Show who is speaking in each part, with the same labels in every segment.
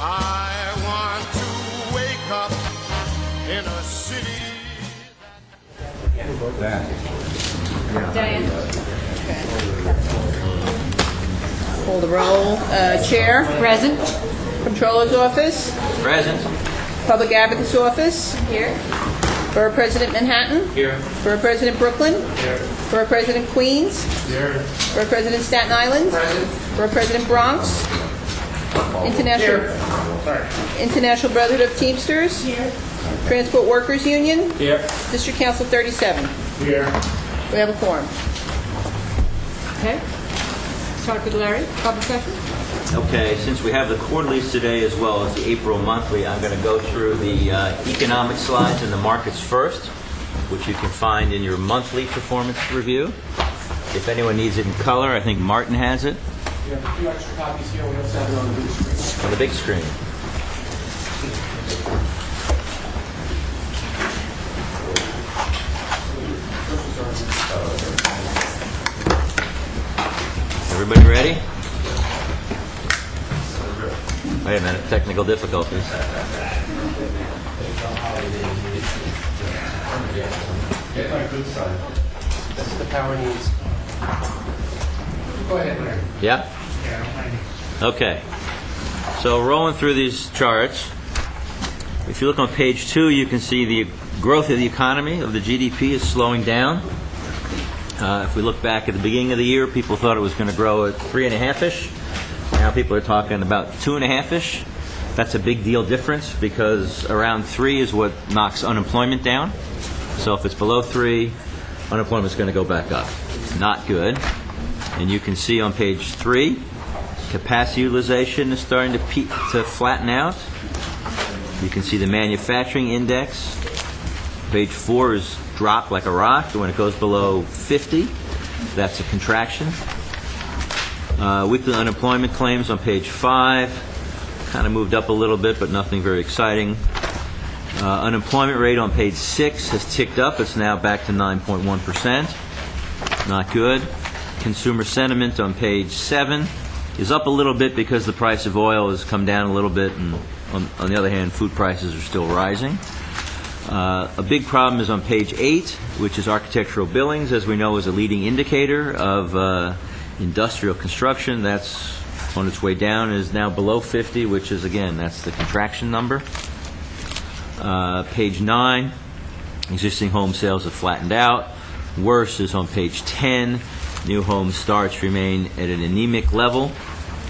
Speaker 1: I want to wake up in a city.
Speaker 2: Diane. Call the roll. Chair.
Speaker 3: Present.
Speaker 2: Controller's office.
Speaker 4: Present.
Speaker 2: Public Advocate's office.
Speaker 3: Here.
Speaker 2: Borough President Manhattan.
Speaker 4: Here.
Speaker 2: Borough President Brooklyn.
Speaker 4: Here.
Speaker 2: Borough President Queens.
Speaker 4: Here.
Speaker 2: Borough President Staten Island.
Speaker 4: Present.
Speaker 2: Borough President Bronx. International Brotherhood of Teamsters.
Speaker 3: Here.
Speaker 2: Transport Workers Union.
Speaker 4: Here.
Speaker 2: District Council 37.
Speaker 4: Here.
Speaker 2: We have a quorum.
Speaker 3: Okay. Start with Larry. Public session.
Speaker 4: Okay, since we have the quarterlies today as well as the April monthly, I'm going to go through the economic slides and the markets first, which you can find in your monthly performance review. If anyone needs it in color, I think Martin has it.
Speaker 5: We have a few extra copies here. We also have it on the big screen.
Speaker 4: On the big screen. Everybody ready? Wait a minute, technical difficulties.
Speaker 5: Get my good side. That's the power needs. Go ahead, Larry.
Speaker 4: Yeah? Okay. So rolling through these charts, if you look on page 2, you can see the growth of the economy, of the GDP, is slowing down. If we look back at the beginning of the year, people thought it was going to grow at 3.5-ish. Now people are talking about 2.5-ish. That's a big deal difference because around 3 is what knocks unemployment down. So if it's below 3, unemployment is going to go back up. Not good. And you can see on page 3, capacity utilization is starting to flatten out. You can see the manufacturing index. Page 4 is dropped like a rock. When it goes below 50, that's a contraction. Weekly unemployment claims on page 5 kind of moved up a little bit, but nothing very exciting. Unemployment rate on page 6 has ticked up. It's now back to 9.1%. Not good. Consumer sentiment on page 7 is up a little bit because the price of oil has come down a little bit, and on the other hand, food prices are still rising. A big problem is on page 8, which is architectural billings, as we know is a leading indicator of industrial construction. That's on its way down, is now below 50, which is, again, that's the contraction number. Page 9, existing home sales have flattened out. Worse is on page 10. New home starts remain at an anemic level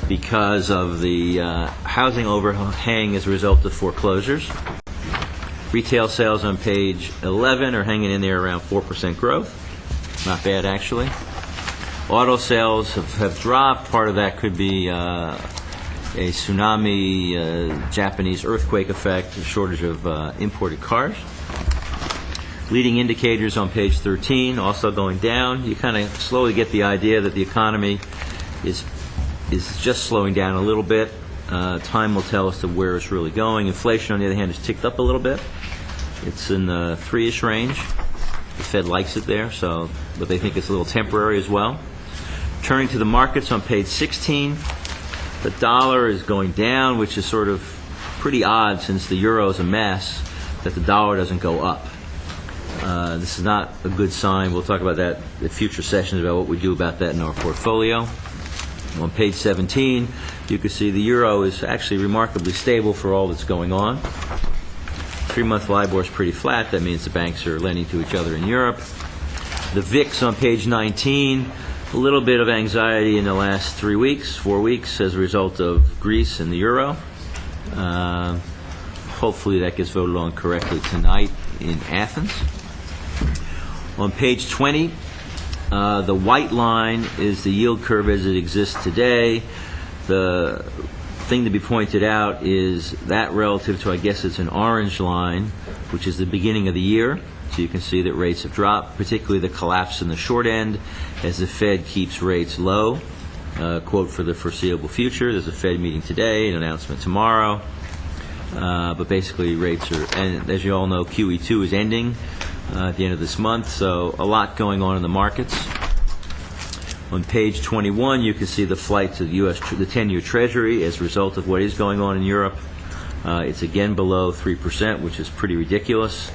Speaker 4: because of the housing overhang as a result of foreclosures. Retail sales on page 11 are hanging in there around 4% growth. Not bad, actually. Auto sales have dropped. Part of that could be a tsunami, Japanese earthquake effect, a shortage of imported cars. Leading indicators on page 13 also going down. You kind of slowly get the idea that the economy is just slowing down a little bit. Time will tell as to where it's really going. Inflation, on the other hand, has ticked up a little bit. It's in the 3-ish range. The Fed likes it there, but they think it's a little temporary as well. Turning to the markets on page 16, the dollar is going down, which is sort of pretty odd since the euro is a mess, that the dollar doesn't go up. This is not a good sign. We'll talk about that in future sessions about what we do about that in our portfolio. On page 17, you can see the euro is actually remarkably stable for all that's going on. 3-month LIBOR is pretty flat. That means the banks are lending to each other in Europe. The VIX on page 19, a little bit of anxiety in the last 4 weeks as a result of Greece and the euro. Hopefully that gets voted on correctly tonight in Athens. On page 20, the white line is the yield curve as it exists today. The thing to be pointed out is that relative to, I guess it's an orange line, which is the beginning of the year. So you can see that rates have dropped, particularly the collapse in the short end as the Fed keeps rates low. Quote, for the foreseeable future. There's a Fed meeting today, an announcement tomorrow. But basically rates are, and as you all know, QE2 is ending at the end of this month, so a lot going on in the markets. On page 21, you can see the flight to the the 10-year Treasury as a result of what is going on in Europe. It's again below 3%, which is pretty ridiculous.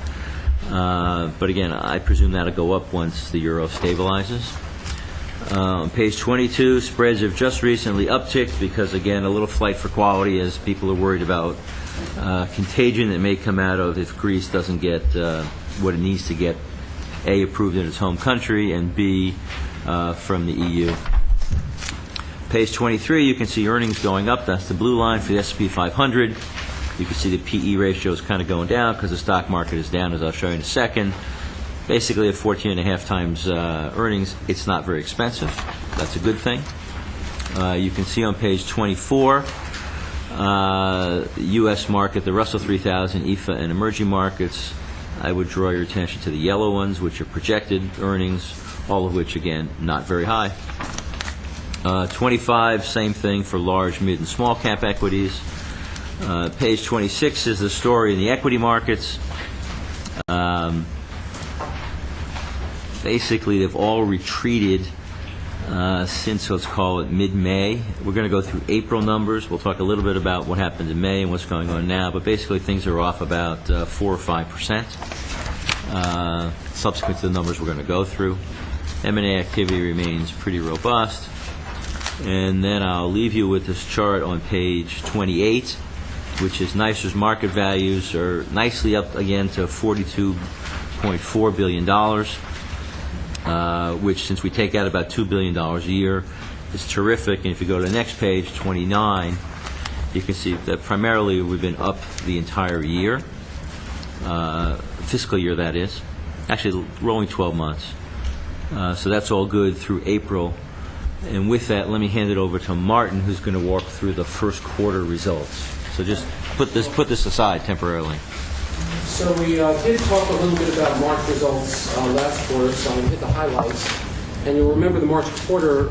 Speaker 4: But again, I presume that'll go up once the euro stabilizes. On page 22, spreads have just recently upticked because, again, a little flight for quality as people are worried about contagion that may come out of if Greece doesn't get what it needs to get, A, approved in its home country, and B, from the EU. Page 23, you can see earnings going up. That's the blue line for the S&P 500. You can see the PE ratio is kind of going down because the stock market is down, as I'll show you in a second. Basically, at 14.5 times earnings, it's not very expensive. That's a good thing. You can see on page 24, U.S. market, the Russell 3000, IFA, and emerging markets. I would draw your attention to the yellow ones, which are projected earnings, all of which, again, not very high. 25, same thing for large, mid, and small cap equities. Page 26 is the story in the equity markets. Basically, they've all retreated since, let's call it, mid-May. We're going to go through April numbers. We'll talk a little bit about what happened in May and what's going on now, but basically things are off about 4 or 5%. Subsequent to the numbers we're going to go through. M&A activity remains pretty robust. And then I'll leave you with this chart on page 28, which is NYCERS market values are nicely up again to $42.4 billion. Which, since we take out about $2 billion a year, is terrific. And if you go to the next page, 29, you can see that primarily we've been up the entire year, fiscal year that is, actually rolling 12 months. So that's all good through April. And with that, let me hand it over to Martin, who's going to walk through the first quarter results. So just put this aside temporarily.
Speaker 5: So we did talk a little bit about March results last quarter, so I'm going to hit the highlights. And you'll remember the March quarter...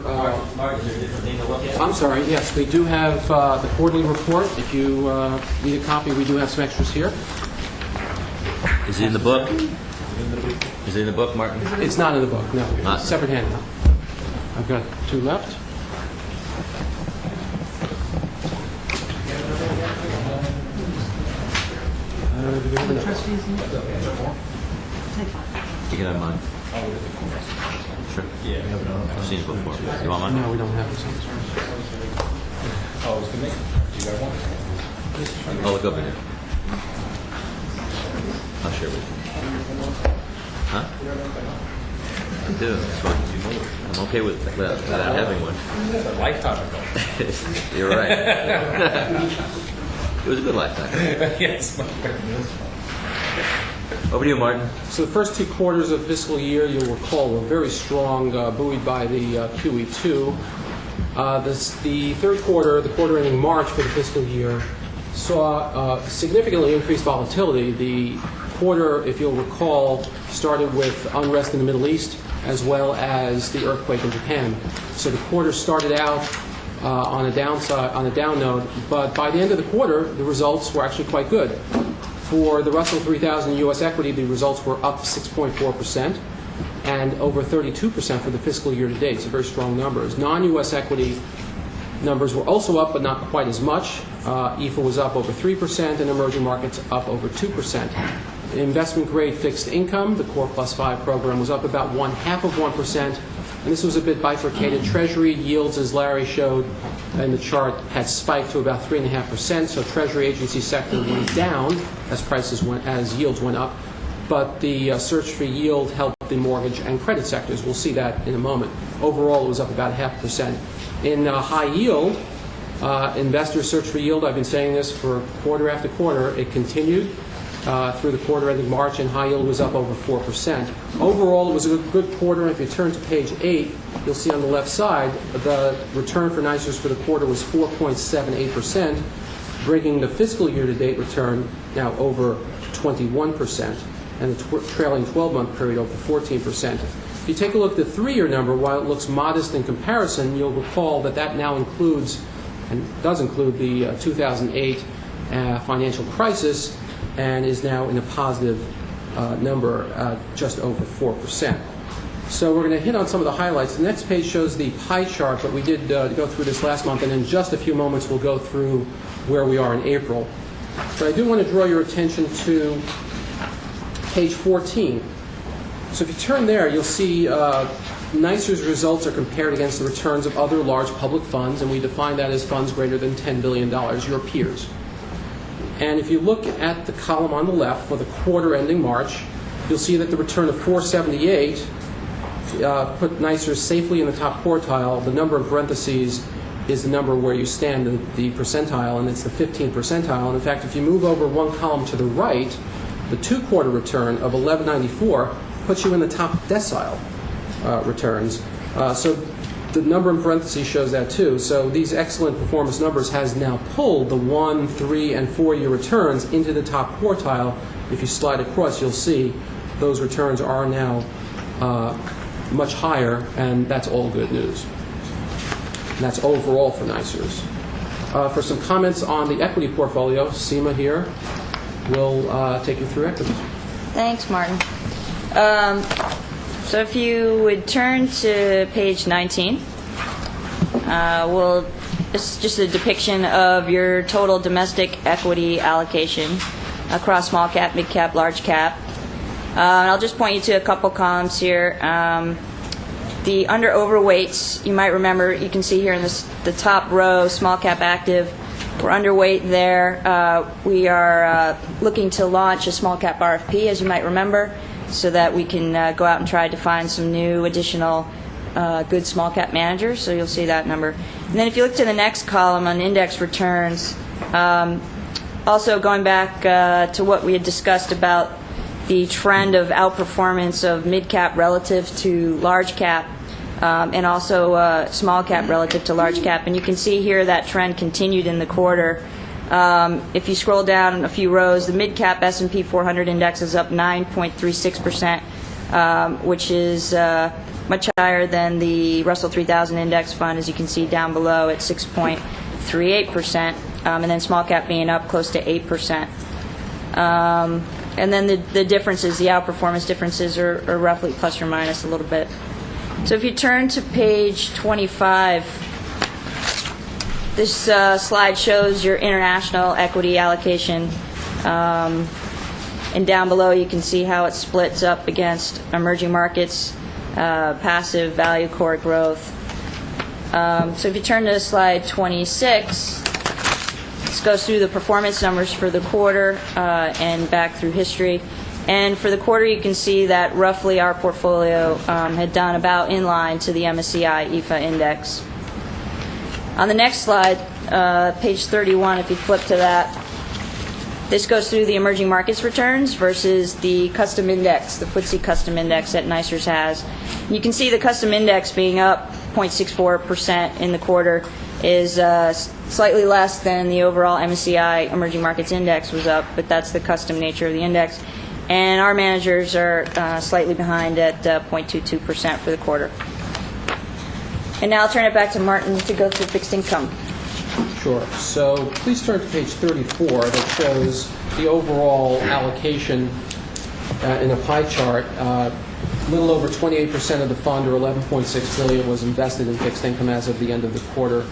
Speaker 4: Martin, is there a different thing to look at?
Speaker 5: I'm sorry, yes, we do have the quarterly report. If you need a copy, we do have some extras here.
Speaker 4: Is it in the book? Is it in the book, Martin?
Speaker 5: It's not in the book, no.
Speaker 4: Not.
Speaker 5: It's a separate handout. I've got 2 left.
Speaker 4: You can have mine. Sure. Yeah. I've seen it before. You want mine?
Speaker 5: No, we don't have this one.
Speaker 6: Oh, it's for me. You got one?
Speaker 4: I'll look up in here. I'll share with you. Huh? I do. That's fine. I'm okay without having one.
Speaker 6: It's a lifetime ago.
Speaker 4: You're right. It was a good lifetime.
Speaker 6: Yes.
Speaker 4: Over to you, Martin.
Speaker 5: So the first 2 quarters of the fiscal year, you'll recall, were very strong, buoyed by the QE2. The third quarter, the quarter ending March for the fiscal year, saw significantly increased volatility. The quarter, if you'll recall, started with unrest in the Middle East as well as the earthquake in Japan. So the quarter started out on a down note, but by the end of the quarter, the results were actually quite good. For the Russell 3000 U.S. equity, the results were up 6.4% and over 32% for the fiscal year to date. So very strong numbers. Non-U.S. equity numbers were also up, but not quite as much. IFA was up over 3% and emerging markets up over 2%. Investment grade fixed income, the Core Plus 5 program, was up about 0.5%. And this was a bit bifurcated. Treasury yields, as Larry showed in the chart, had spiked to about 3.5%. So Treasury agency sector went down as yields went up. But the search for yield helped the mortgage and credit sectors. We'll see that in a moment. Overall, it was up about 0.5%. In high yield, investors search for yield. I've been saying this for quarter after quarter. It continued through the quarter ending March, and high yield was up over 4%. Overall, it was a good quarter. If you turn to page 8, you'll see on the left side the return for NYCERS for the quarter was 4.78%, bringing the fiscal year-to-date return now over 21%, and the trailing 12-month period over 14%. If you take a look at the 3-year number, while it looks modest in comparison, you'll recall that now includes, and does include, the 2008 financial crisis, and is now in a positive number, just over 4%. So we're going to hit on some of the highlights. The next page shows the pie chart, but we did go through this last month, and in just a few moments we'll go through where we are in April. But I do want to draw your attention to page 14. So if you turn there, you'll see NYCERS results are compared against the returns of other large public funds, and we define that as funds greater than $10 billion, your peers. And if you look at the column on the left for the quarter ending March, you'll see that the return of 478 put NYCERS safely in the top quartile. The number in parentheses is the number where you stand in the percentile, and it's the 15th percentile. And in fact, if you move over one column to the right, the two-quarter return of 1194 puts you in the top decile returns. So the number in parentheses shows that too. So these excellent performance numbers has now pulled the 1, 3, and 4-year returns into the top quartile. If you slide across, you'll see those returns are now much higher, and that's all good news. And that's overall for NYCERS. For some comments on the equity portfolio, Seema here will take you through equities.
Speaker 7: Thanks, Martin. So if you would turn to page 19, it's just a depiction of your total domestic equity allocation across small cap, mid cap, large cap. And I'll just point you to a couple columns here. The under overweights, you might remember, you can see here in the top row, small cap active. We're underweight there. We are looking to launch a small cap RFP, as you might remember, so that we can go out and try to find some new additional good small cap managers. So you'll see that number. And then if you look to the next column on index returns, also going back to what we had discussed about the trend of outperformance of mid cap relative to large cap, and also small cap relative to large cap. And you can see here that trend continued in the quarter. If you scroll down a few rows, the mid cap S&P 400 index is up 9.36%, which is much higher than the Russell 3000 index fund, as you can see down below at 6.38%, and then small cap being up close to 8%. And then the differences, the outperformance differences are roughly plus or minus a little bit. So if you turn to page 25, this slide shows your international equity allocation. And down below you can see how it splits up against emerging markets, passive, value, core growth. So if you turn to slide 26, this goes through the performance numbers for the quarter and back through history. And for the quarter, you can see that roughly our portfolio had done about in line to the MSCI EFA index. On the next slide, page 31, if you flip to that, this goes through the emerging markets returns versus the custom index, the FTSE custom index that NYCERS has. You can see the custom index being up 0.64% in the quarter is slightly less than the overall MSCI emerging markets index was up, but that's the custom nature of the index. And our managers are slightly behind at 0.22% for the quarter. And now I'll turn it back to Martin to go through fixed income.
Speaker 5: Sure. So please turn to page 34 that shows the overall allocation in a pie chart. A little over 28% of the fund, or $11.6 billion, was invested in fixed income as of the end of the quarter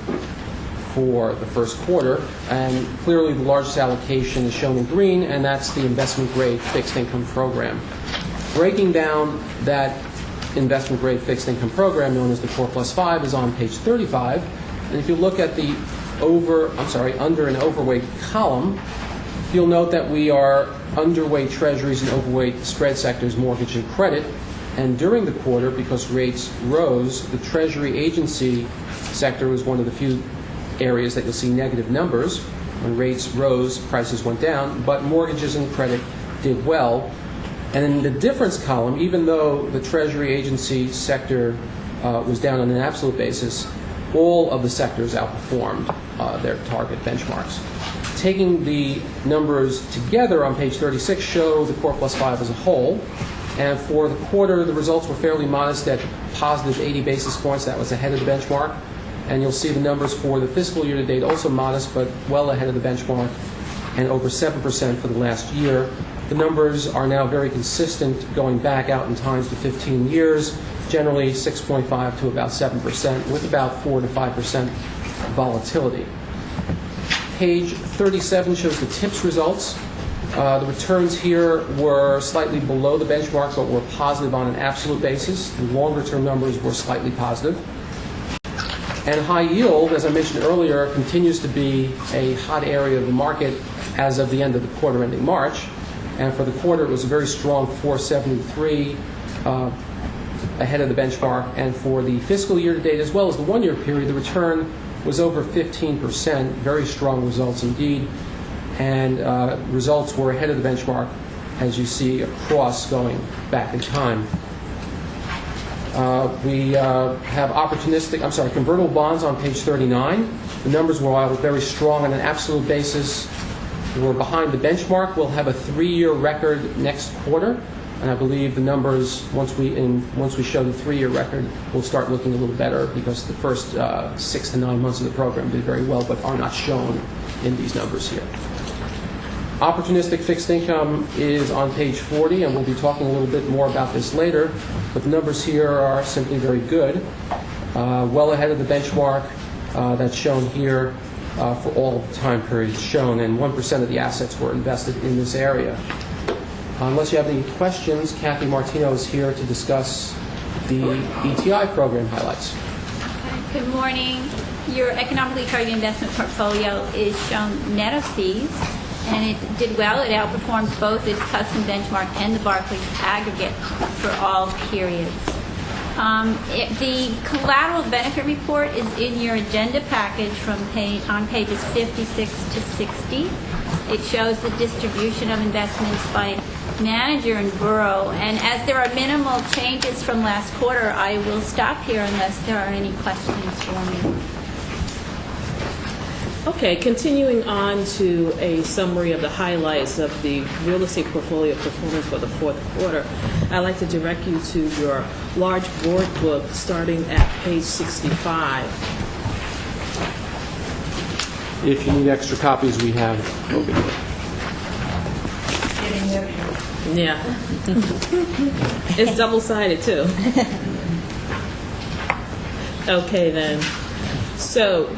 Speaker 5: for the first quarter. And clearly the largest allocation is shown in green, and that's the investment-grade fixed income program. Breaking down that investment-grade fixed income program, known as the Core Plus 5, is on page 35. And if you look at the under and overweight column, you'll note that we are underweight treasuries and overweight spread sectors, mortgage and credit. And during the quarter, because rates rose, the treasury agency sector was one of the few areas that you'll see negative numbers. When rates rose, prices went down, but mortgages and credit did well. And in the difference column, even though the treasury agency sector was down on an absolute basis, all of the sectors outperformed their target benchmarks. Taking the numbers together on page 36 show the Core Plus 5 as a whole. And for the quarter, the results were fairly modest at positive 80 basis points. That was ahead of the benchmark. And you'll see the numbers for the fiscal year to date also modest, but well ahead of the benchmark, and over 7% for the last year. The numbers are now very consistent going back out in time to 15 years, generally 6.5 to about 7%, with about 4 to 5% volatility. Page 37 shows the TIPS results. The returns here were slightly below the benchmark, but were positive on an absolute basis. The longer-term numbers were slightly positive. And high yield, as I mentioned earlier, continues to be a hot area of the market as of the end of the quarter ending March. And for the quarter, it was a very strong 473 ahead of the benchmark. And for the fiscal year to date, as well as the one-year period, the return was over 15%, very strong results indeed. And results were ahead of the benchmark, as you see across going back in time. We have convertible bonds on page 39. The numbers were very strong on an absolute basis. We're behind the benchmark. We'll have a 3-year record next quarter, and I believe the numbers, once we show the 3-year record, will start looking a little better because the first 6 to 9 months of the program did very well, but are not shown in these numbers here. Opportunistic fixed income is on page 40, and we'll be talking a little bit more about this later, but the numbers here are simply very good, well ahead of the benchmark that's shown here for all of the time periods shown, and 1% of the assets were invested in this area. Unless you have any questions, Kathy Martino is here to discuss the ETI program highlights.
Speaker 8: Good morning. Your economically targeted investment portfolio is shown net of fees, and it did well. It outperformed both its custom benchmark and the Barclays aggregate for all periods. The collateral benefit report is in your agenda package on pages 56 to 60. It shows the distribution of investments by manager and borough, and as there are minimal changes from last quarter, I will stop here unless there are any questions for me.
Speaker 9: Okay, continuing on to a summary of the highlights of the real estate portfolio performance for the fourth quarter, I'd like to direct you to your large board book starting at page 65.
Speaker 5: If you need extra copies, we have over here.
Speaker 9: Yeah. It's double-sided, too. Okay, then. So,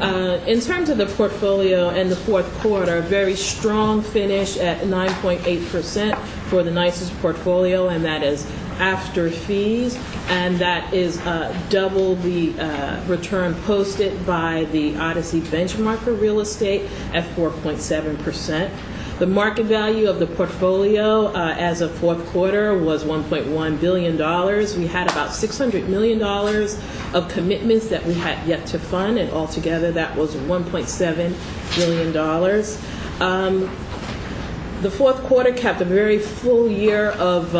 Speaker 9: in terms of the portfolio and the fourth quarter, very strong finish at 9.8% for the NYCERS portfolio, and that is after fees, and that is double the return posted by the Odyssey benchmark for real estate at 4.7%. The market value of the portfolio as of fourth quarter was $1.1 billion. We had about $600 million of commitments that we had yet to fund, and altogether that was $1.7 billion. The fourth quarter capped a very full year of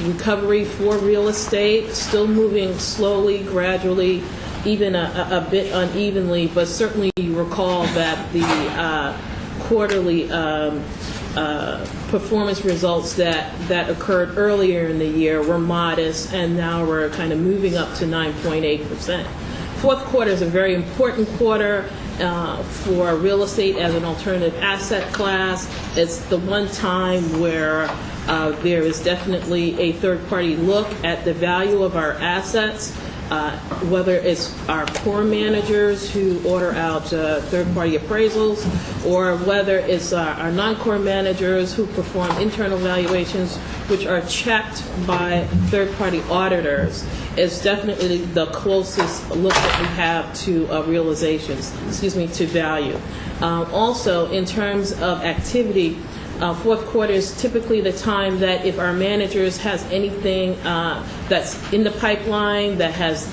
Speaker 9: recovery for real estate, still moving slowly, gradually, even a bit unevenly, but certainly you recall that the quarterly performance results that occurred earlier in the year were modest, and now we're kind of moving up to 9.8%. Fourth quarter is a very important quarter for real estate as an alternative asset class. It's the one time where there is definitely a third-party look at the value of our assets, whether it's our core managers who order out third-party appraisals, or whether it's our non-core managers who perform internal valuations, which are checked by third-party auditors. It's definitely the closest look that we have to to value. Also, in terms of activity, fourth quarter is typically the time that if our managers has anything that's in the pipeline that has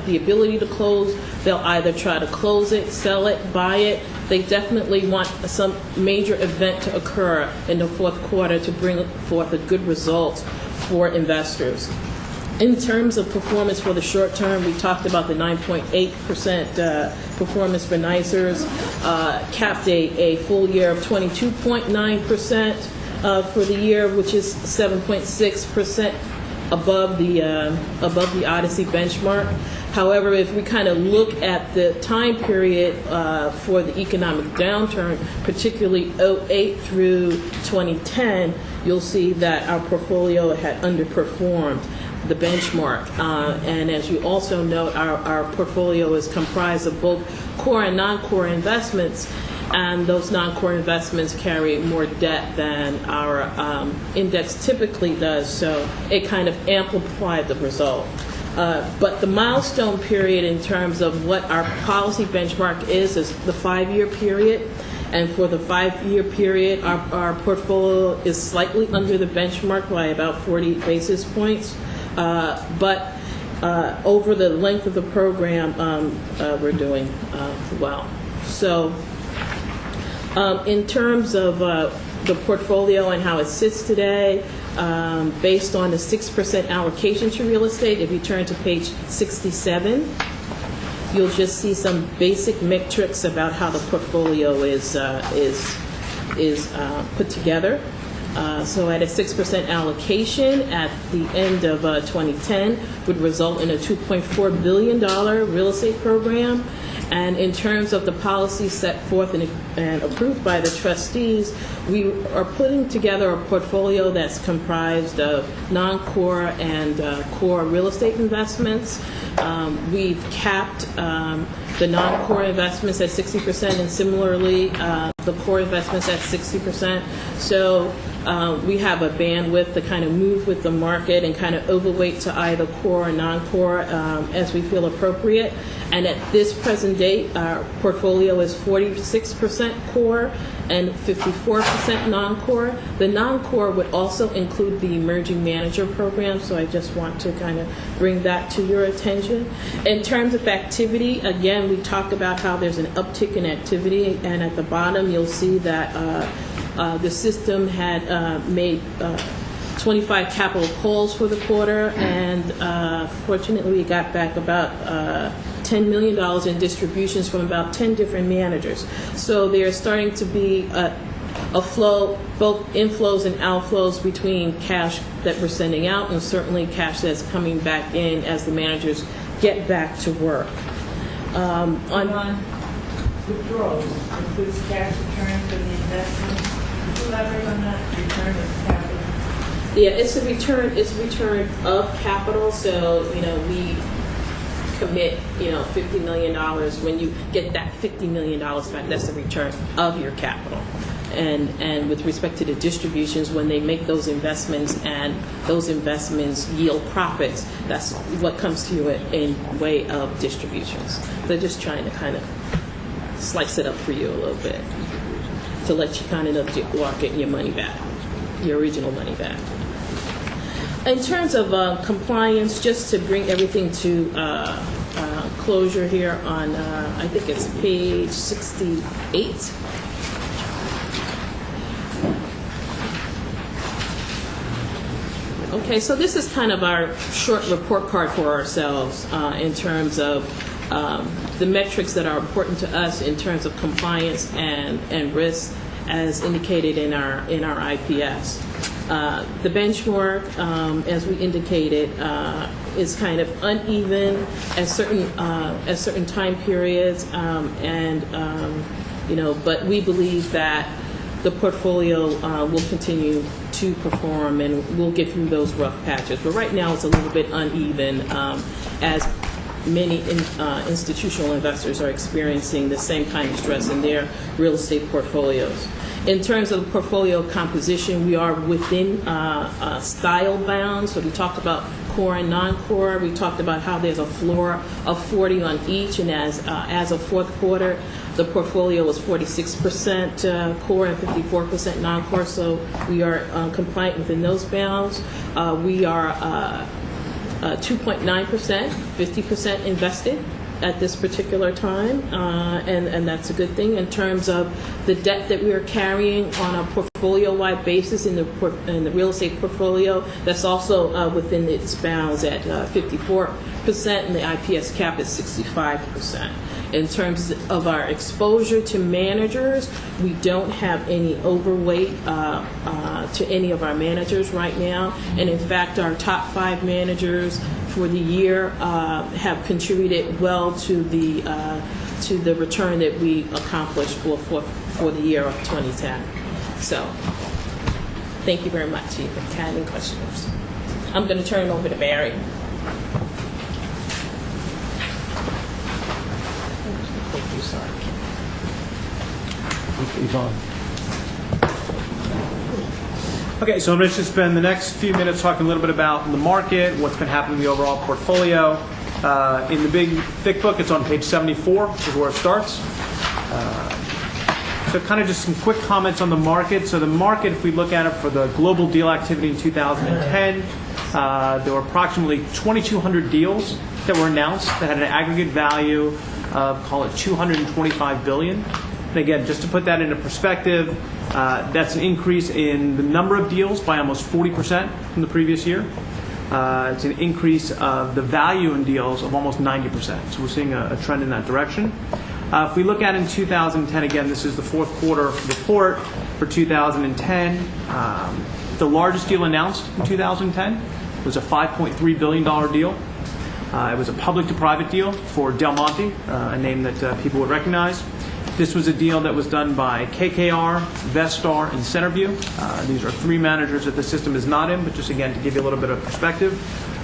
Speaker 9: the ability to close, they'll either try to close it, sell it, buy it. They definitely want some major event to occur in the fourth quarter to bring forth a good result for investors. In terms of performance for the short term, we talked about the 9.8% performance for NYCERS, capped a full year of 22.9% for the year, which is 7.6% above the Odyssey benchmark. However, if we kind of look at the time period for the economic downturn, particularly 2008 through 2010, you'll see that our portfolio had underperformed. the benchmark. And as you also note, our portfolio is comprised of both core and non-core investments, and those non-core investments carry more debt than our index typically does, so it kind of amplified the result. But the milestone period in terms of what our policy benchmark is the 5-year period. And for the 5-year period, our portfolio is slightly under the benchmark by about 40 basis points. But over the length of the program, we're doing well. So in terms of the portfolio and how it sits today, based on the 6% allocation to real estate, if you turn to page 67, you'll just see some basic metrics about how the portfolio is put together. So at a 6% allocation at the end of 2010 would result in a $2.4 billion real estate program. And in terms of the policy set forth and approved by the trustees, we are putting together a portfolio that's comprised of non-core and core real estate investments. We've capped the non-core investments at 60%, and similarly the core investments at 60%. So we have a bandwidth to kind of move with the market and kind of overweight to either core or non-core as we feel appropriate. And at this present date, our portfolio is 46% core and 54% non-core. The non-core would also include the emerging manager program, so I just want to kind of bring that to your attention. In terms of activity, again, we talked about how there's an uptick in activity, and at the bottom you'll see that the system had made 25 capital calls for the quarter, and fortunately we got back about $10 million in distributions from about 10 different managers. So there's starting to be a flow, both inflows and outflows between cash that we're sending out and certainly cash that's coming back in as the managers get back to work.
Speaker 10: Withdrawals includes cash return for the investment. Could you elaborate on that? Return of capital?
Speaker 9: Yeah, it's a return of capital. So, we commit, $50 million. When you get that $50 million back, that's the return of your capital. And with respect to the distributions, when they make those investments and those investments yield profits, that's what comes to you in way of distributions. They're just trying to kind of slice it up for you a little bit to let you kind of know that you are getting your money back, your original money back. In terms of compliance, just to bring everything to closure here on, I think it's page 68. Okay, so this is kind of our short report card for ourselves in terms of the metrics that are important to us in terms of compliance and risk as indicated in our IPS. The benchmark, as we indicated, is kind of uneven at certain time periods, but we believe that the portfolio will continue to perform and we'll get through those rough patches. But right now it's a little bit uneven as many institutional investors are experiencing the same kind of stress in their real estate portfolios. In terms of the portfolio composition, we are within style bounds. So we talked about core and non-core. We talked about how there's a floor of 40 on each, and as of fourth quarter, the portfolio was 46% core and 54% non-core. So we are compliant within those bounds. We are 2.9%, 50% invested at this particular time, and that's a good thing. In terms of the debt that we are carrying on a portfolio-wide basis in the real estate portfolio, that's also within its bounds at 54%, and the IPS cap is 65%. In terms of our exposure to managers, we don't have any overweight to any of our managers right now, and in fact our top 5 managers for the year have contributed well to the return that we accomplished for the year of 2010. So thank you very much. If you have any questions. I'm going to turn it over to Barry.
Speaker 11: Okay, so I'm going to spend the next few minutes talking a little bit about the market, what's been happening in the overall portfolio. In the big, thick book, it's on page 74, which is where it starts. So kind of just some quick comments on the market. So the market, if we look at it for the global deal activity in 2010, there were approximately 2,200 deals that were announced that had an aggregate value of, call it, $225 billion. And again, just to put that into perspective, that's an increase in the number of deals by almost 40% from the previous year. It's an increase of the value in deals of almost 90%. So we're seeing a trend in that direction. If we look at in 2010, again, this is the fourth quarter report for 2010. The largest deal announced in 2010 was a $5.3 billion deal. It was a public to private deal for Del Monte, a name that people would recognize. This was a deal that was done by KKR, Vestar, and Centerview. These are three managers that the system is not in, but just again to give you a little bit of perspective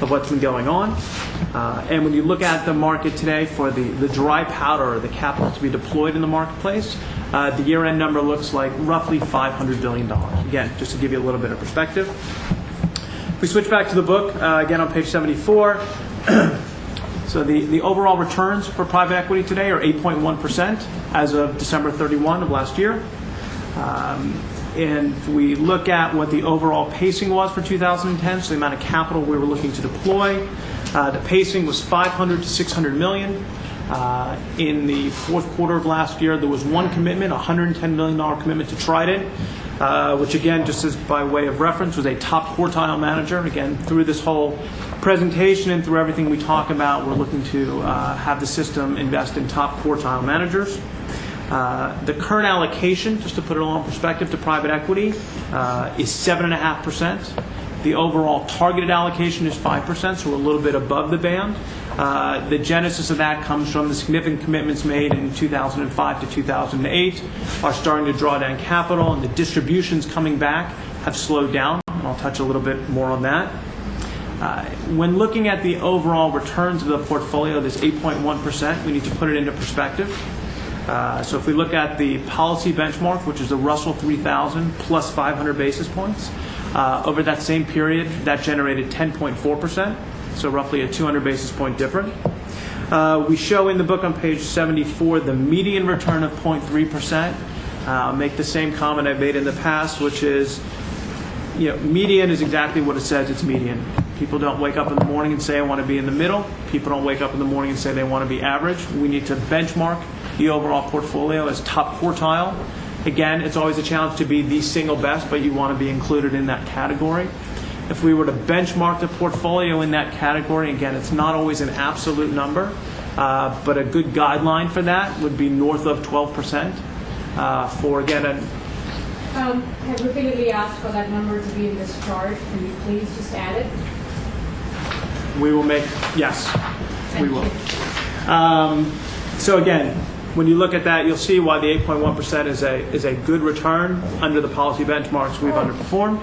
Speaker 11: of what's been going on. And when you look at the market today for the dry powder, or the capital to be deployed in the marketplace, the year-end number looks like roughly $500 billion. Again, just to give you a little bit of perspective. If we switch back to the book, again on page 74, so the overall returns for private equity today are 8.1% as of December 31 of last year. And if we look at what the overall pacing was for 2010, so the amount of capital we were looking to deploy, the pacing was $500 to $600 million. In the fourth quarter of last year, there was one commitment, a $110 million commitment to Trident, which again, just as by way of reference, was a top quartile manager. Again, through this whole presentation and through everything we talk about, we're looking to have the system invest in top quartile managers. The current allocation, just to put it all in perspective, to private equity is 7.5%. The overall targeted allocation is 5%, so we're a little bit above the band. The genesis of that comes from the significant commitments made in 2005 to 2008 are starting to draw down capital, and the distributions coming back have slowed down. I'll touch a little bit more on that. When looking at the overall returns of the portfolio, this 8.1%, we need to put it into perspective. So if we look at the policy benchmark, which is the Russell 3000 plus 500 basis points, over that same period, that generated 10.4%, so roughly a 200 basis point difference. We show in the book on page 74 the median return of 0.3%. I'll make the same comment I've made in the past, which is, median is exactly what it says, it's median. People don't wake up in the morning and say, I want to be in the middle. People don't wake up in the morning and say they want to be average. We need to benchmark the overall portfolio as top quartile. Again, it's always a challenge to be the single best, but you want to be included in that category. If we were to benchmark the portfolio in that category, again, it's not always an absolute number, but a good guideline for that would be north of 12% for, again,
Speaker 3: Have repeatedly asked for that number to be in this chart. Can you please just add it?
Speaker 11: we will make, yes, we will. So again, when you look at that, you'll see why the 8.1% is a good return under the policy benchmarks we've underperformed.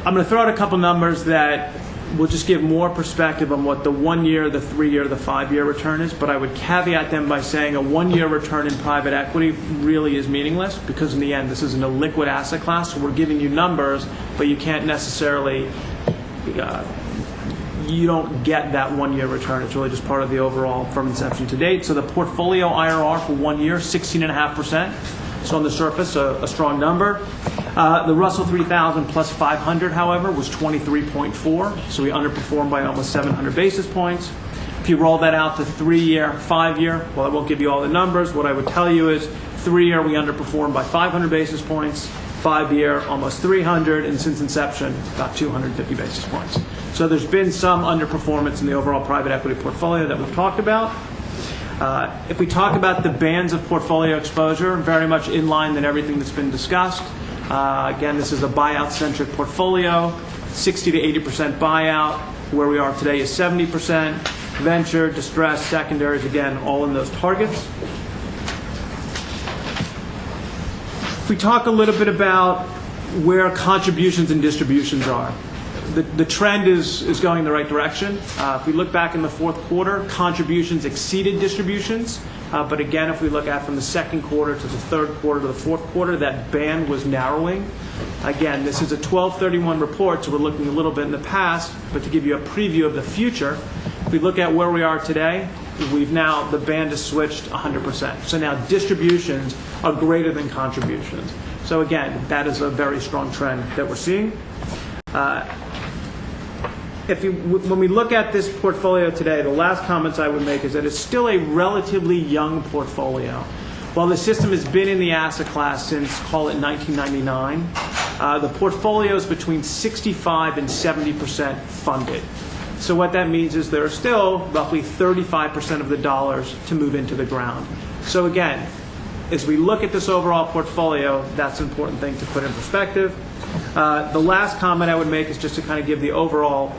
Speaker 11: I'm going to throw out a couple numbers that will just give more perspective on what the 1 year, the 3 year, the 5 year return is, but I would caveat them by saying a 1 year return in private equity really is meaningless because in the end this is an illiquid asset class, so we're giving you numbers, but you can't necessarily, you don't get that 1 year return. It's really just part of the overall from inception to date. So the portfolio IRR for 1 year, 16.5%. So on the surface, a strong number. The Russell 3000 plus 500, however, was 23.4, so we underperformed by almost 700 basis points. If you roll that out to 3 year, 5 year, well, I won't give you all the numbers. What I would tell you is 3 year, we underperformed by 500 basis points, 5 year, almost 300, and since inception, about 250 basis points. So there's been some underperformance in the overall private equity portfolio that we've talked about. If we talk about the bands of portfolio exposure, very much in line than everything that's been discussed. Again, this is a buyout-centric portfolio, 60 to 80% buyout. Where we are today is 70%. Venture, distress, secondaries, again, all in those targets. If we talk a little bit about where contributions and distributions are. The trend is going in the right direction. If we look back in the fourth quarter, contributions exceeded distributions. But again, if we look at from the second quarter to the third quarter to the fourth quarter, that band was narrowing. Again, this is a 12/31 report, so we're looking a little bit in the past, but to give you a preview of the future, if we look at where we are today, the band has switched 100%. So now distributions are greater than contributions. So again, that is a very strong trend that we're seeing. When we look at this portfolio today, the last comments I would make is that it's still a relatively young portfolio. While the system has been in the asset class since, call it 1999, the portfolio is between 65 and 70% funded. So what that means is there are still roughly 35% of the dollars to move into the ground. So again, as we look at this overall portfolio, that's an important thing to put in perspective. The last comment I would make is just to kind of give the overall,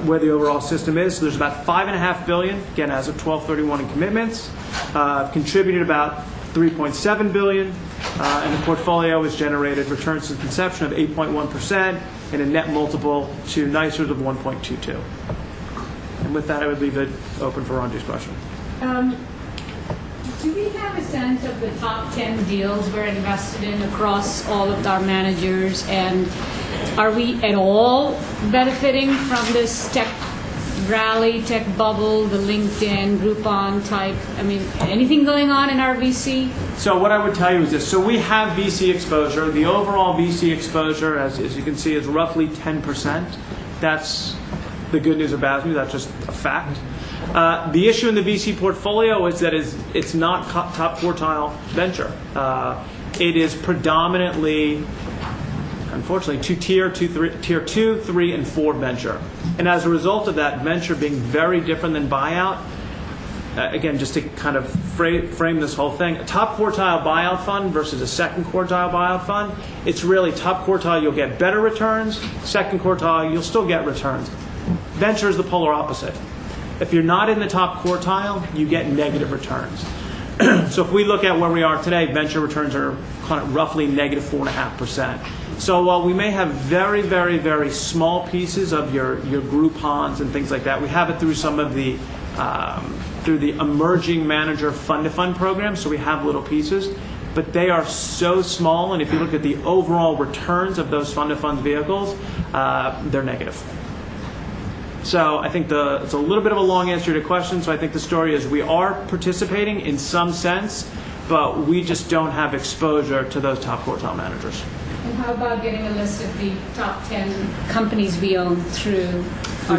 Speaker 11: where the overall system is. So there's about $5.5 billion, again, as of 12/31 in commitments, contributed about $3.7 billion, and the portfolio has generated returns since inception of 8.1% and a net multiple to NYCERS of 1.22. And with that, I would leave it open for Ranji's question.
Speaker 3: Do we have a sense of the top 10 deals we're invested in across all of our managers? And are we at all benefiting from this tech rally, tech bubble, the LinkedIn, Groupon type? I mean, anything going on in our VC?
Speaker 11: So what I would tell you is this. So we have VC exposure. The overall VC exposure, as you can see, is roughly 10%. That's the good news or bad news. That's just a fact. The issue in the VC portfolio is that it's not top quartile venture. It is predominantly, unfortunately, tier 2, 3, and 4 venture. And as a result of that, venture being very different than buyout, again, just to kind of frame this whole thing, a top quartile buyout fund versus a second quartile buyout fund, it's really top quartile, you'll get better returns. Second quartile, you'll still get returns. Venture is the polar opposite. If you're not in the top quartile, you get negative returns. So if we look at where we are today, venture returns are kind of roughly negative 4.5%. So while we may have very, very, very small pieces of your Groupons and things like that, we have it through some of the through the emerging manager fund-to-fund program. So we have little pieces, but they are so small. And if you look at the overall returns of those fund-to-fund vehicles, they're negative. So I think it's a little bit of a long answer to your question. So I think the story is we are participating in some sense, but we just don't have exposure to those top quartile managers.
Speaker 3: And how about getting a list of the top 10 companies we own through our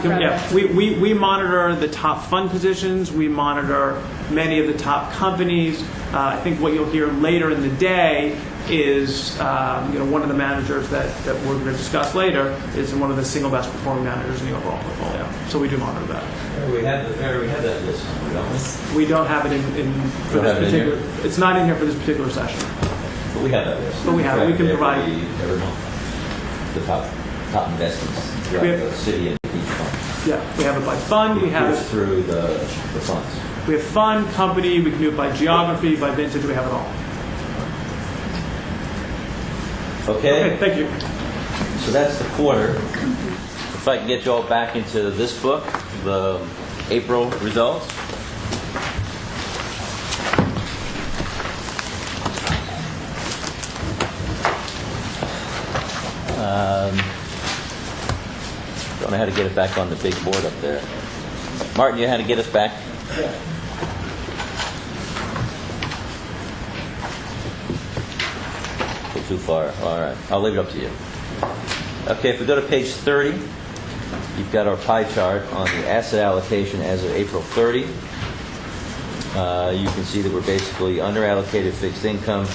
Speaker 11: we monitor the top fund positions. We monitor many of the top companies. I think what you'll hear later in the day is one of the managers that we're going to discuss later is one of the single best performing managers in the overall portfolio. So we do monitor that.
Speaker 4: We have that list, don't we?
Speaker 11: We don't have it for this particular. It's not in here for this particular session.
Speaker 4: But we have that list.
Speaker 11: But we have it. We can provide
Speaker 4: every month the top investments throughout the city and each fund.
Speaker 11: Yeah, we have it by fund. We have it
Speaker 4: through the funds.
Speaker 11: We have fund, company. We can do it by geography, by vintage. We have it all.
Speaker 4: Okay,
Speaker 11: thank you.
Speaker 4: So that's the quarter. If I can get you all back into this book, the April results. Don't know how to get it back on the big board up there. Martin, you know how to get us back?
Speaker 6: Yeah.
Speaker 4: Too far. All right. I'll leave it up to you. Okay, if we go to page 30, you've got our pie chart on the asset allocation as of April 30. You can see that we're basically underallocated fixed income,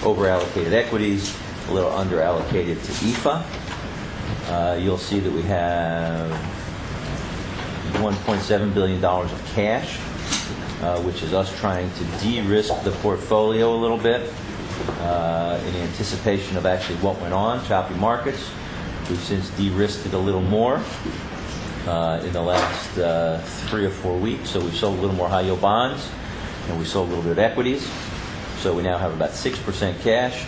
Speaker 4: overallocated equities, a little underallocated to EFA. You'll see that we have $1.7 billion of cash, which is us trying to de-risk the portfolio a little bit. In anticipation of actually what went on, choppy markets. We've since de-risked it a little more in the last 3 or 4 weeks. So we've sold a little more high-yield bonds, and we sold a little bit of equities. So we now have about 6% cash.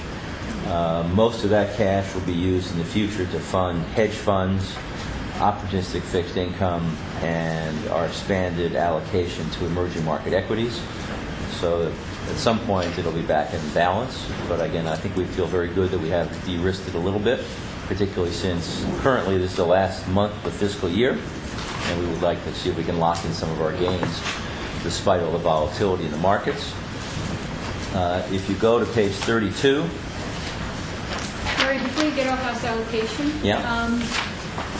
Speaker 4: Most of that cash will be used in the future to fund hedge funds, opportunistic fixed income, and our expanded allocation to emerging market equities. So at some point it'll be back in balance. But again, I think we feel very good that we have de-risked it a little bit, particularly since currently this is the last month of the fiscal year, and we would like to see if we can lock in some of our gains despite all the volatility in the markets. If you go to page 32,
Speaker 3: Larry, before you get off asset allocation,
Speaker 4: Yeah.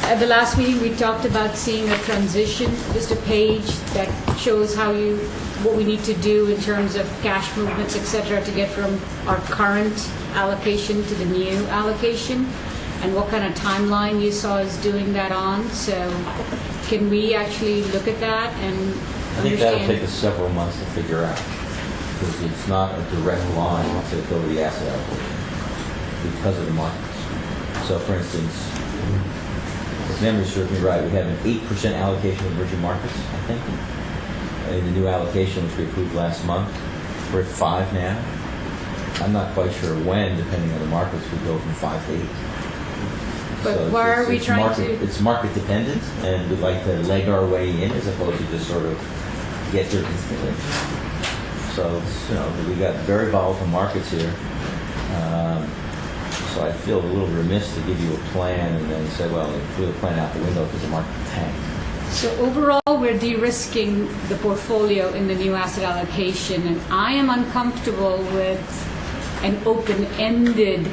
Speaker 3: At the last meeting we talked about seeing a transition, just a page that shows what we need to do in terms of cash movements, et cetera, to get from our current allocation to the new allocation, and what kind of timeline you saw us doing that on. So can we actually look at that and
Speaker 4: I think that'll take us several months to figure out, because it's not a direct line to go to the asset allocation because of the markets. So for instance, if memory serves me right, we have an 8% allocation of emerging markets, I think, in the new allocation which we approved last month. We're at 5 now. I'm not quite sure when, depending on the markets, we go from 5 to 8.
Speaker 3: But
Speaker 4: So
Speaker 3: why are we
Speaker 4: it's
Speaker 3: trying
Speaker 4: market,
Speaker 3: to?
Speaker 4: It's market dependent, and we'd like to leg our way in as opposed to just sort of get there instantly. So we've got very volatile markets here. So I feel a little remiss to give you a plan and then say, well, threw the plan out the window because the market tanked.
Speaker 3: So overall, we're de-risking the portfolio in the new asset allocation, and I am uncomfortable with an open-ended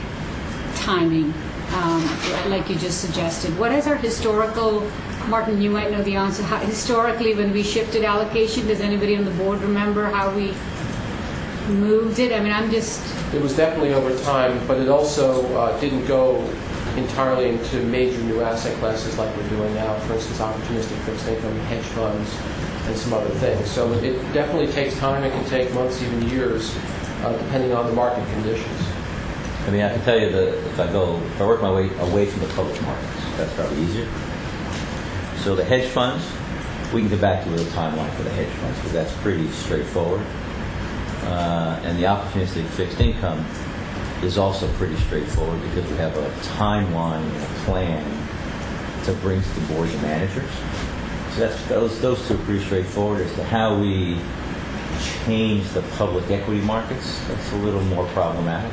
Speaker 3: timing, like you just suggested. What is our historical, Martin, you might know the answer, historically when we shifted allocation, does anybody on the board remember how we moved it? I mean,
Speaker 5: It was definitely over time, but it also didn't go entirely into major new asset classes like we're doing now. For instance, opportunistic fixed income, hedge funds, and some other things. So it definitely takes time. It can take months, even years, depending on the market conditions.
Speaker 4: I mean, I can tell you that if I work my way away from the public markets, that's probably easier. So the hedge funds, we can get back to you with a timeline for the hedge funds, because that's pretty straightforward. And the opportunistic fixed income is also pretty straightforward because we have a timeline and a plan to bring to the boards of managers. So those two are pretty straightforward. As to how we change the public equity markets, that's a little more problematic.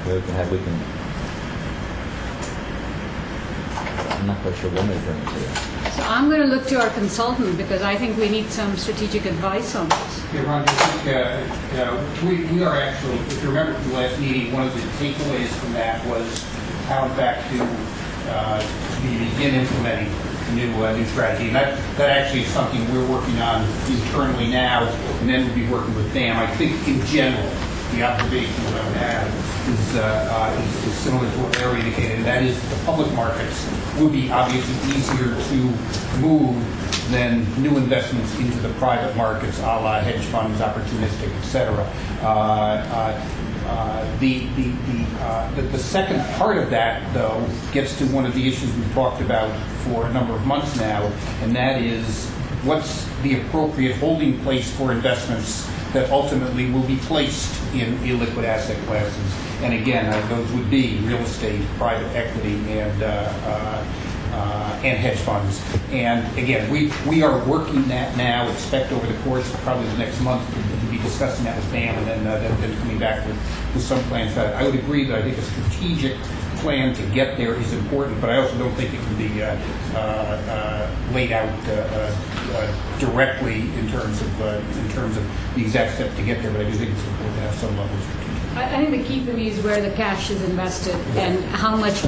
Speaker 4: I'm not quite sure when they bring it to you.
Speaker 3: so I'm going to look to our consultant because I think we need some strategic advice on this.
Speaker 6: Yeah, Ron, I think we are actually, if you remember from the last meeting, one of the takeaways from that was how, in fact, to begin implementing new strategy. And that actually is something we're working on internally now, and then we'll be working with them. I think, in general, the observation that I would have is similar to what Larry indicated, and that is that the public markets will be obviously easier to move than new investments into the private markets, a la hedge funds, opportunistic, et cetera. The second part of that, though, gets to one of the issues we've talked about for a number of months now, and that is what's the appropriate holding place for investments that ultimately will be placed in illiquid asset classes. And again, those would be real estate, private equity, and hedge funds. And again, we are working that now. Expect over the course of probably the next month to be discussing that with Pam, and then coming back with some plans. I would agree that I think a strategic plan to get there is important, but I also don't think it can be laid out directly in terms of the exact step to get there. But I do think it's important to have some level of strategic.
Speaker 3: I think the key for me is where the cash is invested and how much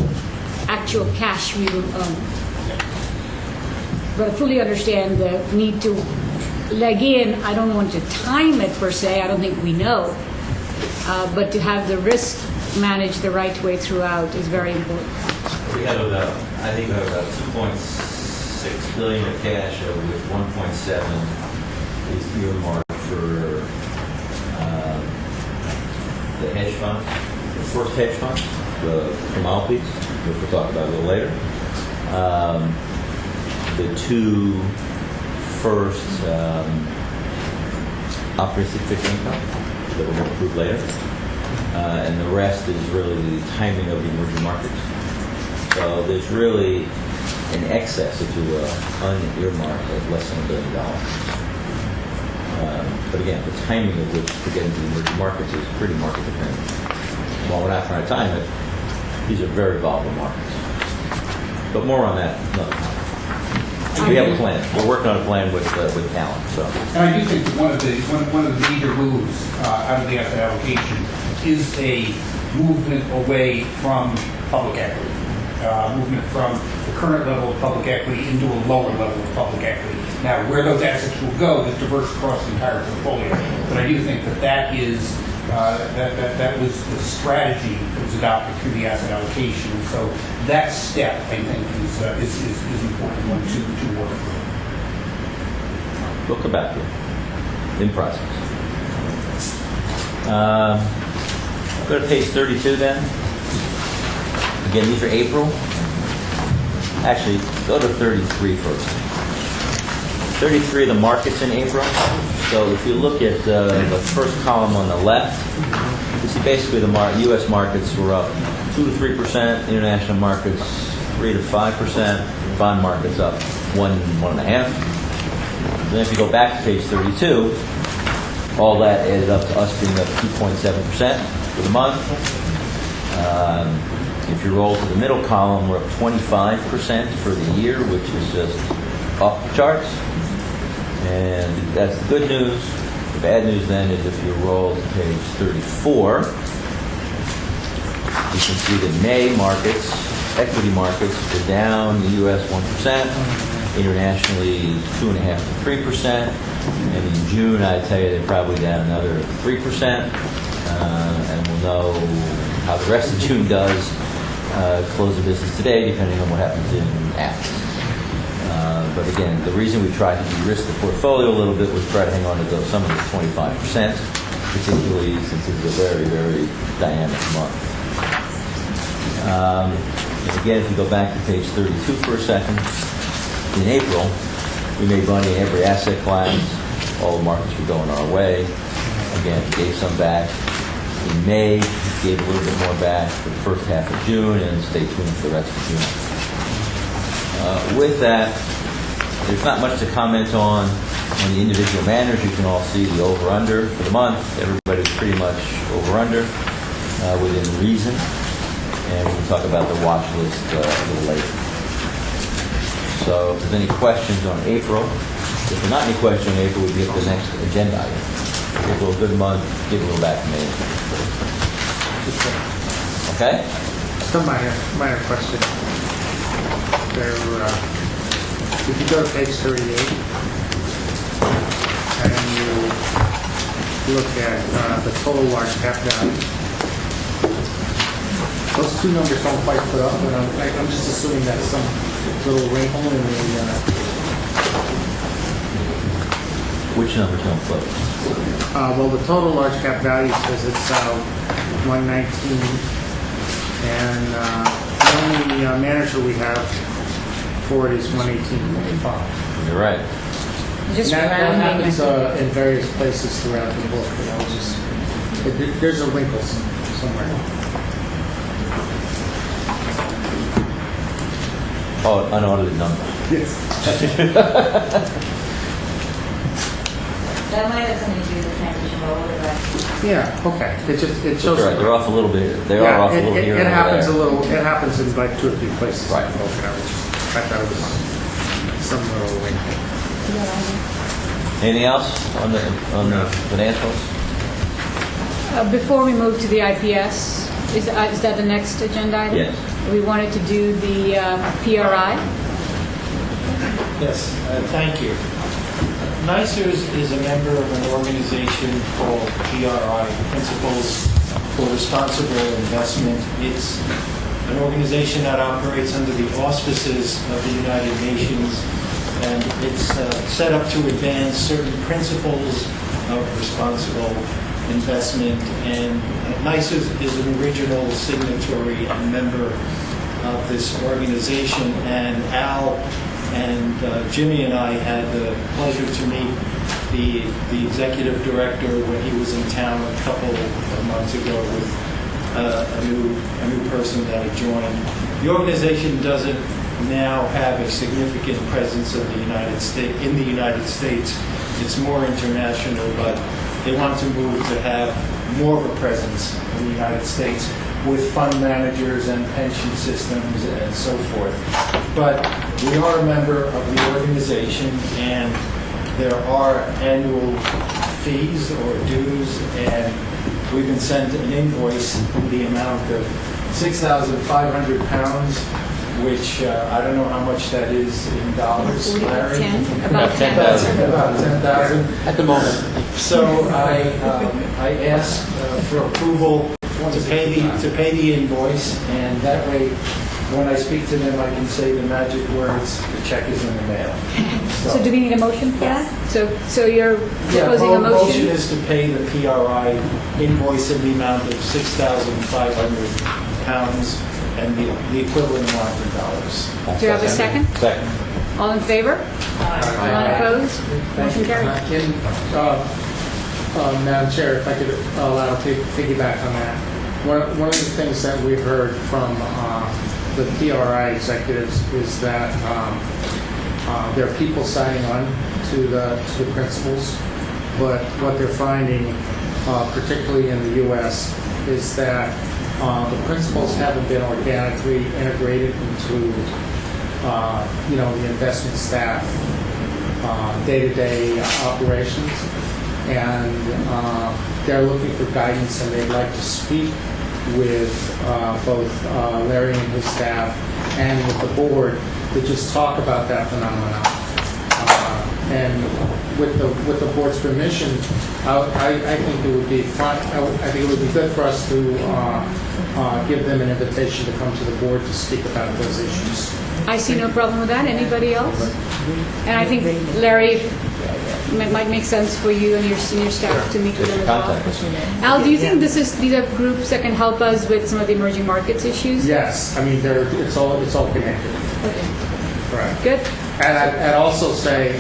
Speaker 3: actual cash we will own. But I fully understand the need to leg in. I don't want to time it per se. I don't think we know. But to have the risk managed the right way throughout is very important.
Speaker 4: We have about 2.6 billion of cash, with 1.7 is earmarked for the hedge fund, the first hedge fund, the commodities, which we'll talk about a little later. The two first opportunistic fixed income that we're going to approve later. and the rest is really the timing of the emerging markets. So there's really an excess, if you will, unearmarked of less than $1 billion. But again, the timing of which to get into the emerging markets is pretty market dependent. While we're not trying to time it, these are very volatile markets. But more on that another time. We have a plan. We're working on a plan with talent. So.
Speaker 6: And I do think that one of the major moves out of the asset allocation is a movement away from public equity, movement from the current level of public equity into a lower level of public equity. Now, where those assets will go is diverse across the entire portfolio. But I do think that is that was the strategy that was adopted through the asset allocation. So that step, I think, is an important one to work through.
Speaker 4: We'll come back to it. In process. Go to page 32 then. Again, these are April. Actually, go to 33 first. 33 of the markets in April. So if you look at the first column on the left, you see basically the U.S. markets were up 2 to 3%, international markets 3 to 5%, bond markets up 1.5%. Then if you go back to page 32, all that added up to us being up 2.7% for the month. If you roll to the middle column, we're up 25% for the year, which is just off the charts. And that's the good news. The bad news then is if you roll to page 34, you can see that May markets, equity markets, are down in the U.S. 1%, internationally 2.5% to 3%, and in June I'd tell you they're probably down another 3%, and we'll know how the rest of June does close the business today, depending on what happens in Athens. But again, the reason we tried to de-risk the portfolio a little bit was try to hang on to some of the 25%, particularly since it's a very, very dynamic month. And again, if you go back to page 32 for a second, in April, we made money in every asset class. All the markets were going our way. Again, gave some back. In May, gave a little bit more back for the first half of June, and stay tuned for the rest of June. With that, there's not much to comment on the individual manners. You can all see the over-under for the month. Everybody's pretty much over-under within reason. And we'll talk about the watch list a little later. So if there's any questions on April, if there's not any questions on April, we'll get the next agenda item. April, a good month, give a little back to May. Okay?
Speaker 12: Some minor question. There, if you go to page 38 and you look at the total large cap value, those two numbers don't quite put up, but I'm just assuming that's some little wrinkle in the...
Speaker 4: Which numbers don't float?
Speaker 12: Well, the total large cap value says it's 119, and the only manager we have for it is 118.5.
Speaker 4: You're right.
Speaker 2: Just
Speaker 12: That
Speaker 2: rounding.
Speaker 12: happens in various places throughout the book. There's a wrinkle somewhere.
Speaker 4: Oh, unaudited number.
Speaker 12: Yes.
Speaker 7: That might have something to do with the transition over, but
Speaker 12: Yeah. Okay. It shows.
Speaker 4: Right, they're off a little bit. They are off a little here
Speaker 12: It
Speaker 4: and
Speaker 12: happens
Speaker 4: there.
Speaker 12: a little. It happens in like 2 or 3 places.
Speaker 4: Right.
Speaker 12: I thought it was some little wrinkle.
Speaker 4: Anything else on the financials?
Speaker 3: Before we move to the IPS, is that the next agenda item?
Speaker 4: Yes.
Speaker 3: We wanted to do the PRI.
Speaker 13: Yes, thank you. NYCERS is a member of an organization called PRI, Principles for Responsible Investment. It's an organization that operates under the auspices of the United Nations, and it's set up to advance certain principles of responsible investment. And NYCERS is an original signatory and member of this organization, and Al and Jimmy and I had the pleasure to meet the executive director when he was in town a couple of months ago with a new person that had joined. The organization doesn't now have a significant presence in the United States. It's more international, but they want to move to have more of a presence in the United States with fund managers and pension systems and so forth. But we are a member of the organization, and there are annual fees or dues, and we've been sent an invoice in the amount of £6,500, which I don't know how much that is in dollars, Larry.
Speaker 3: About 10,000.
Speaker 13: About 10,000
Speaker 4: At the moment.
Speaker 13: So I asked for approval to pay the invoice, and that way, when I speak to them, I can say the magic words, the check is in the mail.
Speaker 3: So do we need a motion for that? So you're
Speaker 13: Yeah,
Speaker 3: proposing a
Speaker 13: motion
Speaker 3: motion?
Speaker 13: is to pay the PRI invoice in the amount of £6,500 and the equivalent amount in dollars.
Speaker 3: Do you have a second?
Speaker 4: Second.
Speaker 3: All in favor? All opposed? Motion carried.
Speaker 12: Madam Chair, if I could allow to piggyback on that. One of the things that we've heard from the PRI executives is that there are people signing on to the principles, but what they're finding, particularly in the U.S., is that the principles haven't been organically integrated into the investment staff day-to-day operations, and they're looking for guidance, and they'd like to speak with both Larry and his staff and with the board to just talk about that phenomenon. And with the board's permission, I think it would be fun. I think it would be good for us to give them an invitation to come to the board to speak about those issues.
Speaker 3: I see no problem with that. Anybody else? And I think, Larry, it might make sense for you and your senior staff to meet with them as well. Al, do you think these are groups that can help us with some of the emerging markets issues?
Speaker 12: Yes, I mean it's all connected.
Speaker 3: Okay.
Speaker 12: Right.
Speaker 3: Good.
Speaker 12: And I'd also say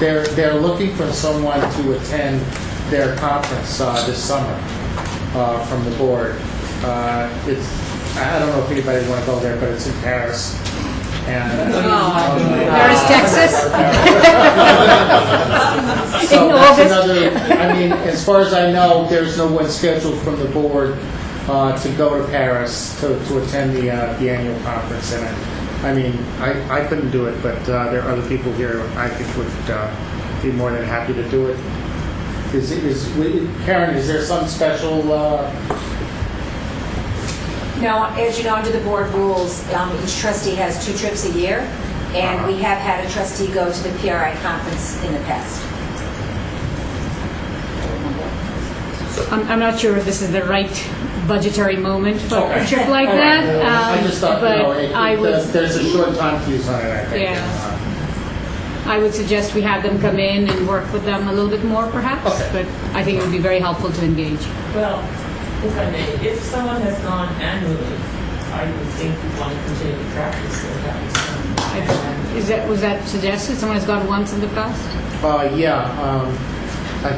Speaker 12: they're looking for someone to attend their conference this summer from the board. I don't know if anybody want to go there, but it's in Paris. And
Speaker 3: Paris, Texas.
Speaker 12: So
Speaker 3: In
Speaker 12: that's
Speaker 3: August.
Speaker 12: I mean, as far as I know, there's no one scheduled from the board to go to Paris to attend the annual conference. And I mean, I couldn't do it, but there are other people here I think would be more than happy to do it. Karen, is there some special?
Speaker 14: No, as you know, under the board rules, each trustee has 2 trips a year, and we have had a trustee go to the PRI conference in the past.
Speaker 3: I'm not sure if this is the right budgetary moment for a trip like that.
Speaker 12: I just thought,
Speaker 3: but
Speaker 12: there's a short time fuse on it, I think.
Speaker 3: Yeah. I would suggest we have them come in and work with them a little bit more, perhaps.
Speaker 12: Okay.
Speaker 3: But I think it would be very helpful to engage.
Speaker 10: Well, if I may, if someone has gone annually, I would think we want to continue to practice that.
Speaker 3: Was that suggested? Someone has gone once in the past?
Speaker 12: I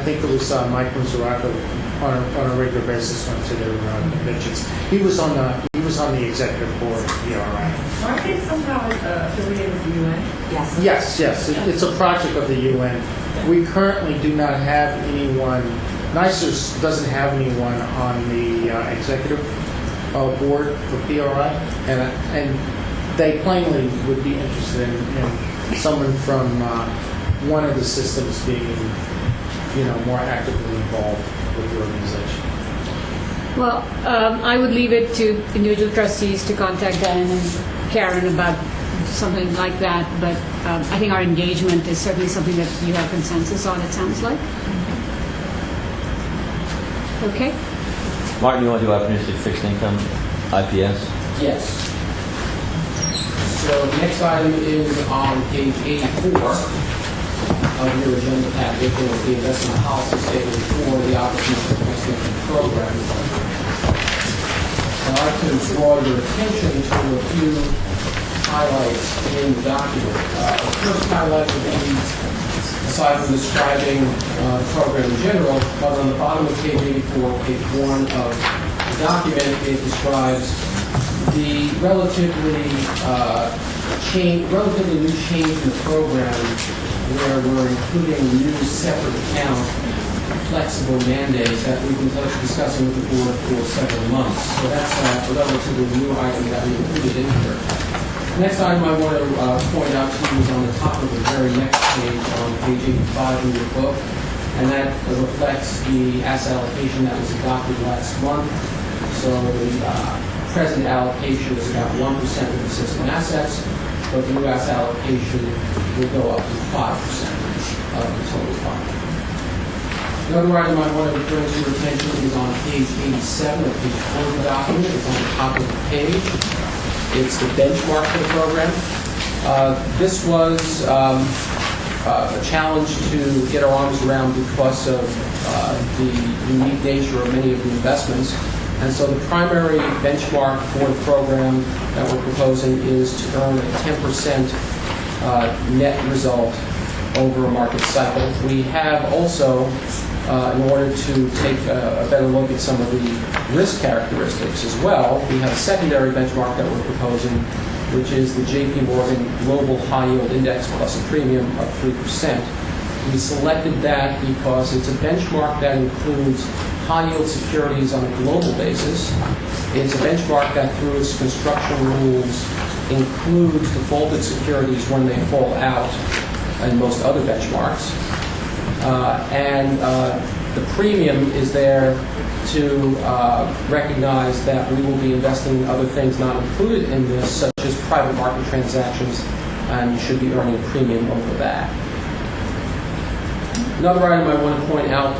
Speaker 12: think it was Mike Mazzarato on a regular basis went to their conventions. He was on the executive board of PRI.
Speaker 10: Aren't they somehow affiliated with the UN?
Speaker 14: Yes.
Speaker 12: Yes. It's a project of the UN. We currently do not have anyone. NYCERS doesn't have anyone on the executive board for PRI, and they plainly would be interested in someone from one of the systems being, more actively involved with the organization.
Speaker 3: Well, I would leave it to individual trustees to contact Dan and Karen about something like that, but I think our engagement is certainly something that you have consensus on, it sounds like. Okay.
Speaker 4: Martin, you want to do opportunistic fixed income, IPS?
Speaker 5: Yes. So the next item is on page 84 of your agenda packet, with the investment policy statement for the opportunistic fixed income program. I'd like to draw your attention to a few highlights in the document. The first highlight would be aside from describing the program in general, but on the bottom of page 84, page 1 of the document, it describes the relatively new change in the program where we're including new separate account flexible mandates that we've been discussing with the board for several months. So that's a relatively new item that we included in here. The next item I want to point out to you is on the top of the very next page on page 85 in your book, and that reflects the asset allocation that was adopted last month. So the present allocation is about 1% of the system assets, but the new asset allocation will go up to 5% of the total fund. Another item I want to bring to your attention is on page 87 of page 4 of the document. It's on the top of the page. It's the benchmark for the program. This was a challenge to get our arms around because of the unique nature of many of the investments. And so the primary benchmark for the program that we're proposing is to earn a 10% net result over a market cycle. We have also, in order to take a better look at some of the risk characteristics as well, we have a secondary benchmark that we're proposing, which is the JP Morgan Global High Yield Index plus a premium of 3%. We selected that because it's a benchmark that includes high yield securities on a global basis. It's a benchmark that, through its construction rules, includes defaulted securities when they fall out in most other benchmarks. The premium is there to recognize that we will be investing in other things not included in this, such as private market transactions, and you should be earning a premium over that. Another item I want to point out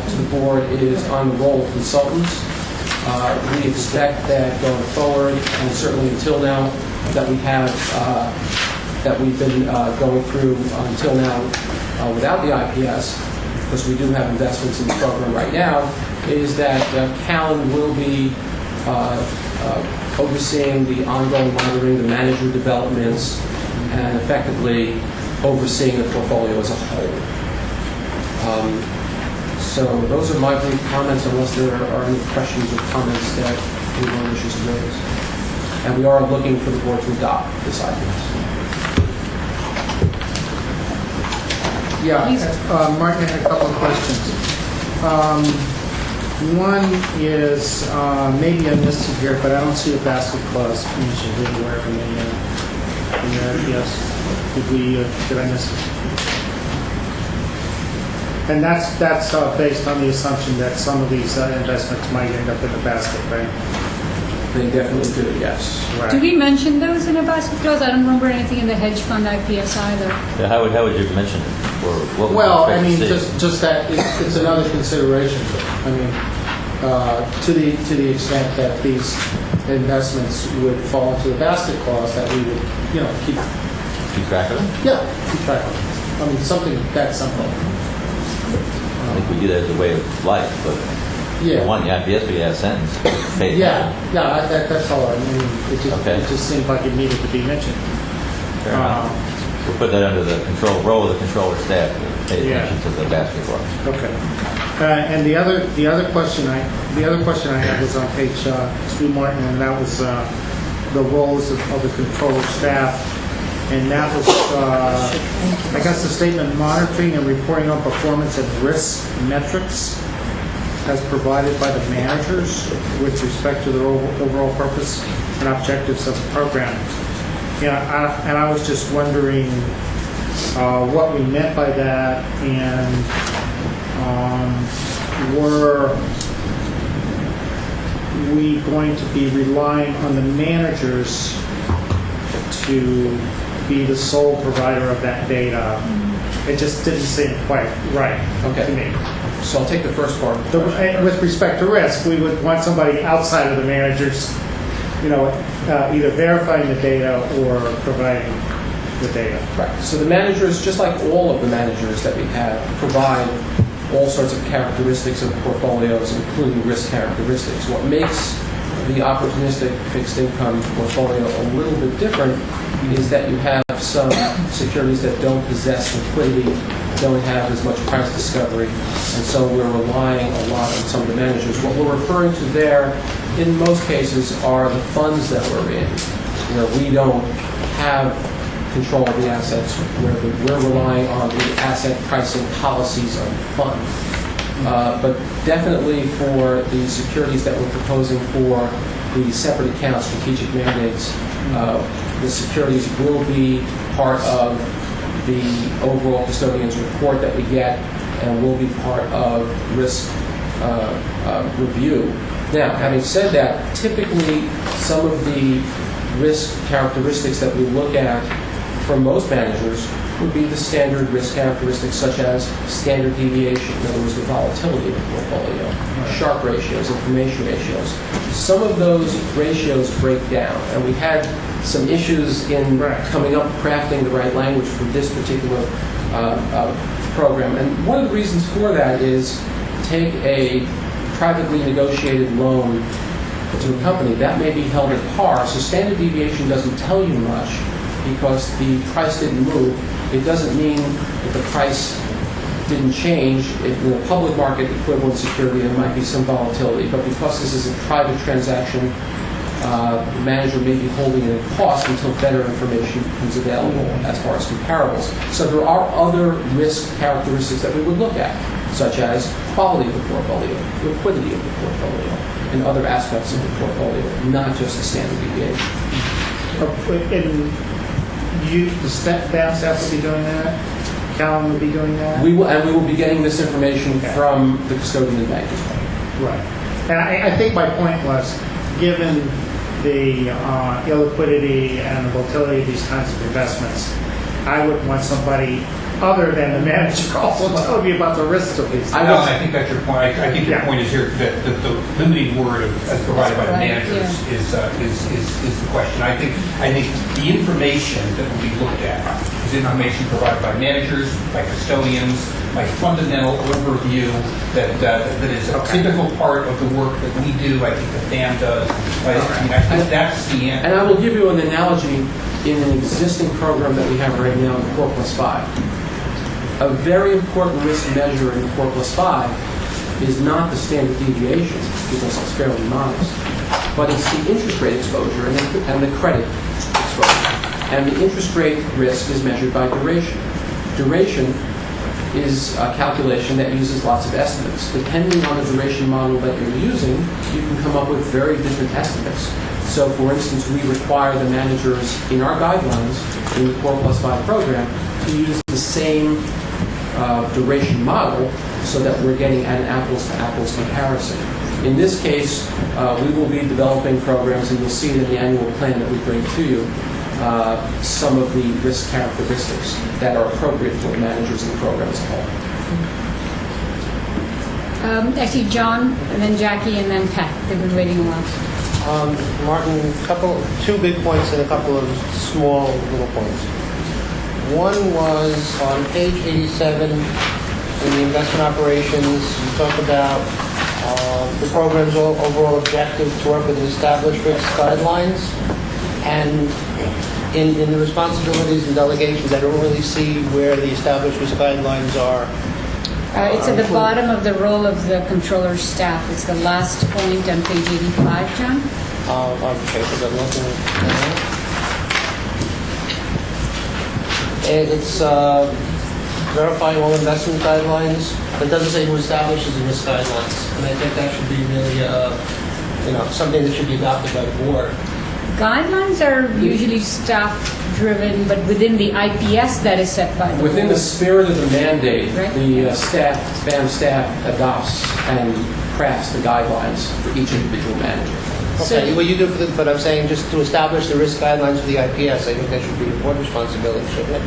Speaker 5: to the board is on the role of consultants. We expect that going forward, and certainly until now, that we have that we've been going through until now without the IPS, because we do have investments in the program right now, is that Callan will be overseeing the ongoing monitoring, the manager developments, and effectively overseeing the portfolio as a whole. So those are my brief comments, unless there are any questions or comments that anyone wishes to raise. And we are looking for the board to adopt this IPS.
Speaker 12: Yeah, Martin had a couple of questions. One is, maybe I missed it here, but I don't see a basket clause mentioned anywhere in the IPS. Did I miss it? And that's based on the assumption that some of these investments might end up in the basket, right?
Speaker 5: They definitely do, yes.
Speaker 12: Right.
Speaker 3: Do we mention those in a basket clause? I don't remember anything in the hedge fund IPS either.
Speaker 4: Yeah, how would you mention it? Or what would
Speaker 12: Well,
Speaker 4: you
Speaker 12: I mean,
Speaker 4: expect to see?
Speaker 12: just that it's another consideration. I mean, to the extent that these investments would fall into the basket clause, that we would, keep
Speaker 4: track of them?
Speaker 12: Yeah, keep track of them. I mean, something that simple.
Speaker 4: I think we do that as a way of life, but
Speaker 12: Yeah.
Speaker 4: the one, yeah, IPS, we have a sentence. Pay
Speaker 12: That's all. I mean, it just seemed like it needed to be mentioned.
Speaker 4: Fair enough. We'll put that under the role of the controller staff to pay attention to the basket clause.
Speaker 12: Okay. And the other question I had was on page 2, Martin, and that was the roles of the controller staff. And that was, I guess, the statement monitoring and reporting on performance and risk metrics as provided by the managers with respect to their overall purpose and objectives of the program. And I was just wondering what we meant by that, and were we going to be relying on the managers to be the sole provider of that data? It just didn't seem quite right to me.
Speaker 5: So I'll take the first part.
Speaker 12: With respect to risk, we would want somebody outside of the managers, either verifying the data or providing the data.
Speaker 5: Right. So the managers, just like all of the managers that we have, provide all sorts of characteristics of portfolios, including risk characteristics. What makes the opportunistic fixed income portfolio a little bit different is that you have some securities that don't possess liquidity, don't have as much price discovery, and so we're relying a lot on some of the managers. What we're referring to there, in most cases, are the funds that we're in, where we don't have control of the assets, where we're relying on the asset pricing policies of the fund. But definitely for the securities that we're proposing for the separate account strategic mandates, the securities will be part of the overall custodian's report that we get and will be part of risk review. Now, having said that, typically some of the risk characteristics that we look at for most managers would be the standard risk characteristics such as standard deviation, in other words, the volatility of the portfolio, Sharpe ratios, information ratios. Some of those ratios break down, and we had some issues in coming up, crafting the right language for this particular program. And one of the reasons for that is take a privately negotiated loan to a company. That may be held at par, so standard deviation doesn't tell you much because the price didn't move. It doesn't mean that the price didn't change. If in a public market equivalent security, there might be some volatility, but because this is a private transaction, the manager may be holding it at cost until better information becomes available as far as comparables. So there are other risk characteristics that we would look at, such as quality of the portfolio, liquidity of the portfolio, and other aspects of the portfolio, not just the standard deviation.
Speaker 12: The staff will be doing that? Callan will be doing that?
Speaker 5: We will be getting this information from the custodian and bank as well.
Speaker 12: Right. And I think my point was, given the illiquidity and the volatility of these kinds of investments, I wouldn't want somebody other than the manager also tell me about the risks of these.
Speaker 6: I think that's your point. I think your point is here that the limiting word as provided by the managers is the question. I think the information that will be looked at is information provided by managers, by custodians, by fundamental overview that is a typical part of the work that we do. I think that Dan does. I think that's the answer.
Speaker 5: And I will give you an analogy in an existing program that we have right now in 4+5. A very important risk measure in 4+5 is not the standard deviation, because it's fairly modest, but it's the interest rate exposure and the credit exposure. And the interest rate risk is measured by duration. Duration is a calculation that uses lots of estimates. Depending on the duration model that you're using, you can come up with very different estimates. So, for instance, we require the managers in our guidelines in the 4+5 program to use the same duration model so that we're getting an apples-to-apples comparison. In this case, we will be developing programs, and you'll see it in the annual plan that we bring to you, some of the risk characteristics that are appropriate for the managers in the program as a whole.
Speaker 3: Actually, John, and then Jackie, and then Pat. They've been waiting a while.
Speaker 15: Martin, two big points and a couple of small little points. One was on page 87 in the investment operations. You talk about the program's overall objective to work with established risk guidelines, and in the responsibilities and delegations, I don't really see where the established risk guidelines are.
Speaker 3: It's at the bottom of the role of the controller's staff. It's the last point on page 85, John.
Speaker 15: Okay, because I'm looking at it's verifying all investment guidelines, but it doesn't say who establishes the risk guidelines. And I think that should be really, something that should be adopted by the board.
Speaker 3: Guidelines are usually staff-driven, but within the IPS that is set by the board.
Speaker 5: Within the spirit of the mandate,
Speaker 3: right?
Speaker 5: The BAM staff adopts and crafts the guidelines for each individual manager.
Speaker 15: Okay, well you do, but I'm saying just to establish the risk guidelines for the IPS, I think that should be the board responsibility, shouldn't it?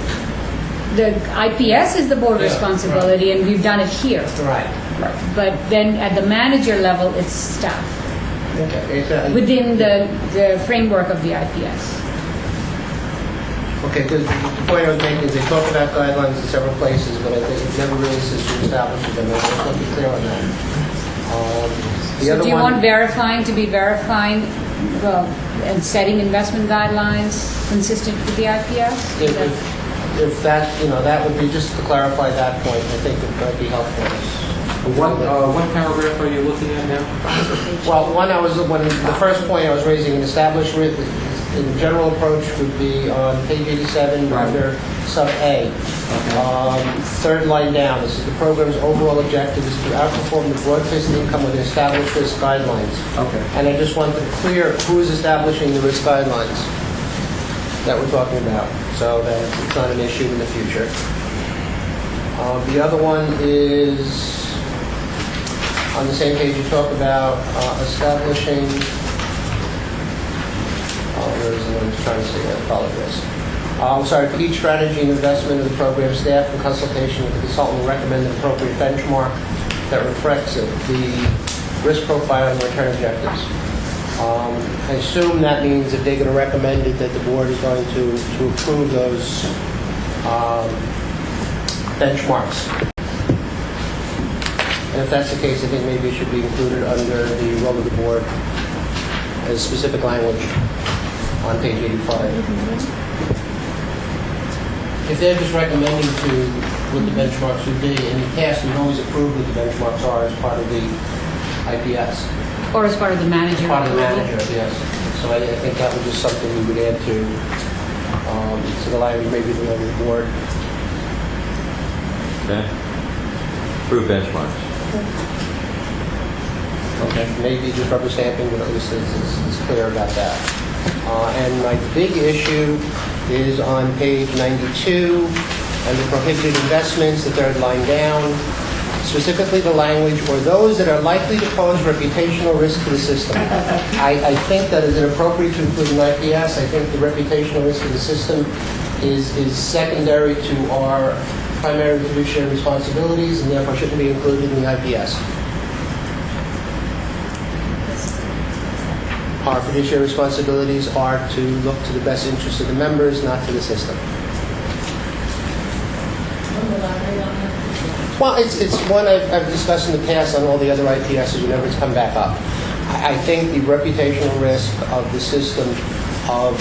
Speaker 3: The IPS is the board responsibility, and we've done it here.
Speaker 15: Right.
Speaker 3: But then at the manager level, it's staff.
Speaker 15: Okay.
Speaker 3: Within the framework of the IPS.
Speaker 15: Okay, because the point I was making is they talk about guidelines in several places, but I think it never really says to establish them. Let's be clear on that.
Speaker 3: So do you want verifying to be verifying and setting investment guidelines consistent with the IPS?
Speaker 15: if that, that would be, just to clarify that point, I think it might be helpful.
Speaker 5: What paragraph are you looking at now?
Speaker 15: Well, the first point I was raising, an established in general approach would be on page 87 under sub A. Third line down, this is the program's overall objective is to outperform the broad-based income with established risk guidelines.
Speaker 5: Okay.
Speaker 15: And I just wanted to clear who is establishing the risk guidelines that we're talking about, so that it's not an issue in the future. The other one is on the same page. You talk about establishing. Where is the one I was trying to say? I apologize. I'm sorry. For each strategy and investment of the program, staff in consultation with the consultant will recommend an appropriate benchmark that reflects the risk profile and return objectives. I assume that means that they're going to recommend it, that the board is going to approve those benchmarks. And if that's the case, I think maybe it should be included under the role of the board as specific language on page 85. If they're just recommending what the benchmarks would be, in the past we've always approved what the benchmarks are as part of the IPS.
Speaker 3: Or as part of the manager?
Speaker 15: Part of the manager, yes. So I think that was just something we would add to the language, maybe the role of the board.
Speaker 4: Okay. Approve benchmarks.
Speaker 15: Okay. Maybe just rubber stamping, but at least it's clear about that. And my big issue is on page 92, under prohibited investments, the third line down, specifically the language, or those that are likely to pose reputational risk to the system. I think that is inappropriate to include in IPS. I think the reputational risk to the system is secondary to our primary fiduciary responsibilities, and therefore shouldn't be included in the IPS. Our fiduciary responsibilities are to look to the best interests of the members, not to the system. Well, it's one I've discussed in the past on all the other IPSs whenever it's come back up. I think the reputational risk of the system, of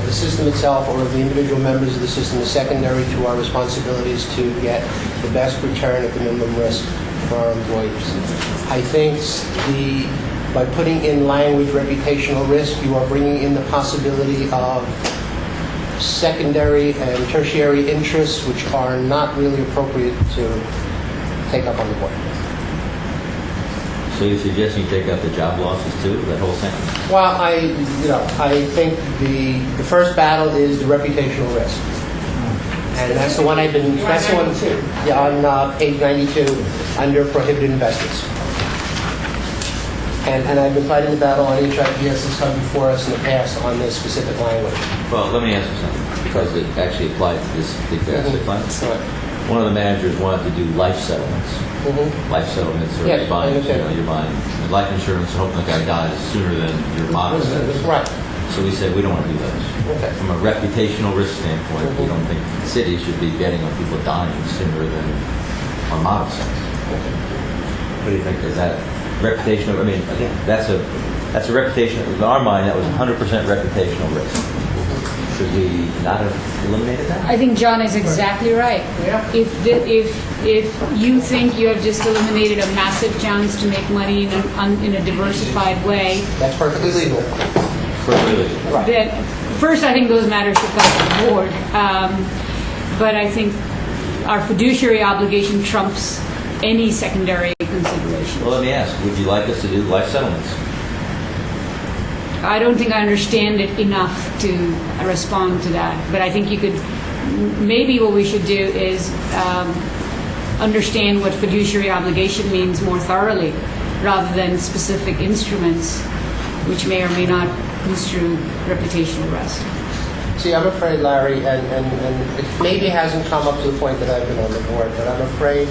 Speaker 15: the system itself, or of the individual members of the system is secondary to our responsibilities to get the best return at the minimum risk for our employees. I think by putting in language reputational risk, you are bringing in the possibility of secondary and tertiary interests which are not really appropriate to take up on the board.
Speaker 4: So you're suggesting you take out the job losses too, that whole sentence?
Speaker 15: Well, I think the first battle is the reputational risk. And that's the one on page 92 under prohibited investments. And I've been fighting the battle on each IPS that's come before us in the past on this specific language.
Speaker 4: Well, let me ask you something, because it actually applies to this particular asset class. One of the managers wanted to do life settlements. Life settlements are
Speaker 15: Yes,
Speaker 4: buying, you're buying life insurance, hoping the guy dies sooner than your model says.
Speaker 15: Right.
Speaker 4: So we said we don't want to do those.
Speaker 15: Okay.
Speaker 4: From a reputational risk standpoint, we don't think the city should be betting on people dying sooner than our model says. What do you think? Is that reputational? I mean, again, that's a reputation. In our mind, that was 100% reputational risk. Should we not have eliminated that?
Speaker 3: I think John is exactly right.
Speaker 15: Yeah.
Speaker 3: If you think you have just eliminated a massive chance to make money in a diversified way,
Speaker 15: that's perfectly legal.
Speaker 4: Perfectly legal.
Speaker 15: Right.
Speaker 3: Then first, I think those matters should come to the board. But I think our fiduciary obligation trumps any secondary consideration.
Speaker 4: Well, let me ask, would you like us to do life settlements?
Speaker 3: I don't think I understand it enough to respond to that. But I think you could, maybe what we should do is understand what fiduciary obligation means more thoroughly, rather than specific instruments, which may or may not construe reputational risk.
Speaker 15: See, I'm afraid, Larry, and it maybe hasn't come up to the point that I've been on the board, but I'm afraid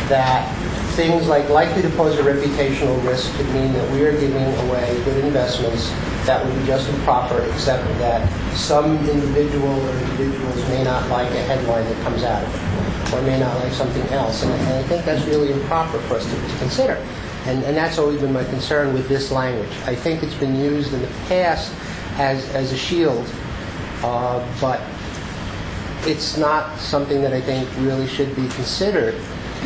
Speaker 15: that things like likely to pose a reputational risk could mean that we are giving away good investments that would be just and proper, except that some individual or individuals may not like a headline that comes out of it, or may not like something else. And I think that's really improper for us to consider. And that's always been my concern with this language. I think it's been used in the past as a shield, but it's not something that I think really should be considered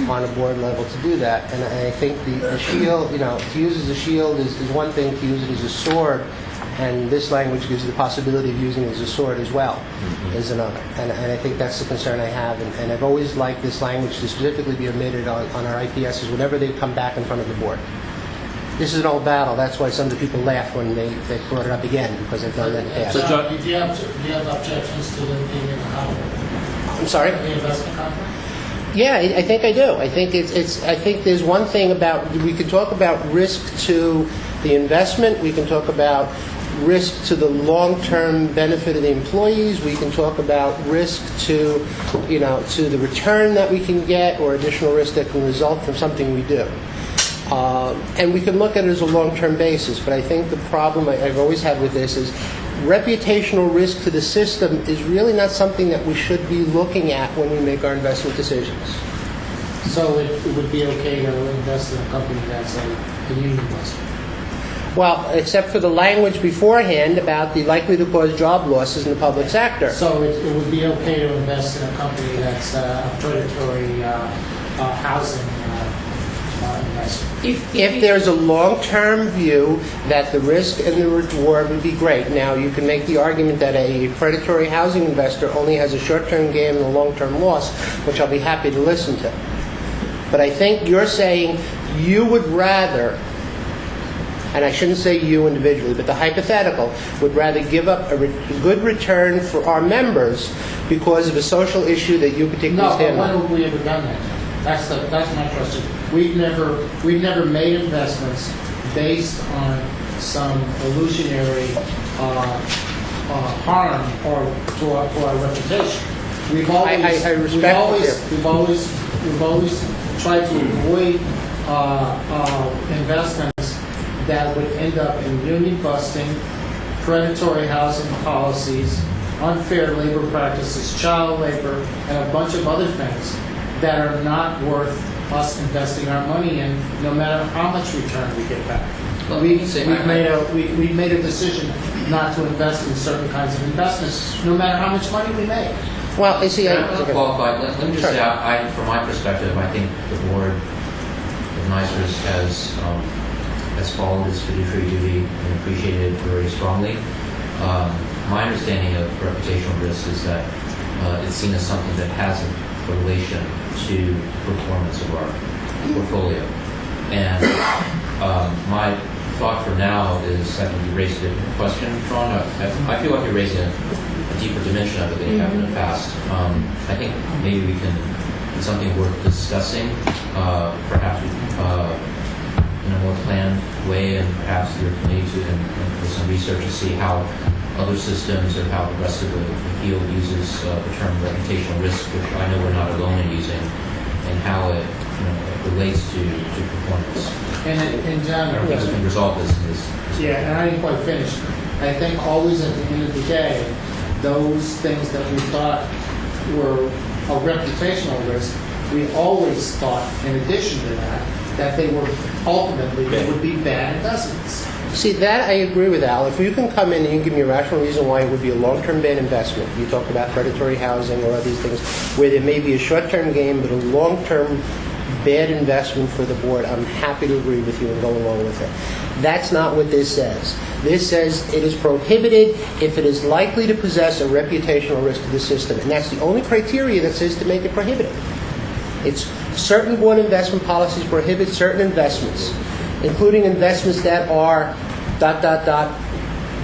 Speaker 15: on a board level to do that. And I think the shield, to use as a shield is one thing, to use it as a sword, and this language gives you the possibility of using it as a sword as well, is another. And I think that's the concern I have. And I've always liked this language to specifically be omitted on our IPSs whenever they come back in front of the board. This is an old battle. That's why some of the people laugh when they brought it up again, because they've done that in the past.
Speaker 12: So, John, do you have objections to them being in the contract?
Speaker 15: I'm sorry?
Speaker 12: The investment contract?
Speaker 15: Yeah, I think I do. I think I think there's one thing about, we can talk about risk to the investment. We can talk about risk to the long-term benefit of the employees. We can talk about risk to, to the return that we can get, or additional risk that can result from something we do. And we can look at it as a long-term basis. But I think the problem I've always had with this is reputational risk to the system is really not something that we should be looking at when we make our investment decisions.
Speaker 12: So it would be okay to invest in a company that's a union buster?
Speaker 15: Well, except for the language beforehand about the likely to cause job losses in the public sector.
Speaker 12: So it would be okay to invest in a company that's a predatory housing investment?
Speaker 15: If there's a long-term view that the risk and the reward would be great. Now, you can make the argument that a predatory housing investor only has a short-term gain and a long-term loss, which I'll be happy to listen to. But I think you're saying you would rather, and I shouldn't say you individually, but the hypothetical, would rather give up a good return for our members because of a social issue that you particularly stand on.
Speaker 12: No, but when have we ever done that? That's my question. We've never made investments based on some illusionary harm or to our reputation. We've always tried to avoid investments that would end up in union busting, predatory housing policies, unfair labor practices, child labor, and a bunch of other things that are not worth us investing our money in, no matter how much return we get back.
Speaker 16: Well,
Speaker 12: We've made a decision not to invest in certain kinds of investments, no matter how much money we make.
Speaker 15: Well, I see.
Speaker 16: Qualified. Let me just say, from my perspective, I think the board of NYCERS has followed its fiduciary duty and appreciated it very strongly. My understanding of reputational risk is that it's seen as something that has a relation to performance of our portfolio. And my thought for now is, I think you raised a question, Sean. I feel like you're raising a deeper dimension of it than you have in the past. I think maybe we can, it's something worth discussing, perhaps in a more planned way, and perhaps your committee to, and with some research to see how other systems or how the rest of the field uses the term reputational risk, which I know we're not alone in using, and how it relates to performance.
Speaker 12: And John,
Speaker 16: I don't think we can resolve this.
Speaker 12: Yeah, and I didn't quite finish. I think always at the end of the day, those things that we thought were a reputational risk, we always thought, in addition to that they were ultimately would be bad investments.
Speaker 15: See, that I agree with Al. If you can come in and you give me a rational reason why it would be a long-term bad investment, you talk about predatory housing or other things, where there may be a short-term gain but a long-term bad investment for the board, I'm happy to agree with you and go along with it. That's not what this says. This says it is prohibited if it is likely to possess a reputational risk to the system, and that's the only criteria that says to make it prohibited. It's certain board investment policies prohibit certain investments, including investments that are ...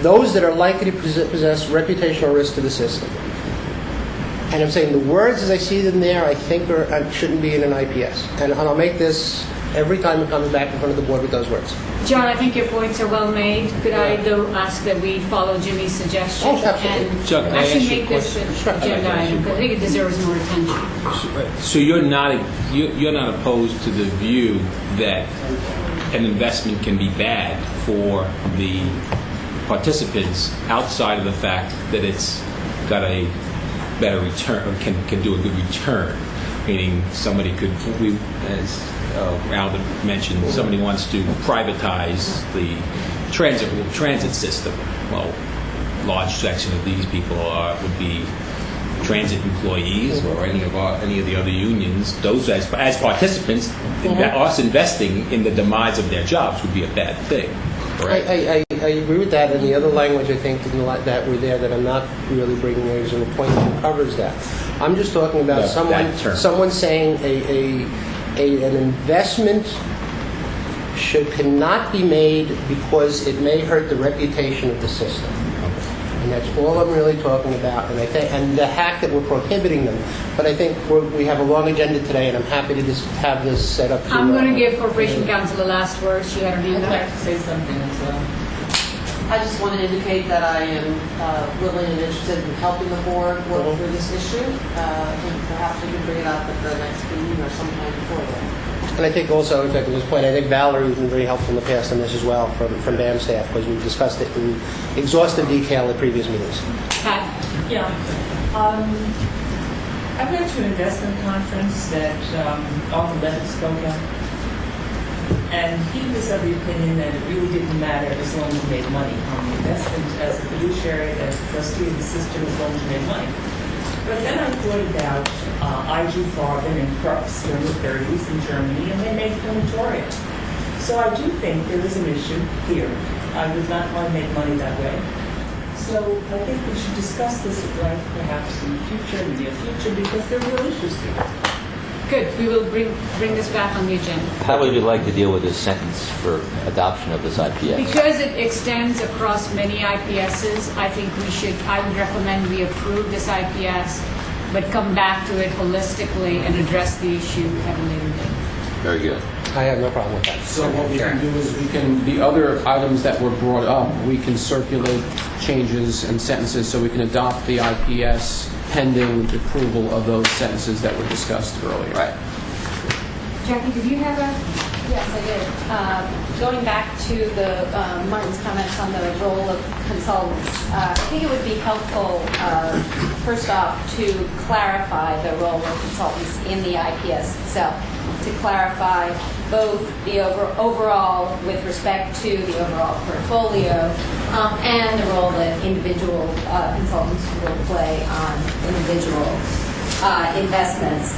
Speaker 15: those that are likely to possess reputational risk to the system. And I'm saying the words as I see them there, I think shouldn't be in an IPS. And I'll make this every time it comes back in front of the board with those words.
Speaker 3: John, I think your points are well made. Could I, though, ask that we follow Jimmy's suggestion and
Speaker 5: Chuck, can I ask
Speaker 3: actually
Speaker 5: you a
Speaker 3: make this an agenda item? Because I think it deserves more attention.
Speaker 5: So you're not opposed to the view that an investment can be bad for the participants outside of the fact that it's got a better return, or can do a good return, meaning somebody could, as Al mentioned, somebody wants to privatize the transit system. Well, a large section of these people would be
Speaker 17: transit employees or any of the other unions, those as participants, us investing in the demise of their jobs would be a bad thing. Correct?
Speaker 15: I agree with that, and the other language I think that were there that I'm not really bringing is a point that covers that. I'm just talking about someone saying an investment cannot be made because it may hurt the reputation of the system. And that's all I'm really talking about. And the hack that we're prohibiting them. But I think we have a long agenda today, and I'm happy to just have this set up.
Speaker 3: I'm going to give Corporation Counsel the last word. She had her hand up.
Speaker 18: I'd like to say something as well. I just want to indicate that I am willing and interested in helping the board work through this issue. And perhaps we can bring it up at the next meeting or sometime before then.
Speaker 15: And I think also, in fact, at this point, I think Valerie has been very helpful in the past on this as well from BAM staff, because we've discussed it in exhaustive detail at previous meetings.
Speaker 10: Yeah. I went to an investment conference that Arthur Levitt spoke at, and he was of the opinion that it really didn't matter as long as you made money on the investment as a fiduciary, as a trustee of the system, as long as you made money. But then I thought about IG Farben and Krups during the 30s in Germany, and they made crematorium. So I do think there is an issue here. I would not want to make money that way. So I think we should discuss this at length, perhaps in the future, in the near future, because there are real issues here.
Speaker 3: Good. We will bring this back on the agenda.
Speaker 4: How would you like to deal with this sentence for adoption of this IPS?
Speaker 3: Because it extends across many IPSs, I think I would recommend we approve this IPS, but come back to it holistically and address the issue at a later date.
Speaker 4: Very good.
Speaker 15: I have no problem with that.
Speaker 5: So what we can do is the other items that were brought up, we can circulate changes and sentences so we can adopt the IPS pending the approval of those sentences that were discussed earlier.
Speaker 4: Right.
Speaker 19: Jackie, did you have a... Yes, I did. Going back to the Martin's comments on the role of consultants, I think it would be helpful, first off, to clarify the role of consultants in the IPS itself, to clarify both the overall with respect to the overall portfolio and the role that individual consultants will play on individual investments.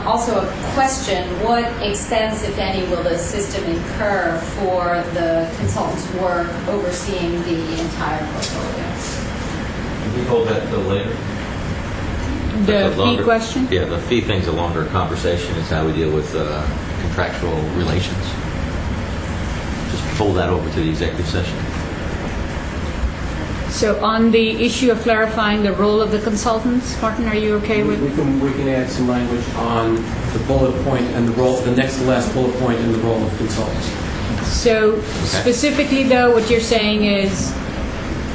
Speaker 19: Also a question, what expense, if any, will the system incur for the consultant's work overseeing the entire portfolio?
Speaker 4: Can we hold that until later?
Speaker 3: The fee question?
Speaker 4: Yeah, the fee thing's a longer conversation. It's how we deal with contractual relations. Just hold that over to the executive session.
Speaker 3: So on the issue of clarifying the role of the consultants, Martin, are you okay with?
Speaker 5: We can add some language on the bullet point and the role, the next to last bullet point and the role of consultants.
Speaker 3: So specifically, though, what you're saying is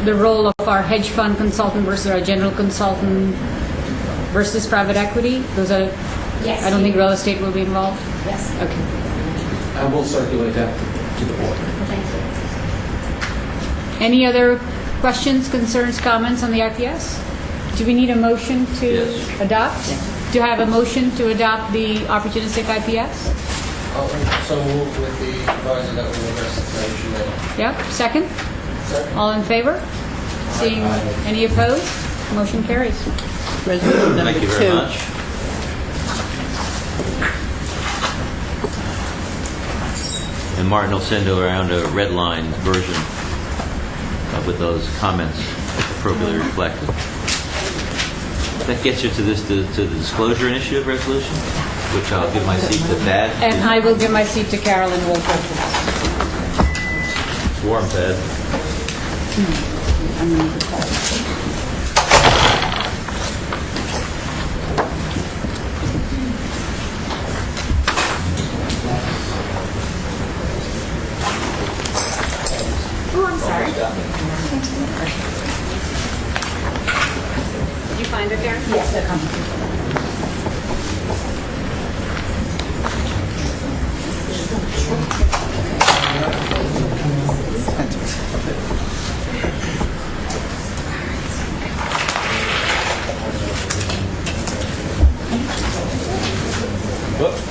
Speaker 3: the role of our hedge fund consultant versus our general consultant versus private equity? Those are.
Speaker 19: Yes.
Speaker 3: I don't think real estate will be involved.
Speaker 19: Yes.
Speaker 3: Okay.
Speaker 5: And we'll circulate that to the board.
Speaker 19: Thank you.
Speaker 3: Any other questions, concerns, comments on the IPS? Do we need a motion to adopt? Yes. Do I have a motion to adopt the opportunistic IPS?
Speaker 15: So move with the advisor that we addressed.
Speaker 3: Yeah. Second? Second. All in favor? Seeing any opposed? Motion carries.
Speaker 2: Resolution number 2.
Speaker 4: Thank you very much. And Martin will send around a red line version with those comments appropriately reflected. That gets you to the disclosure initiative resolution, which I'll give my seat to Thad.
Speaker 3: And I will give my seat to Carolyn Wolford.
Speaker 4: It's warm, Thad.
Speaker 19: Oh, I'm sorry.
Speaker 3: Did you find it, Karen?
Speaker 19: Yes, they're coming.
Speaker 4: Whoops.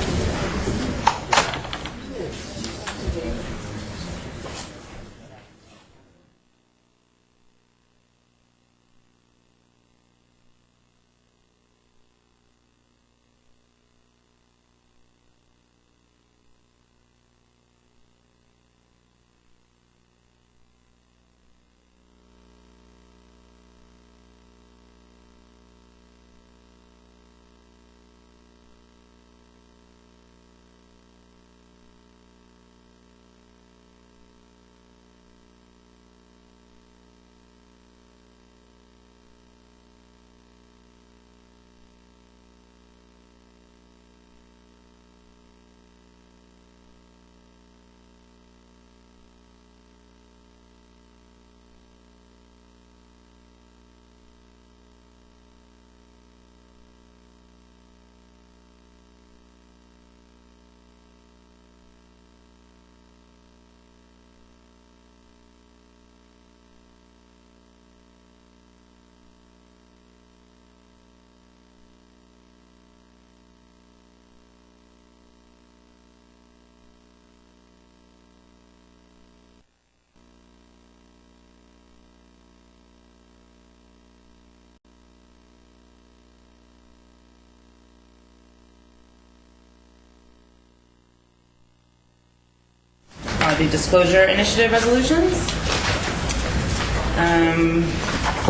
Speaker 20: the disclosure initiative resolutions.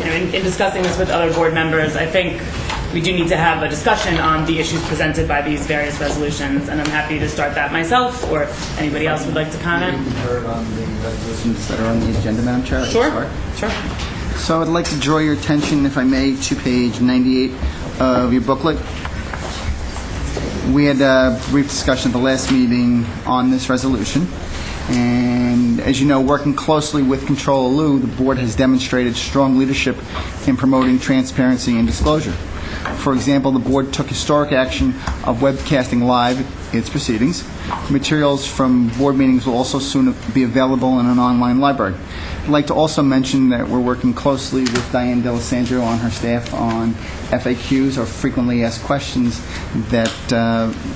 Speaker 20: In discussing this with other board members, I think we do need to have a discussion on the issues presented by these various resolutions, and I'm happy to start that myself, or if anybody else would like to comment.
Speaker 21: Heard on the resolutions that are on the agenda, Madam Chair?
Speaker 20: Sure.
Speaker 21: So I'd like to draw your attention, if I may, to page 98 of your booklet. We had a brief discussion at the last meeting on this resolution. And as you know, working closely with Controller Liu, the board has demonstrated strong leadership in promoting transparency and disclosure. For example, the board took historic action of webcasting live its proceedings. Materials from board meetings will also soon be available in an online library. I'd like to also mention that we're working closely with Diane D'Alessandro on her staff on FAQs, or frequently asked questions, that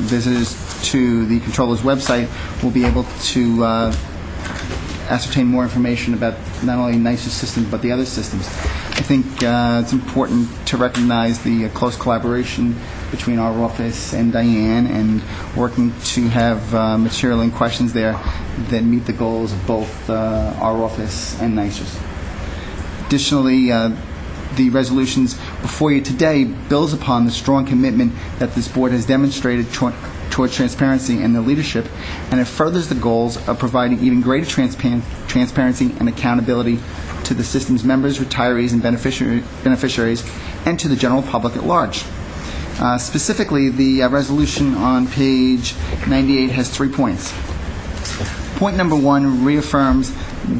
Speaker 21: visitors to the Controller's website will be able to ascertain more information about not only NYCERS systems but the other systems. I think it's important to recognize the close collaboration between our office and Diane, and working to have material and questions there that meet the goals of both our office and NYCERS. Additionally, the resolutions before you today builds upon the strong commitment that this board has demonstrated toward transparency and the leadership, and it furthers the goals of providing even greater transparency and accountability to the system's members, retirees, and beneficiaries, and to the general public at large. Specifically, the resolution on page 98 has 3 points. Point number 1 reaffirms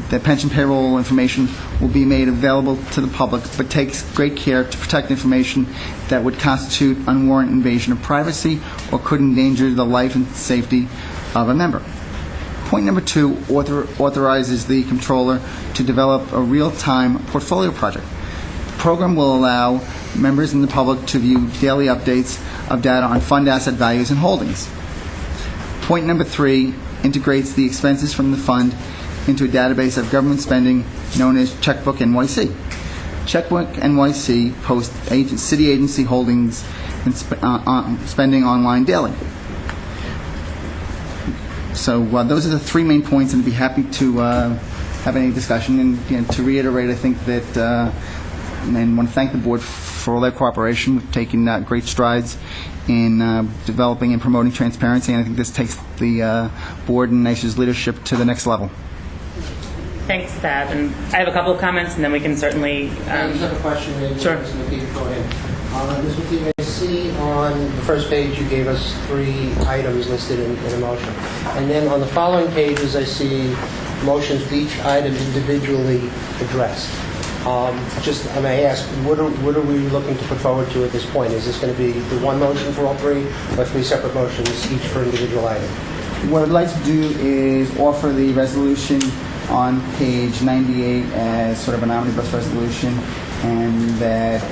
Speaker 21: that pension payroll information will be made available to the public, but takes great care to protect information that would constitute unwarranted invasion of privacy or could endanger the life and safety of a member. Point number 2 authorizes the controller to develop a real-time portfolio project. The program will allow members and the public to view daily updates of data on fund asset values and holdings. Point number 3 integrates the expenses from the fund into a database of government spending known as Checkbook NYC. Checkbook NYC posts city agency holdings and spending online daily. So those are the 3 main points, and I'd be happy to have any discussion. And to reiterate, I think that, and want to thank the board for all their cooperation. We've taken great strides in developing and promoting transparency, and I think this takes the board and NYCERS leadership to the next level.
Speaker 20: Thanks, Thad. And I have a couple of comments, and then we can certainly...
Speaker 15: I just have a question. Maybe.
Speaker 20: Sure.
Speaker 15: Ms. McKee, go ahead. Ms. McKee, I see on the first page you gave us 3 items listed in a motion. And then on the following pages I see motions with each item individually addressed. I may ask, what are we looking to put forward to at this point? Is this going to be the one motion for all 3, or 3 separate motions, each for individual item?
Speaker 21: What I'd like to do is offer the resolution on page 98 as sort of an omnibus resolution, and that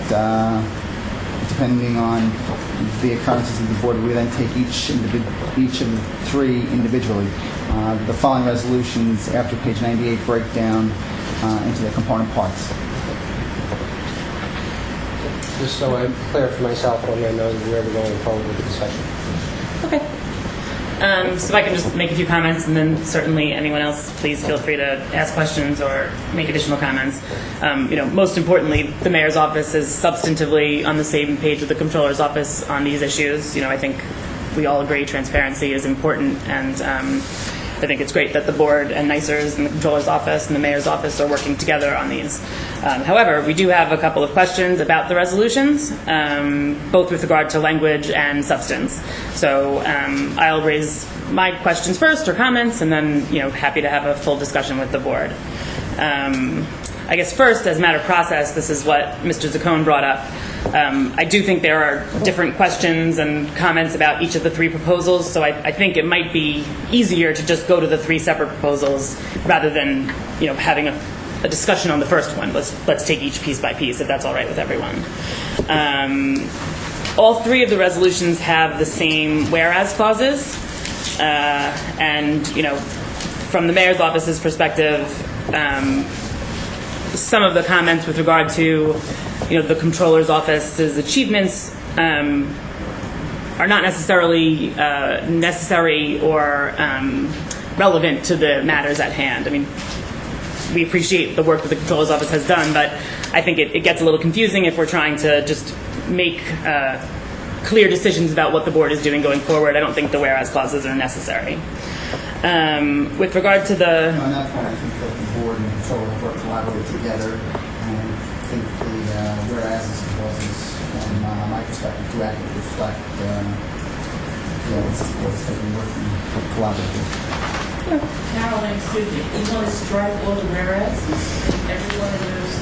Speaker 21: depending on the occurrences of the board, we then take each of the 3 individually. The following resolutions after page 98 break down into the component parts.
Speaker 15: Just so I'm clear for myself when I know where we're going forward with the discussion.
Speaker 20: Okay. So if I can just make a few comments, and then certainly anyone else, please feel free to ask questions or make additional comments. Most importantly, the mayor's office is substantively on the same page with the controller's office on these issues. I think we all agree transparency is important, and I think it's great that the board and NYCERS and the controller's office and the mayor's office are working together on these. However, we do have a couple of questions about the resolutions, both with regard to language and substance. So I'll raise my questions first, or comments, and then happy to have a full discussion with the board. I guess first, as a matter of process, this is what Mr. Zaccone brought up. I do think there are different questions and comments about each of the 3 proposals, so I think it might be easier to just go to the 3 separate proposals rather than having a discussion on the first one. Let's take each piece by piece, if that's all right with everyone. All 3 of the resolutions have the same whereas clauses, and from the mayor's office's perspective, some of the comments with regard to the controller's office's achievements are not necessarily necessary or relevant to the matters at hand. I mean, we appreciate the work that the Controller's Office has done, but I think it gets a little confusing if we're trying to just make clear decisions about what the board is doing going forward. I don't think the whereas clauses are necessary. With regard to the...
Speaker 21: On that point, I think that the board and the controller have worked collaboratively together, and I think the whereas clauses, from my perspective, do accurately reflect what's been working collaboratively.
Speaker 10: Carolyn, excuse me, you want to strike all the whereas? Everyone in those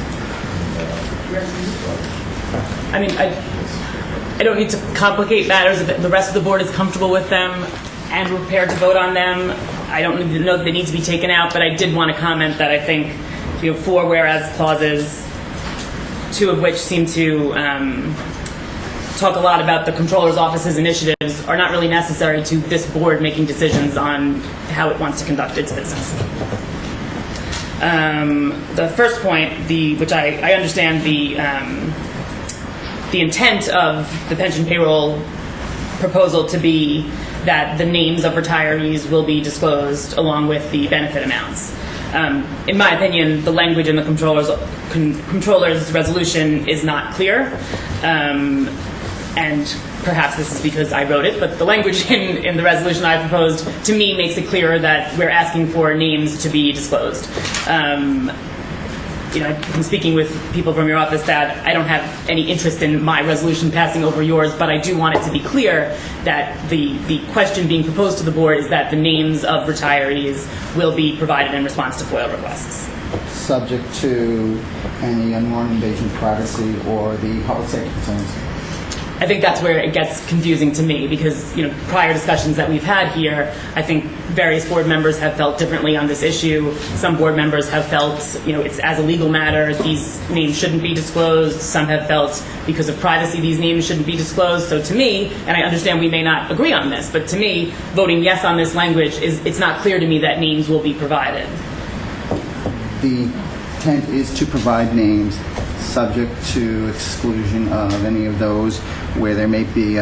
Speaker 10: resolutions?
Speaker 20: I mean, I don't need to complicate matters. If the rest of the board is comfortable with them and we're prepared to vote on them, I don't need to know that they need to be taken out, but I did want to comment that I think 4 whereas clauses, 2 of which seem to talk a lot about the Controller's Office's initiatives, are not really necessary to this board making decisions on how it wants to conduct its business. The first point, which I understand the intent of the pension payroll proposal to be that the names of retirees will be disclosed along with the benefit amounts. In my opinion, the language in the controller's resolution is not clear, and perhaps this is because I wrote it, but the language in the resolution I proposed to me makes it clearer that we're asking for names to be disclosed. I've been speaking with people from your office that I don't have any interest in my resolution passing over yours, but I do want it to be clear that the question being proposed to the board is that the names of retirees will be provided in response to FOIL requests.
Speaker 21: Subject to any unwarranted invasion of privacy or the public safety concerns.
Speaker 20: I think that's where it gets confusing to me because, prior discussions that we've had here, I think various board members have felt differently on this issue. Some board members have felt, it's as a legal matter, these names shouldn't be disclosed. Some have felt because of privacy, these names shouldn't be disclosed. So to me, and I understand we may not agree on this, but to me, voting yes on this language, it's not clear to me that names will be provided.
Speaker 21: The intent is to provide names subject to exclusion of any of those where there may be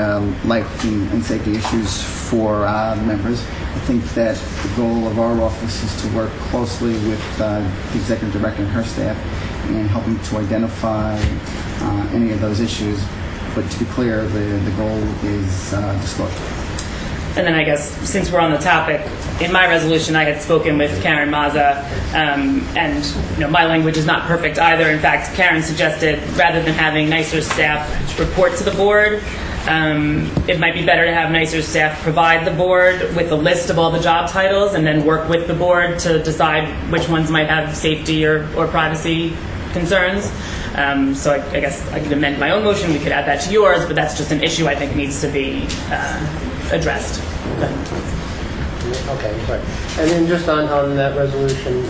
Speaker 21: life and safety issues for members. I think that the goal of our office is to work closely with the executive director and her staff in helping to identify any of those issues. But to be clear, the goal is disclosure.
Speaker 20: And then I guess since we're on the topic, in my resolution I had spoken with Karen Mazza, and my language is not perfect either. In fact, Karen suggested rather than having NYCERS staff report to the board, it might be better to have NYCERS staff provide the board with a list of all the job titles and then work with the board to decide which ones might have safety or privacy concerns. So I guess I could amend my own motion. We could add that to yours, but that's just an issue I think needs to be addressed.
Speaker 15: Okay, I'm sorry. And then just on that resolution,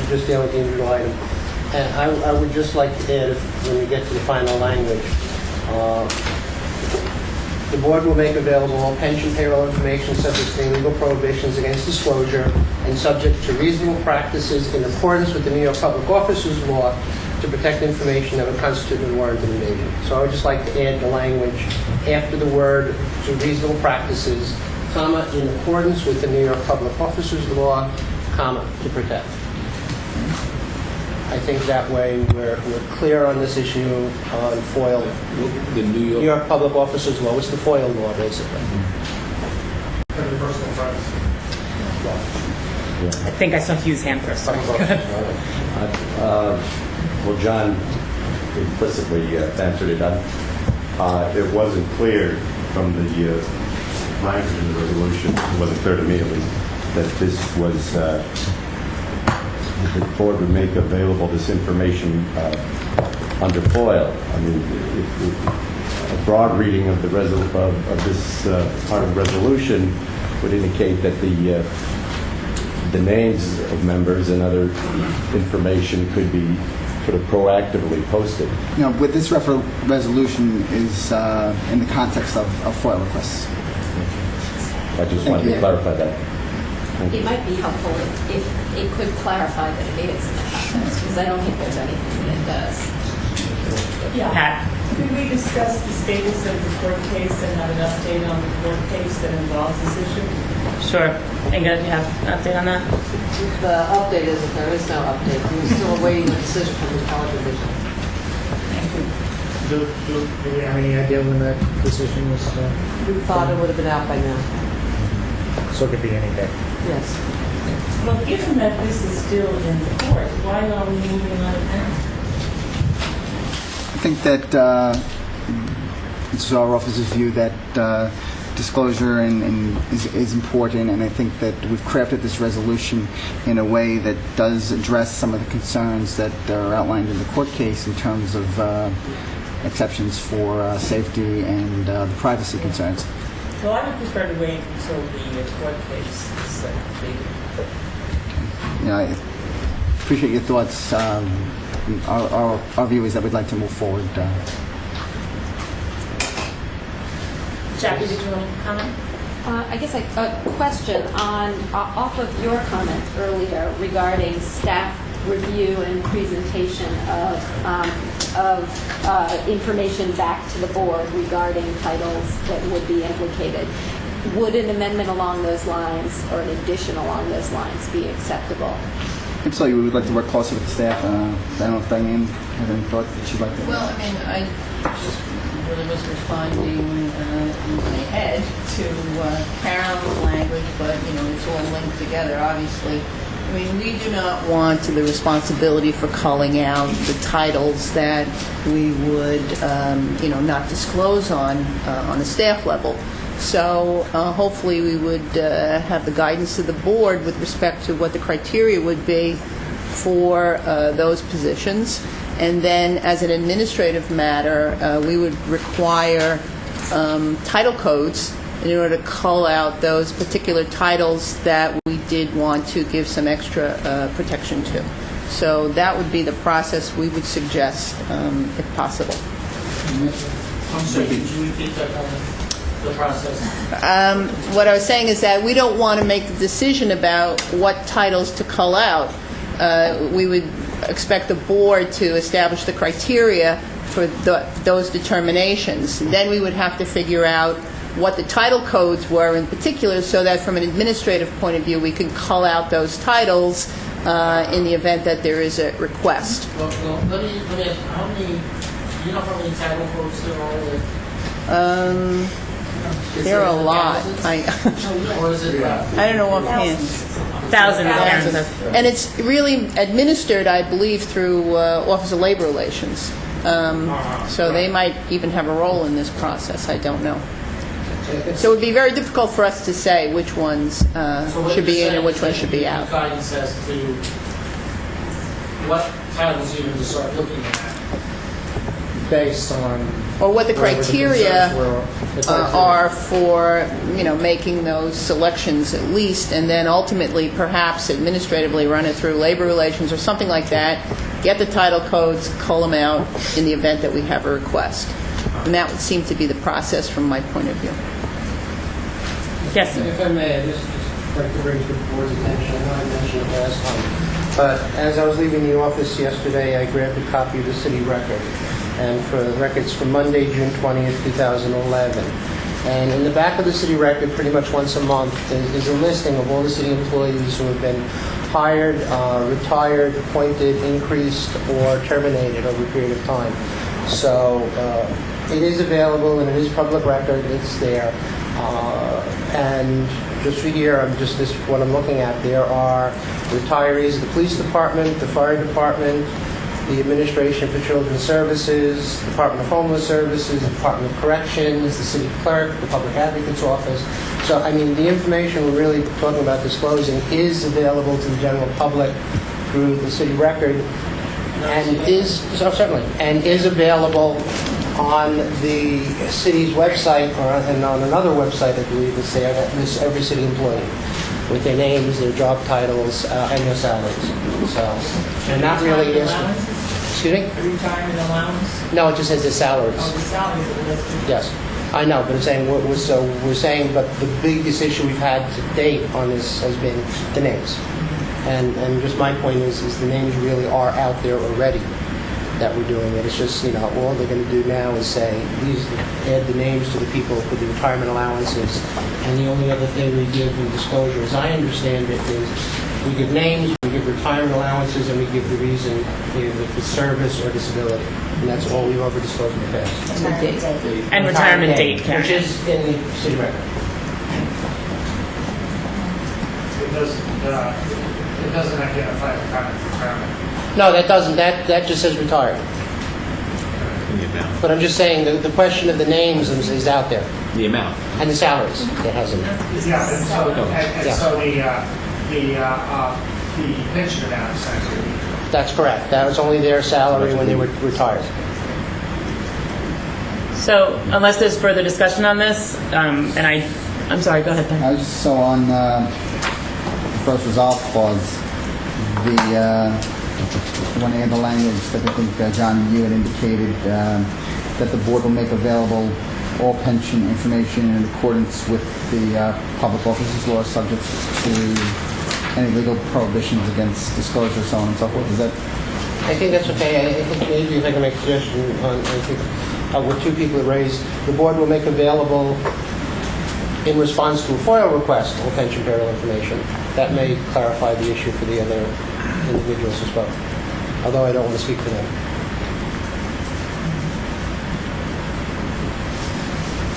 Speaker 15: just dealing with the individual item, and I would just like to add, when we get to the final language, the board will make available all pension payroll information subject to legal prohibitions against disclosure and subject to reasonable practices in accordance with the New York Public Officers Law to protect information that would constitute an unwarranted invasion. So I would just like to add the language after the word to reasonable practices, comma, in accordance with the New York Public Officers Law, comma, to protect. I think that way we're clear on this issue on FOIL.
Speaker 17: The New
Speaker 15: York Public Officers Law. What's the FOIL law, basically?
Speaker 20: I think I saw Hugh's hand first. Sorry.
Speaker 1: Well, John implicitly answered it. It wasn't clear from the language in the resolution, it wasn't clear to me at least, that this was, the board would make available this information under FOIL. I mean, a broad reading of this part of the resolution would indicate that the names of members and other information could be sort of proactively posted.
Speaker 21: With this resolution is in the context of FOIL requests.
Speaker 1: I just wanted to clarify that.
Speaker 22: It might be helpful if it could clarify that it is in the context, because I don't think there's anything that does.
Speaker 10: Yeah. Could we discuss the status of the court case and have an update on the court case that involves this issue?
Speaker 20: Sure. Inga, do you have an update on that?
Speaker 18: The update is that there is no update. We're still awaiting a decision from the College Division.
Speaker 12: Do we have any idea when that decision was?
Speaker 18: We thought it would have been out by now.
Speaker 12: So it could be any day.
Speaker 18: Yes.
Speaker 10: Well, given that this is still in court, why are we moving on it now?
Speaker 21: I think that it's our office's view that disclosure is important, and I think that we've crafted this resolution in a way that does address some of the concerns that are outlined in the court case in terms of exceptions for safety and the privacy concerns.
Speaker 10: So I would prefer to wait until the court case is completed.
Speaker 21: I appreciate your thoughts. Our view is that we'd like to move forward.
Speaker 2: Jackie, did you want to comment?
Speaker 19: I guess a question on off of your comment earlier regarding staff review and presentation of information back to the board regarding titles that would be implicated. Would an amendment along those lines or an addition along those lines be acceptable?
Speaker 21: Absolutely, we would like to work closer with the staff. I don't know if Diane had any thoughts that she'd like to.
Speaker 2: Well, I mean, I just really was responding in my head to Carol's language, but, it's all linked together, obviously. I mean, we do not want the responsibility for calling out the titles that we would, not disclose on a staff level. So hopefully we would have the guidance of the board with respect to what the criteria would be for those positions. And then as an administrative matter, we would require title codes in order to call out those particular titles that we did want to give some extra protection to. So that would be the process we would suggest, if possible.
Speaker 13: I'm sorry, could you repeat that comment? The process?
Speaker 2: What I was saying is that we don't want to make the decision about what titles to call out. We would expect the board to establish the criteria for those determinations. Then we would have to figure out what the title codes were in particular, so that from an administrative point of view we can call out those titles in the event that there is a request.
Speaker 13: Well, let me ask, how many title codes there are?
Speaker 2: There are a lot.
Speaker 13: Or is it
Speaker 2: I don't know offhand.
Speaker 20: Thousands.
Speaker 2: And it's really administered, I believe, through Office of Labor Relations. So they might even have a role in this process. I don't know. So it would be very difficult for us to say which ones should be in and which ones should be out.
Speaker 13: Guidance as to what titles even to start looking at
Speaker 12: Based on...
Speaker 2: Or what the
Speaker 12: whatever
Speaker 2: criteria
Speaker 12: concerns were.
Speaker 2: are for, making those selections at least, and then ultimately perhaps administratively run it through labor relations or something like that, get the title codes, call them out in the event that we have a request. And that would seem to be the process from my point of view.
Speaker 20: Yes.
Speaker 15: If I may, I just like to bring to the board's attention, I know I mentioned it last time, but as I was leaving the office yesterday, I grabbed a copy of the city record. And for the records for Monday, June 20th, 2011. And in the back of the city record, pretty much once a month, is a listing of all the city employees who have been hired, retired, appointed, increased, or terminated over a period of time. So it is available and it is public record. It's there. And just for here, this is what I'm looking at. There are retirees of the police department, the fire department, the Administration for Children's Services, the Department of Homeless Services, the Department of Corrections, the City Clerk, the Public Advocate's Office. So, the information we're really talking about disclosing is available to the general public through the city record, and is available on the city's website, and on another website, I believe, it's there, that lists every city employee with their names, their job titles, and their salaries. So, and not really is. Excuse me?
Speaker 10: A retirement allowance?
Speaker 15: No, it just says their salaries.
Speaker 10: Oh, the salaries are listed.
Speaker 15: Yes, I know, but I'm saying we're saying, but the biggest issue we've had to date on this has been the names, and just my point is the names really are out there already. that we're doing it. It's just, all they're going to do now is say, add the names to the people with the retirement allowances. And the only other thing we give in disclosure, as I understand it, is we give names, we give retirement allowances, and we give the reason if it's service or disability. And that's all we've ever disclosed in the past.
Speaker 20: And retirement date, Karen.
Speaker 15: Which is in the city record.
Speaker 12: It doesn't identify the kind of requirement.
Speaker 15: No, that doesn't. That just says retired. But I'm just saying the question of the names is out there.
Speaker 17: The amount.
Speaker 15: And the salaries that has them.
Speaker 12: Yeah, and so the pension amount is actually.
Speaker 15: That's correct. That was only their salary when they were retired.
Speaker 20: So, unless there's further discussion on this, I'm sorry, go ahead, Ben.
Speaker 21: So on the first resolve clause, when they had the language that I think, John, you had indicated that the board will make available all pension information in accordance with the public officers law subject to any legal prohibitions against disclosure, so on and so forth. Is that?
Speaker 15: I think that's okay. I think maybe if I can make a suggestion on, I think, what two people have raised, the board will make available in response to a FOIL request all pension payroll information. That may clarify the issue for the other individuals as well, although I don't want to speak for them.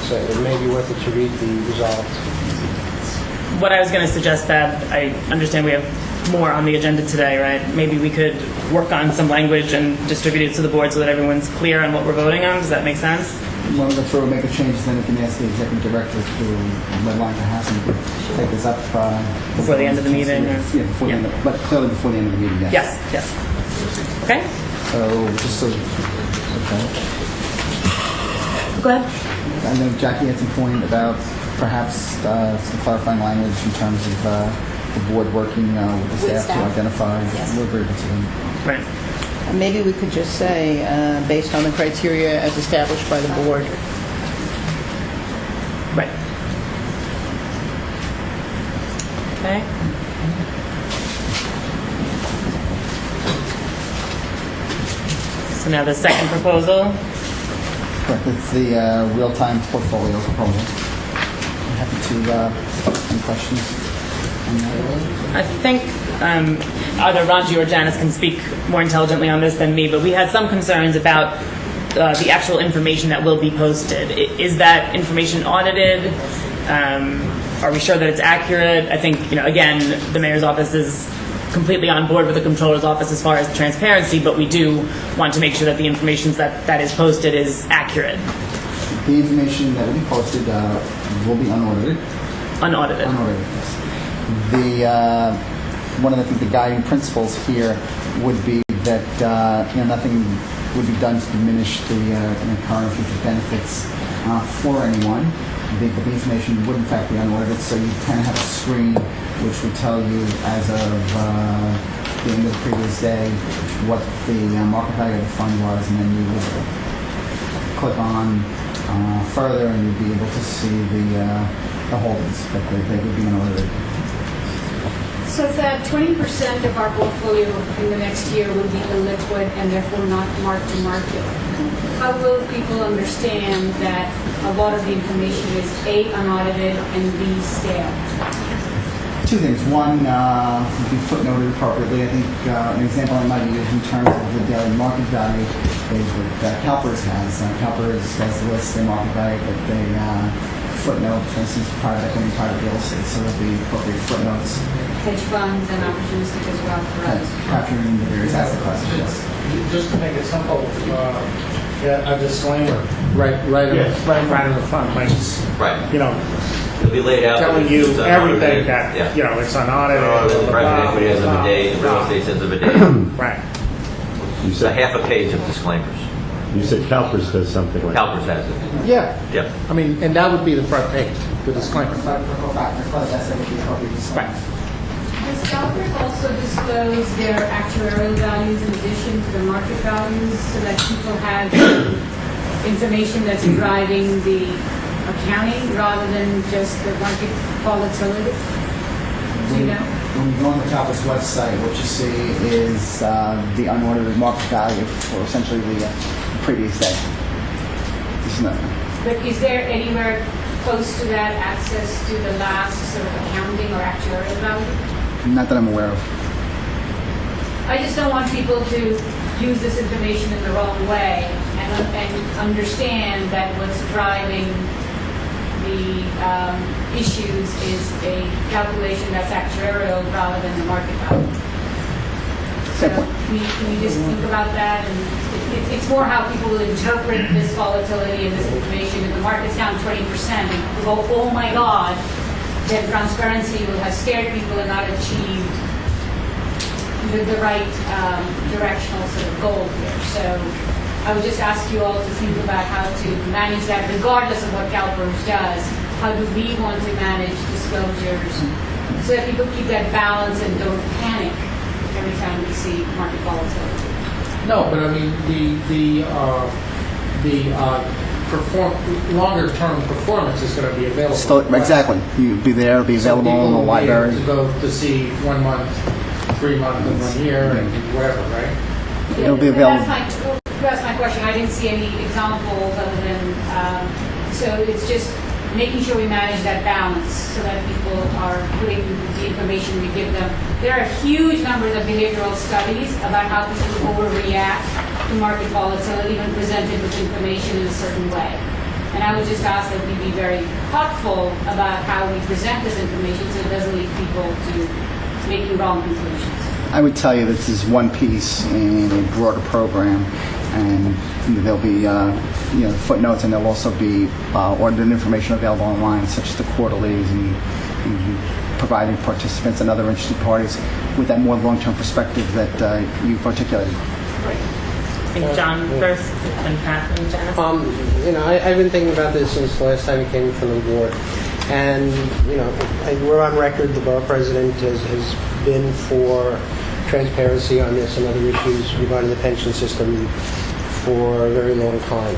Speaker 15: So it may be worth it to read the resolve.
Speaker 20: What I was going to suggest, that I understand we have more on the agenda today, right? Maybe we could work on some language and distribute it to the board so that everyone's clear on what we're voting on. Does that make sense?
Speaker 21: When we go through and make a change, then we can ask the executive director to redline perhaps and take this up
Speaker 20: before the end of the meeting.
Speaker 21: Yeah, before the end of, but clearly before the end of the meeting. Yes.
Speaker 20: Yes. Okay.
Speaker 21: So just so okay.
Speaker 20: Go ahead.
Speaker 21: I know Jackie had some point about perhaps some clarifying language in terms of the board working with the staff to identify.
Speaker 2: Yes.
Speaker 21: We're agreeable to them.
Speaker 20: Right.
Speaker 2: Maybe we could just say, based on the criteria as established by the board.
Speaker 20: Right. Okay. So now the second proposal.
Speaker 21: Correct. It's the real-time portfolio proposal. I'm happy to any questions on that.
Speaker 20: I think either Ranji or Janice can speak more intelligently on this than me, but we had some concerns about the actual information that will be posted. Is that information audited? Are we sure that it's accurate? I think, again, the mayor's office is completely on board with the controller's office as far as transparency, but we do want to make sure that the information that is posted is accurate.
Speaker 21: The information that will be posted will be unaudited.
Speaker 20: Unaudited.
Speaker 21: Unaudited, yes. One of the guiding principles here would be that nothing would be done to diminish the current and future benefits for anyone. The information would in fact be unaudited, so you kind of have a screen which would tell you as of the end of the previous day what the market value of the fund was, and then you would click on further and you'd be able to see the holdings, but they would be unaudited.
Speaker 3: So that 20% of our portfolio in the next year will be illiquid and therefore not marked to market. How will people understand that a lot of the information is A, unaudited, and B, stale?
Speaker 21: Two things. One, would be footnoted appropriately. I think an example I might use in terms of the daily market value is that CalPERS has. CalPERS has lists their market value, but they footnote, for instance, private equity, private real estate, so there'll be appropriate footnotes.
Speaker 3: Hedge funds and opportunistic as well for us.
Speaker 21: Capturing the various asset classes, yes.
Speaker 12: Just to make it simple, a disclaimer right in the front, like,
Speaker 4: Right.
Speaker 12: It'll
Speaker 4: be laid out.
Speaker 12: telling you everything that it's unaudited.
Speaker 4: Private equity as of a date, real estate as of a date.
Speaker 12: Right.
Speaker 4: It's a half a page of disclaimers.
Speaker 1: You said CalPERS does something like that.
Speaker 4: CalPERS has it.
Speaker 15: Yeah.
Speaker 4: Yep.
Speaker 15: I mean, and that would be the front page, the disclaimer.
Speaker 21: Right.
Speaker 3: Does CalPERS also disclose their actuarial values in addition to the market values so that people have information that's driving the accounting rather than just the market volatility? Do you know?
Speaker 21: when you go on the Calpers website, what you see is the unaudited market value for essentially the previous day.
Speaker 3: But is there anywhere close to that access to the last sort of accounting or actuarial value?
Speaker 21: Not that I'm aware of.
Speaker 3: I just don't want people to use this information in the wrong way and understand that what's driving the issues is a calculation that's actuarial rather than the market value. So can you just think about that? And it's more how people will interpret this volatility and this information. If the market's down 20% and go, oh my God, then transparency will have scared people and not achieved the right directional sort of goal here. So I would just ask you all to think about how to manage that, regardless of what CalPERS does. How do we want to manage disclosures so that people keep that balance and don't panic every time we see market volatility?
Speaker 12: No, but I mean longer term performance is going to be available.
Speaker 21: Still, exactly. You'd be there, be available in the library.
Speaker 12: To go to see 1 month, 3 months, and 1 year, and whatever, right?
Speaker 21: It'll be available.
Speaker 3: That's my question. I didn't see any examples other than, so it's just making sure we manage that balance so that people are putting the information we give them. There are huge numbers of behavioral studies about how people overreact to market volatility when presented with information in a certain way. And I would just ask that we be very thoughtful about how we present this information so it doesn't lead people to making wrong conclusions.
Speaker 21: I would tell you this is one piece in a broader program, and there'll be footnotes, and there'll also be audited information available online, such as the quarterlies and providing participants and other interested parties with that more long-term perspective that you've articulated.
Speaker 20: Right. I think John first, and Pat and Janice.
Speaker 15: I've been thinking about this since the last time it came from the board, and we're on record. The borough president has been for transparency on this and other issues regarding the pension system for a very long time.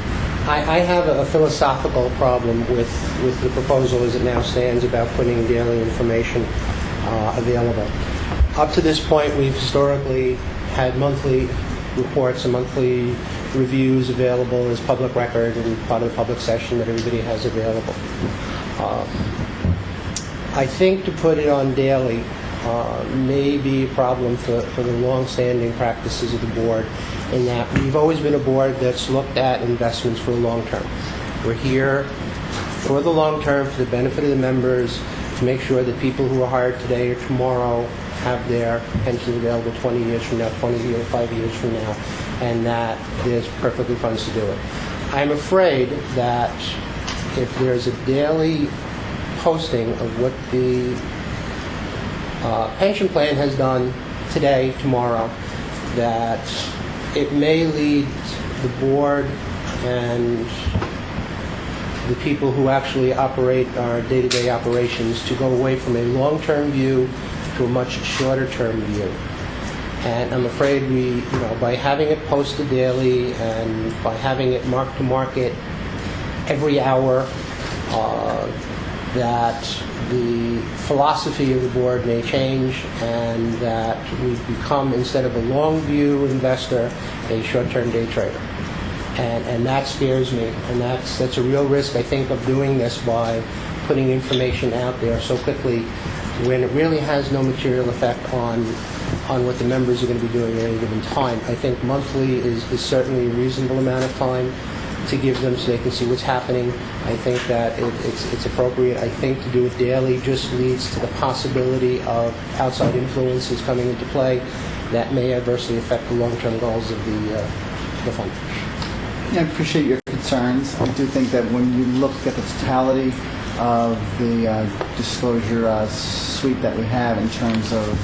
Speaker 15: I have a philosophical problem with the proposal as it now stands about putting daily information available. Up to this point, we've historically had monthly reports and monthly reviews available as public record and part of the public session that everybody has available. I think to put it on daily may be a problem for the long-standing practices of the board, in that we've always been a board that's looked at investments for the long term. We're here for the long term, for the benefit of the members, to make sure that people who are hired today or tomorrow have their pensions available 20 years from now, 5 years from now, and that there's perfectly funds to do it. I'm afraid that if there's a daily posting of what the pension plan has done today, tomorrow, that it may lead the board and the people who actually operate our day-to-day operations to go away from a long-term view to a much shorter-term view. And I'm afraid by having it posted daily and by having it marked to market every hour, that the philosophy of the board may change, and that we've become, instead of a long view investor, a short-term day trader. And that scares me, and that's a real risk, I think, of doing this by putting information out there so quickly when it really has no material effect on what the members are going to be doing at any given time. I think monthly is certainly a reasonable amount of time to give them so they can see what's happening. I think that it's appropriate. I think to do it daily just leads to the possibility of outside influences coming into play that may adversely affect the long-term goals of the fund.
Speaker 21: Yeah, I appreciate your concerns. I do think that when you look at the totality of the disclosure suite that we have in terms of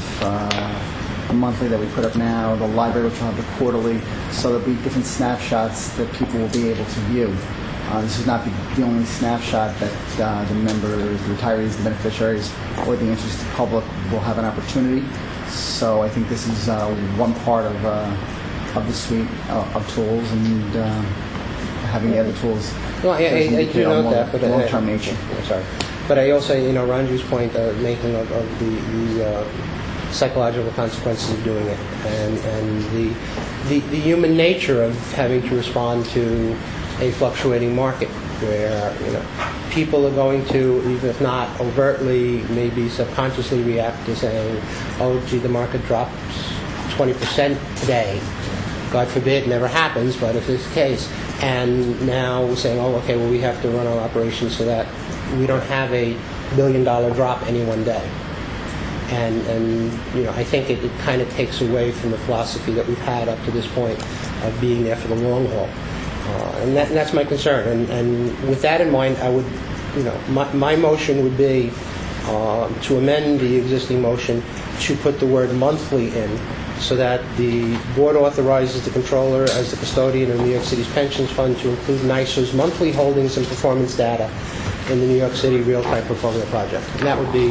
Speaker 21: the monthly that we put up now, the library which will have the quarterly, so there'll be different snapshots that people will be able to view. This is not the only snapshot that the members, the retirees, the beneficiaries, or the interested public will have an opportunity. So I think this is one part of the suite of tools, and having the other tools.
Speaker 15: Well, I do note that, but
Speaker 21: long-term nature.
Speaker 15: Sorry, but I also, Ranju's point making of the psychological consequences of doing it, and the human nature of having to respond to a fluctuating market, where people are going to, even if not overtly, maybe subconsciously react to saying, "Oh, gee, the market drops 20% today." God forbid, it never happens, but if it's the case, and now we're saying, "Oh, okay, well, we have to run our operations so that we don't have a $1 billion drop any one day." And I think it kind of takes away from the philosophy that we've had up to this point of being there for the long haul. And that's my concern. And with that in mind, I would, my motion would be to amend the existing motion to put the word monthly in, so that the board authorizes the controller as the custodian of New York City's pensions fund to include NYCERS monthly holdings and performance data in the New York City real-time portfolio project. And that would be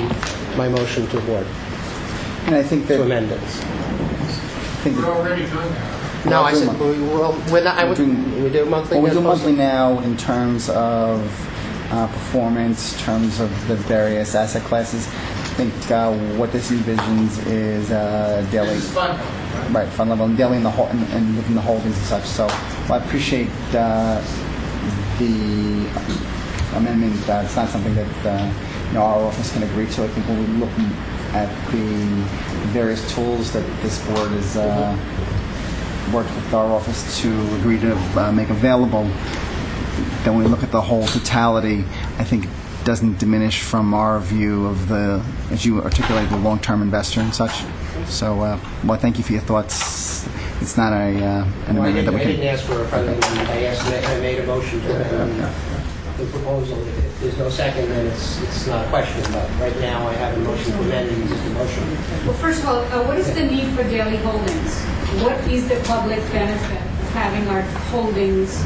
Speaker 15: my motion to the board.
Speaker 21: And I think that
Speaker 15: to amend it.
Speaker 6: We're already doing that.
Speaker 15: No, I said we're not. We do monthly.
Speaker 21: Well, we do monthly now in terms of performance, in terms of the various asset classes. I think what this envisions is daily.
Speaker 6: This is fun.
Speaker 21: Right, fund level and daily in the and within the holdings and such. So I appreciate the amendment. It's not something that our office can agree to. I think when we look at the various tools that this board has worked with our office to agree to make available, then when we look at the whole totality, I think it doesn't diminish from our view of the, as you articulate, the long-term investor and such. So, well, thank you for your thoughts. It's not an amendment that we can...
Speaker 15: I didn't ask for a friendly amendment. I made a motion to amend the proposal. If there's no second, then it's not a question. But right now, I have a motion to amend the existing motion.
Speaker 3: Well, first of all, what is the need for daily holdings? What is the public benefit of having our holdings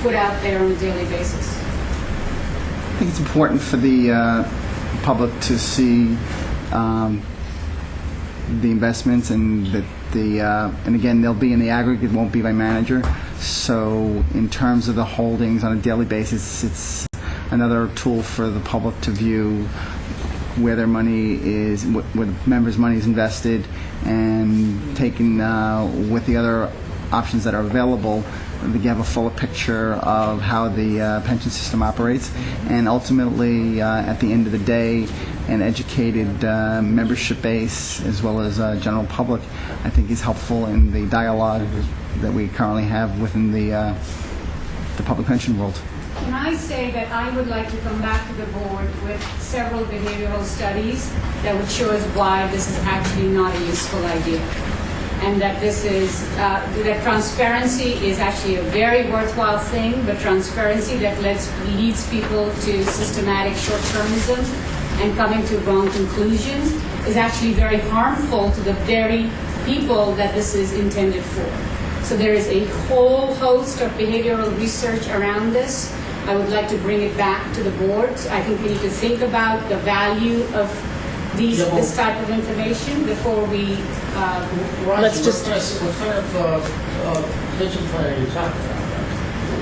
Speaker 3: put out there on a daily basis?
Speaker 21: I think it's important for the public to see the investments, and that and again, they'll be in the aggregate, won't be by manager. So in terms of the holdings on a daily basis, it's another tool for the public to view where their money is, where the members' money is invested, and taken with the other options that are available, to have a fuller picture of how the pension system operates, and ultimately, at the end of the day, an educated membership base as well as general public, I think, is helpful in the dialogue that we currently have within the public pension world.
Speaker 3: Can I say that I would like to come back to the board with several behavioral studies that would show us why this is actually not a useful idea, and that this is that transparency is actually a very worthwhile thing, but transparency that leads people to systematic short-termism and coming to wrong conclusions is actually very harmful to the very people that this is intended for. So there is a whole host of behavioral research around this. I would like to bring it back to the board. I think we need to think about the value of this type of information before we...
Speaker 12: Let's just... What kind of pension plan are you talking about?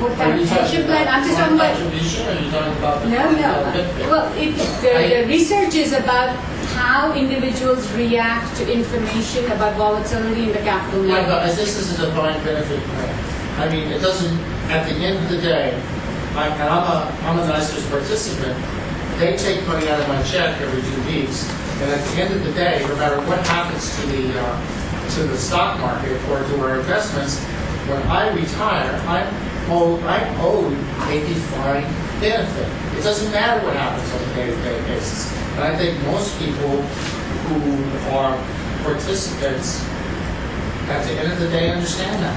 Speaker 3: What kind of pension plan? I'm just talking about... No. Well, the research is about how individuals react to information about volatility in the capital market.
Speaker 12: Yeah, but this is a defined benefit plan. I mean, it doesn't... At the end of the day, I'm a NYCERS participant. They take money out of my check every 2 weeks, and at the end of the day, no matter what happens to the stock market or to our investments, when I retire, I'm owed a defined benefit. It doesn't matter what happens on a day-to-day basis. And I think most people who are participants, at the end of the day, understand that.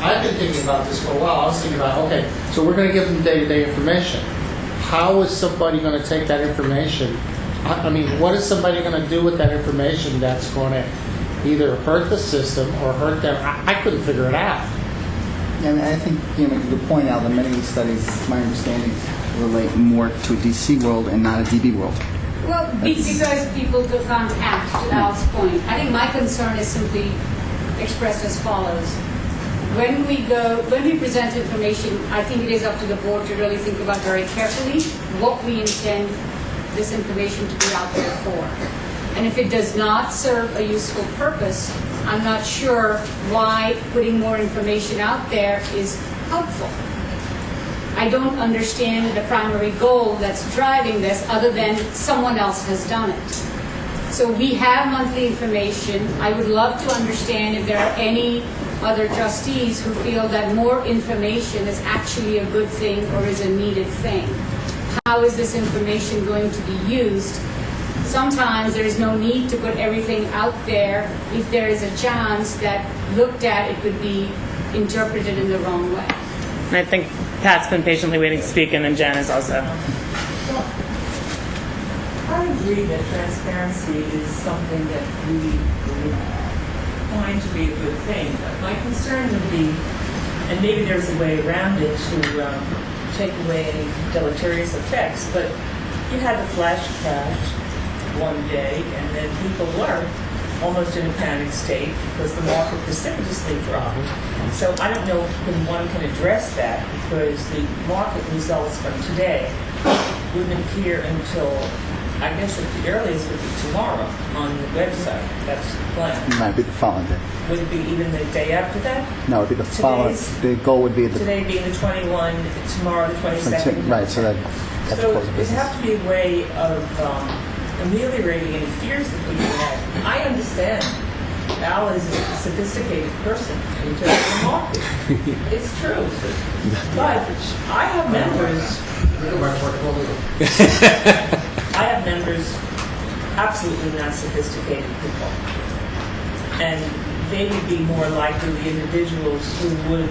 Speaker 12: I've been thinking about this for a while. I was thinking about, okay, so we're going to give them day-to-day information. How is somebody going to take that information? I mean, what is somebody going to do with that information that's going to either hurt the system or hurt them? I couldn't figure it out.
Speaker 21: And I think, to point out that many of these studies, my understanding, relate more to a DC world and not a DB world.
Speaker 3: Well, because people can't act, to Al's point. I think my concern is simply expressed as follows. When we present information, I think it is up to the board to really think about very carefully what we intend this information to be out there for. And if it does not serve a useful purpose, I'm not sure why putting more information out there is helpful. I don't understand the primary goal that's driving this other than someone else has done it. So we have monthly information. I would love to understand if there are any other trustees who feel that more information is actually a good thing or is a needed thing. How is this information going to be used? Sometimes there is no need to put everything out there if there is a chance that looked at it could be interpreted in the wrong way.
Speaker 20: And I think Pat's been patiently waiting to speak, and then Jen is also.
Speaker 10: I agree that transparency is something that we find to be a good thing. But my concern would be, and maybe there's a way around it to take away any deleterious effects, but you had the flash crash one day, and then people were almost in a panic state because the market precipitously dropped. So I don't know when one can address that, because the market results from today wouldn't appear until, I guess at the earliest would be tomorrow on the website. That's the plan.
Speaker 21: It might be the following day.
Speaker 10: Would it be even the day after that?
Speaker 21: No, it would be the following. The goal would be
Speaker 10: Today being the 21, tomorrow the 22nd.
Speaker 21: Right, so that's
Speaker 10: So
Speaker 21: close of
Speaker 10: it
Speaker 21: business.
Speaker 10: has to be a way of ameliorating any fears that people have. I understand Al is a sophisticated person in terms of the market. It's true. But I have members. I have members, absolutely not sophisticated people. And they would be more likely the individuals who would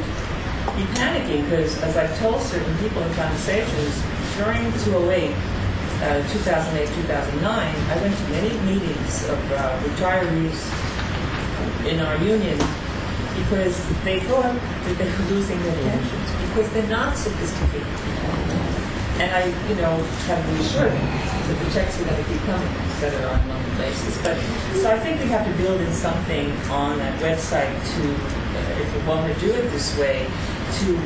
Speaker 10: be panicking, because as I've told certain people in conversations, during 2008, 2009, I went to many meetings of retirees in our union because they thought that they were losing their pensions because they're not sophisticated. And I, have reassured them that the checks are going to keep coming, etc. on a monthly basis. But so I think we have to build in something on that website to, if we want to do it this way, to,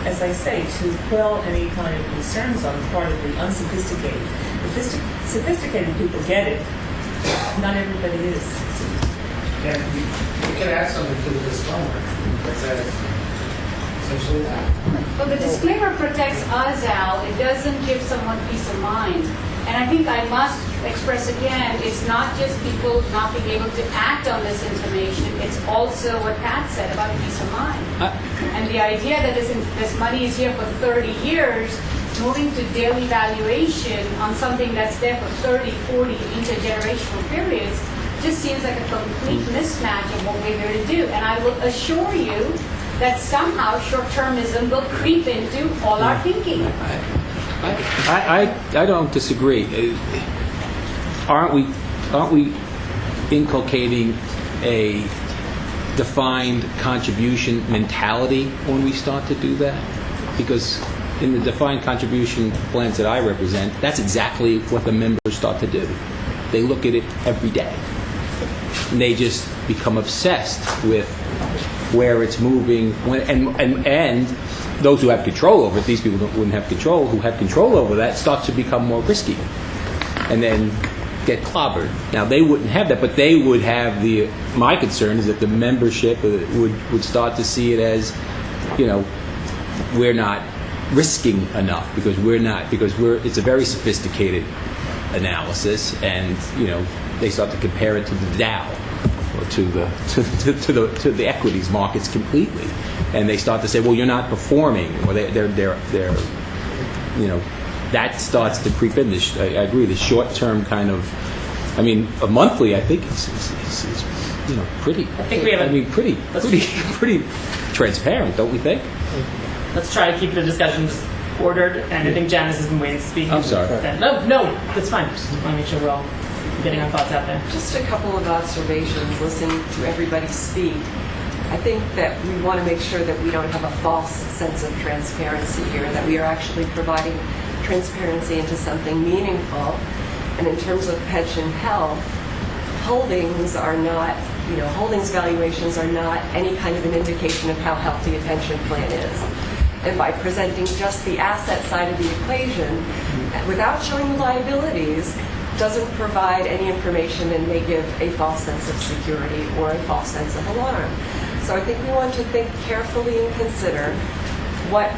Speaker 10: as I say, to quell any kind of concerns on the part of the unsophisticated. The sophisticated people get it. Not everybody is.
Speaker 12: Yeah, you can add something to the disclaimer that says essentially that.
Speaker 3: Well, the disclaimer protects us, Al. It doesn't give someone peace of mind. And I think I must express again, it's not just people not being able to act on this information, it's also what Pat said about peace of mind. And the idea that this money is here for 30 years, moving to daily valuation on something that's there for 30, 40 intergenerational periods, just seems like a complete mismatch of what we're here to do. And I will assure you that somehow short-termism will creep into all our thinking.
Speaker 17: I don't disagree. Aren't we inculcating a defined contribution mentality when we start to do that? Because in the defined contribution plans that I represent, that's exactly what the members start to do. They look at it every day. And they just become obsessed with where it's moving. And those who have control over it, these people wouldn't have control, who have control over that, start to become more risky. And then get clobbered. Now, they wouldn't have that, but they would have my concern is that the membership would start to see it as, we're not risking enough because it's a very sophisticated analysis, and they start to compare it to the Dow or to the equities markets completely, and they start to say, well, you're not performing, or they're that starts to creep in. I agree. The short-term kind of, a monthly, I think is pretty.
Speaker 20: I think we have
Speaker 17: pretty transparent, don't we think?
Speaker 20: Let's try to keep the discussions ordered, and I think Janice has been waiting to speak.
Speaker 17: I'm sorry.
Speaker 20: No, that's fine. Just want to make sure we're all getting our thoughts out there.
Speaker 8: Just a couple of observations, listening to everybody speak. I think that we want to make sure that we don't have a false sense of transparency here, that we are actually providing transparency into something meaningful. And in terms of pension health, holdings are not, holdings valuations are not any kind of an indication of how healthy a pension plan is. And by presenting just the asset side of the equation, without showing the liabilities, doesn't provide any information and may give a false sense of security or a false sense of alarm. So I think we want to think carefully and consider what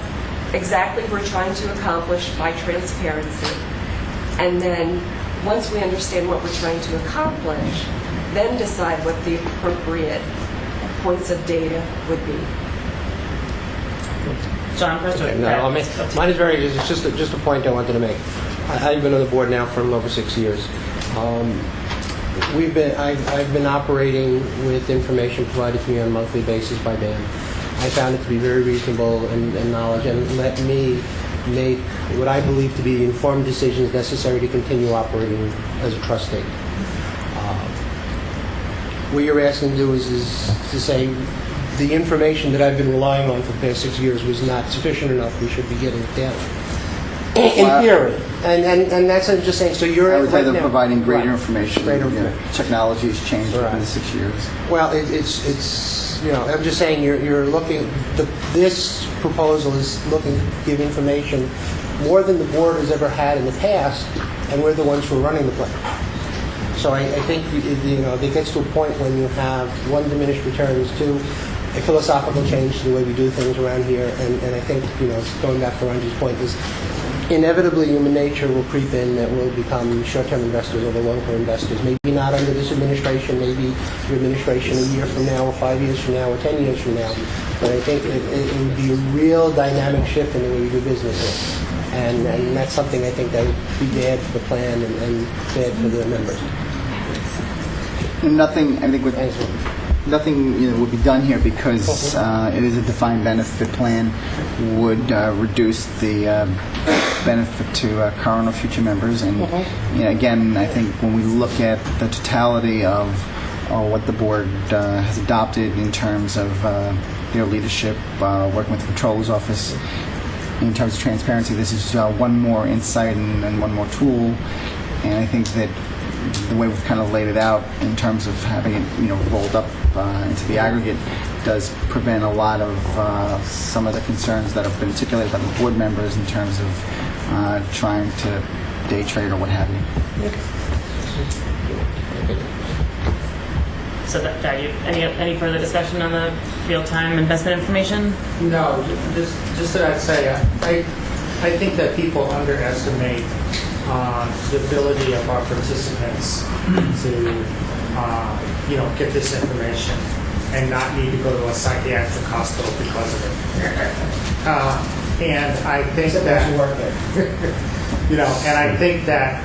Speaker 8: exactly we're trying to accomplish by transparency. And then, once we understand what we're trying to accomplish, then decide what the appropriate points of data would be.
Speaker 20: John, first.
Speaker 15: Okay, no, mine is very. It's just a point I wanted to make. I've been on the board now for a little over 6 years. I've been operating with information provided to me on a monthly basis by Dan. I found it to be very reasonable and knowledge, and let me make what I believe to be the informed decisions necessary to continue operating as a trustee. What you're asking to do is to say the information that I've been relying on for the past 6 years was not sufficient enough. We should be getting it down. In theory, and that's what I'm just saying. So you're.
Speaker 21: I would say they're
Speaker 15: now,
Speaker 21: providing greater
Speaker 15: right,
Speaker 21: information.
Speaker 15: Greater
Speaker 21: You know,
Speaker 15: information.
Speaker 21: technology has changed
Speaker 15: Right.
Speaker 21: in the 6 years.
Speaker 15: Well, it's I'm just saying you're looking. This proposal is looking to give information more than the board has ever had in the past, and we're the ones who are running the plan. So I think it gets to a point when you have one, diminished returns, two, a philosophical change to the way we do things around here, and I think going back to Ranji's point is inevitably human nature will creep in that will become short-term investors over long-term investors. Maybe not under this administration, maybe your administration a year from now, or 5 years from now, or 10 years from now. But I think it would be a real dynamic shift in the way we do business here. And that's something I think that would be bad for the plan and bad for the members.
Speaker 21: And nothing, I think, nothing would be done here because it is a defined benefit plan. Would reduce the benefit to current or future members, and again, I think when we look at the totality of what the board has adopted in terms of their leadership, working with the Controller's Office, in terms of transparency, this is one more insight and one more tool, and I think that the way we've kind of laid it out in terms of having it, rolled up into the aggregate does prevent a lot of some of the concerns that have been articulated by the board members in terms of trying to day trade or what have you.
Speaker 20: So, any further discussion on the real-time investment information?
Speaker 12: No, just that I'd say, I think that people underestimate the ability of our participants to, get this information and not need to go to a psychiatric hospital because of it. And I think that, and I think that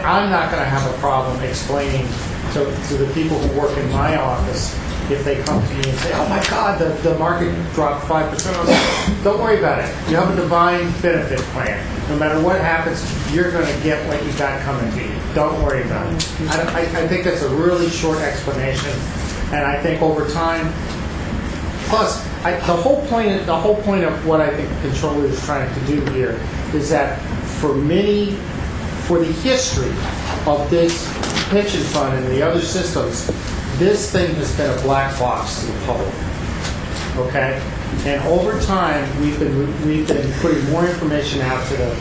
Speaker 12: I'm not going to have a problem explaining to the people who work in my office if they come to me and say, oh my God, the market dropped 5%. Don't worry about it. You have a defined benefit plan. No matter what happens, you're going to get what you got coming to you. Don't worry about it. I think that's a really short explanation, and I think over time, plus the whole point of what I think the controller is trying to do here is that for the history of this pension fund and the other systems, this thing has been a black box to the public. Okay, and over time we've been putting more information out to the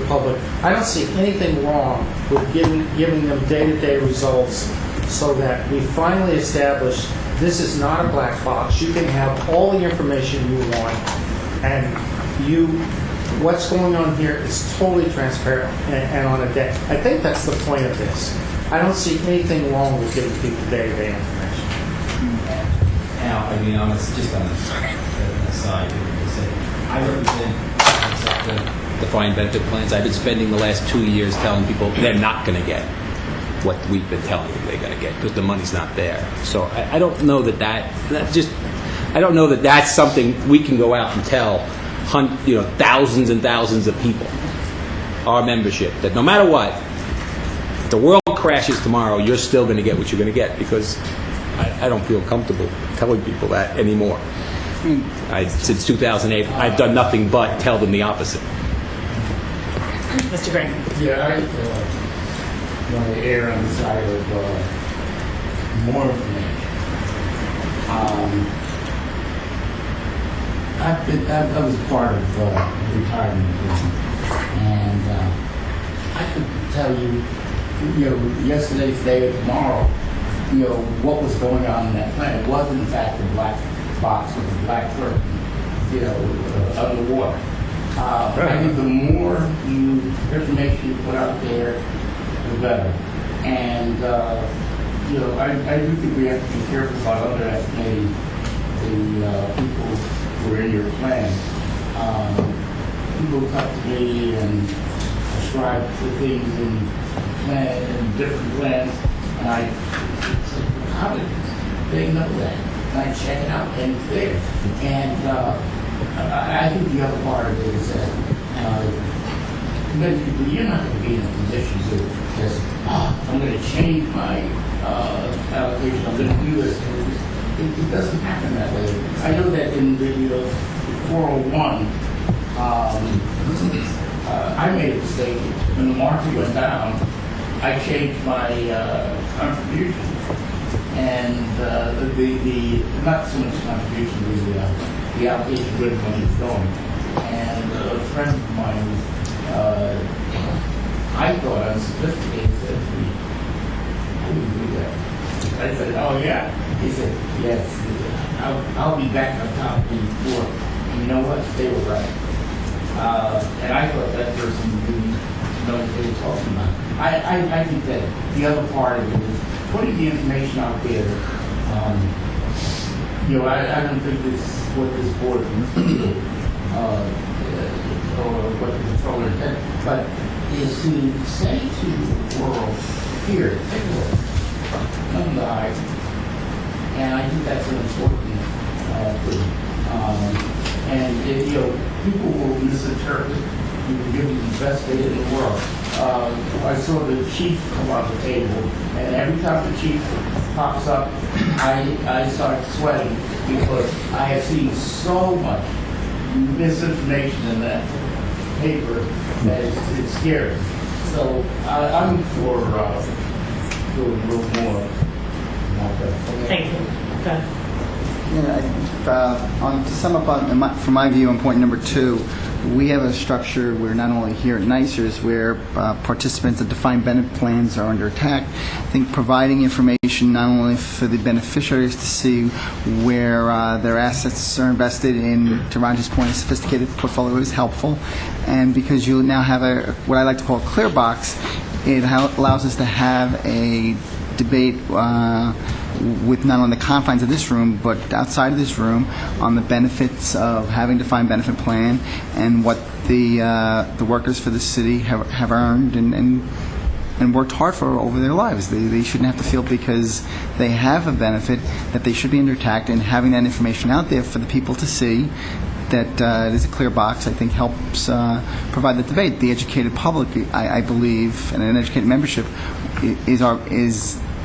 Speaker 12: public. I don't see anything wrong with giving them day-to-day results, so that we finally establish this is not a black box. You can have all the information you want, and what's going on here is totally transparent and on a day. I think that's the point of this. I don't see anything wrong with giving people day-to-day information.
Speaker 9: Now, I'm just on the side. I represent
Speaker 17: defined benefit plans. I've been spending the last 2 years telling people they're not going to get what we've been telling them they're going to get because the money's not there. So I don't know I don't know that that's something we can go out and tell thousands and thousands of people, our membership, that no matter what, if the world crashes tomorrow, you're still going to get what you're going to get, because I don't feel comfortable telling people that anymore. Since 2008, I've done nothing but tell them the opposite.
Speaker 20: Mr. Green.
Speaker 11: Yeah, I want to err on the side of more information. I was part of retirement And I could tell you, yesterday, today, or tomorrow, what was going on in that plant. It was, in fact, a black box with a black curtain, underwater. I think the more information you put out there, the better. And, I do think we have to be careful about underestimating the people who are in your plan. People come to me and ascribe to things in different plans, and I say, how did they know that? And I check it out, and it's there. And I think the other part of it is that many people, you're not going to be in a position to just, I'm going to change my allocation, I'm going to do this. It doesn't happen that way. I know that in the 401, I made a mistake. When the market went down, I changed my contribution. And the not so much contribution, the allocation grid money is going. And a friend of mine, I thought unsophisticated, said to me, I wouldn't do that. I said, oh yeah? He said, yes. I'll be back on top before. And you know what? They were right. And I thought that person didn't know what they were talking about. I think that the other part of it is putting the information out there. I don't think this is what this board can do, or what the controller intended, but is to say to the world, here, take a look, come to hide. And I think that's an important thing. People will misinterpret. You can give them the best data in the world. I saw the chief come on the table, and every time the chief pops up, I start sweating because I have seen so much misinformation in that paper that it's scary. So I'm for doing a little more.
Speaker 20: Thank you. Okay.
Speaker 21: To sum up from my view on point number 2, we have a structure where not only here at NYCERS, where participants of defined benefit plans are under attack. I think providing information not only for the beneficiaries to see where their assets are invested in, to Roger's point, a sophisticated portfolio is helpful. And because you now have what I like to call a clear box, it allows us to have a debate with not only the confines of this room, but outside of this room, on the benefits of having a defined benefit plan and what the workers for the city have earned and worked hard for over their lives. They shouldn't have to feel because they have a benefit that they should be under attack, and having that information out there for the people to see that it is a clear box, I think helps provide the debate. The educated public, I believe, and an educated membership is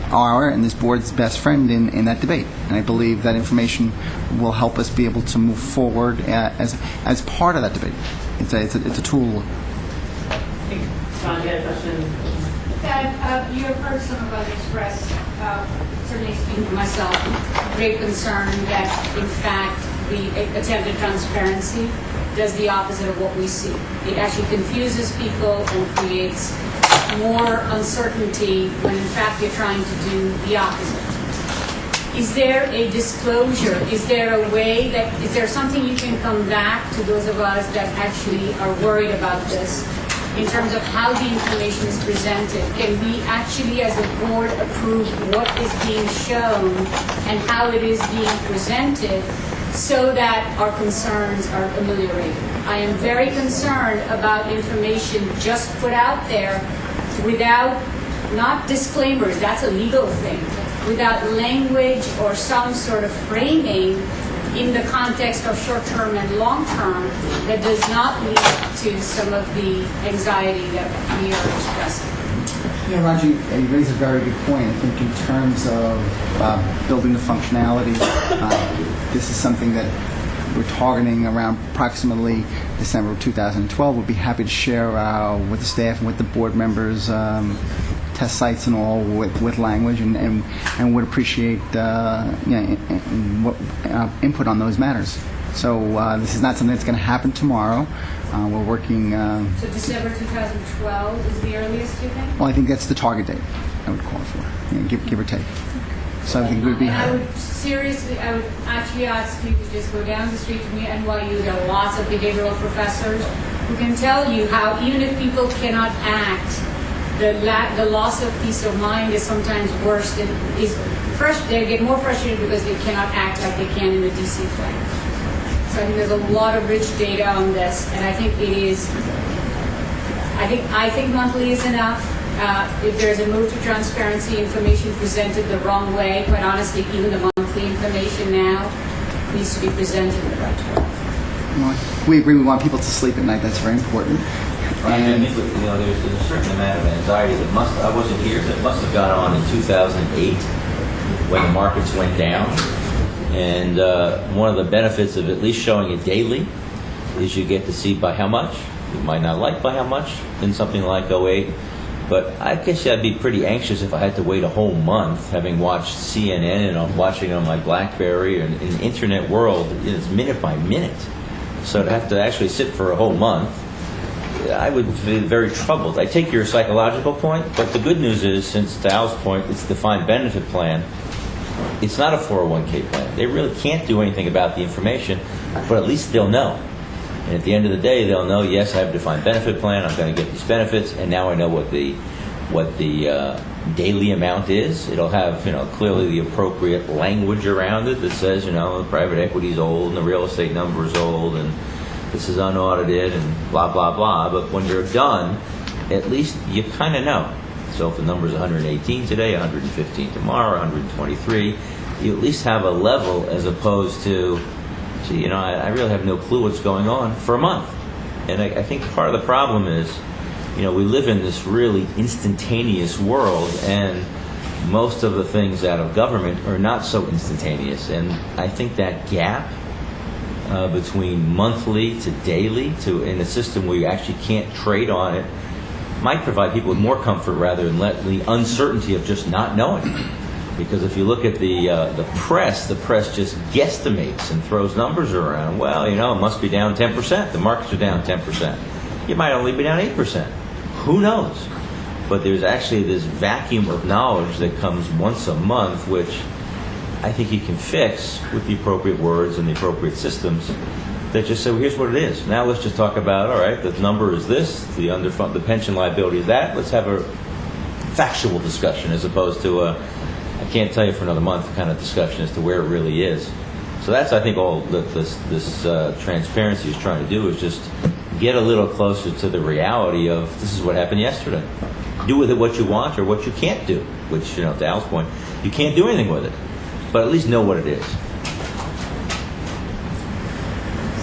Speaker 21: our and this board's best friend in that debate. And I believe that information will help us be able to move forward as part of that debate. It's a tool.
Speaker 20: John, you had a question?
Speaker 3: You have heard some of us express, certainly speaking for myself, great concern that, in fact, the attempted transparency does the opposite of what we see. It actually confuses people and creates more uncertainty when, in fact, you're trying to do the opposite. Is there a disclosure? Is there a way is there something you can come back to those of us that actually are worried about this in terms of how the information is presented? Can we actually, as a board, approve what is being shown and how it is being presented so that our concerns are ameliorated? I am very concerned about information just put out there without, not disclaimers, that's a legal thing, without language or some sort of framing in the context of short-term and long-term that does not lead to some of the anxiety that we are expressing.
Speaker 21: Yeah, Roger, you raise a very good point. I think in terms of building the functionality, this is something that we're targeting around approximately December of 2012. We'll be happy to share with the staff and with the board members test sites and all with language, and would appreciate input on those matters. So this is not something that's going to happen tomorrow. We're working.
Speaker 3: So December 2012 is the earliest, you think?
Speaker 21: Well, I think that's the target date I would call for, give or take. So I think it would be.
Speaker 3: I would actually ask you to just go down the street to me at NYU. There are lots of behavioral professors who can tell you how even if people cannot act, the loss of peace of mind is sometimes worse than they get more frustrated because they cannot act like they can in the DC plan. So I think there's a lot of rich data on this, and I think it is. I think monthly is enough. If there's a move to transparency, information presented the wrong way, quite honestly, even the monthly information now needs to be presented in the right way.
Speaker 21: We agree. We want people to sleep at night. That's very important.
Speaker 4: Right, and I think there's a certain amount of anxiety that I wasn't here, that must have gone on in 2008 when the markets went down. And one of the benefits of at least showing it daily is you get to see by how much. You might not like by how much in something like 08. But I guess I'd be pretty anxious if I had to wait a whole month, having watched CNN and I'm watching on my BlackBerry and in the internet world, it's minute by minute. So to have to actually sit for a whole month, I would be very troubled. I take your psychological point, but the good news is, since to Al's point, it's a defined benefit plan. It's not a 401k plan. They really can't do anything about the information, but at least they'll know. And at the end of the day, they'll know, yes, I have a defined benefit plan, I'm going to get these benefits, and now I know what the daily amount is. It'll have, clearly the appropriate language around it that says, the private equity is old and the real estate number is old and this is unaudited and blah, blah, blah. But when you're done, at least you kind of know. So if the number is 118 today, 115 tomorrow, 123, you at least have a level as opposed to, I really have no clue what's going on for a month. And I think part of the problem is, we live in this really instantaneous world, and most of the things out of government are not so instantaneous. And I think that gap between monthly to daily in a system where you actually can't trade on it might provide people with more comfort rather than the uncertainty of just not knowing. Because if you look at the press just guesstimates and throws numbers around. Well, it must be down 10%. The markets are down 10%. You might only be down 8%. Who knows? But there's actually this vacuum of knowledge that comes once a month, which I think you can fix with the appropriate words and the appropriate systems that just say, well, here's what it is. Now let's just talk about, all right, the number is this, the pension liability is that. Let's have a factual discussion as opposed to I can't tell you for another month kind of discussion as to where it really is. So that's, I think, all that this transparency is trying to do, is just get a little closer to the reality of this is what happened yesterday. Do with it what you want or what you can't do, which, to Al's point, you can't do anything with it. But at least know what it is.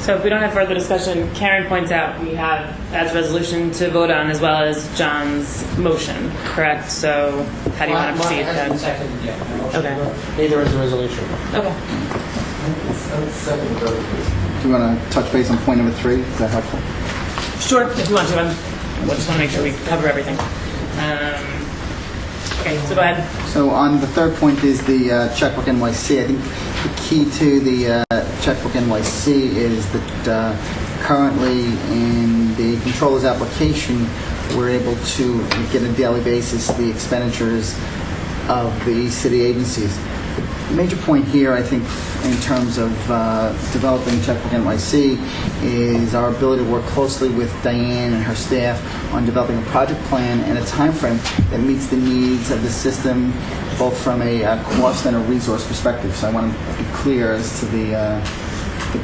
Speaker 20: So if we don't have further discussion, Karen points out we have as resolution to vote on as well as John's motion, correct? So how do you want to proceed then?
Speaker 15: Okay. Neither is a resolution.
Speaker 20: Okay.
Speaker 21: Do you want to touch base on point number 3? Is that helpful?
Speaker 20: Sure, if you want to. I just want to make sure we cover everything. Okay, so go ahead.
Speaker 21: So on the third point is the Checkbook NYC. I think the key to the Checkbook NYC is that currently in the controller's application, we're able to get on a daily basis the expenditures of the city agencies. The major point here, I think, in terms of developing Checkbook NYC is our ability to work closely with Diane and her staff on developing a project plan and a time frame that meets the needs of the system, both from a cost and a resource perspective. So I want to be clear as to the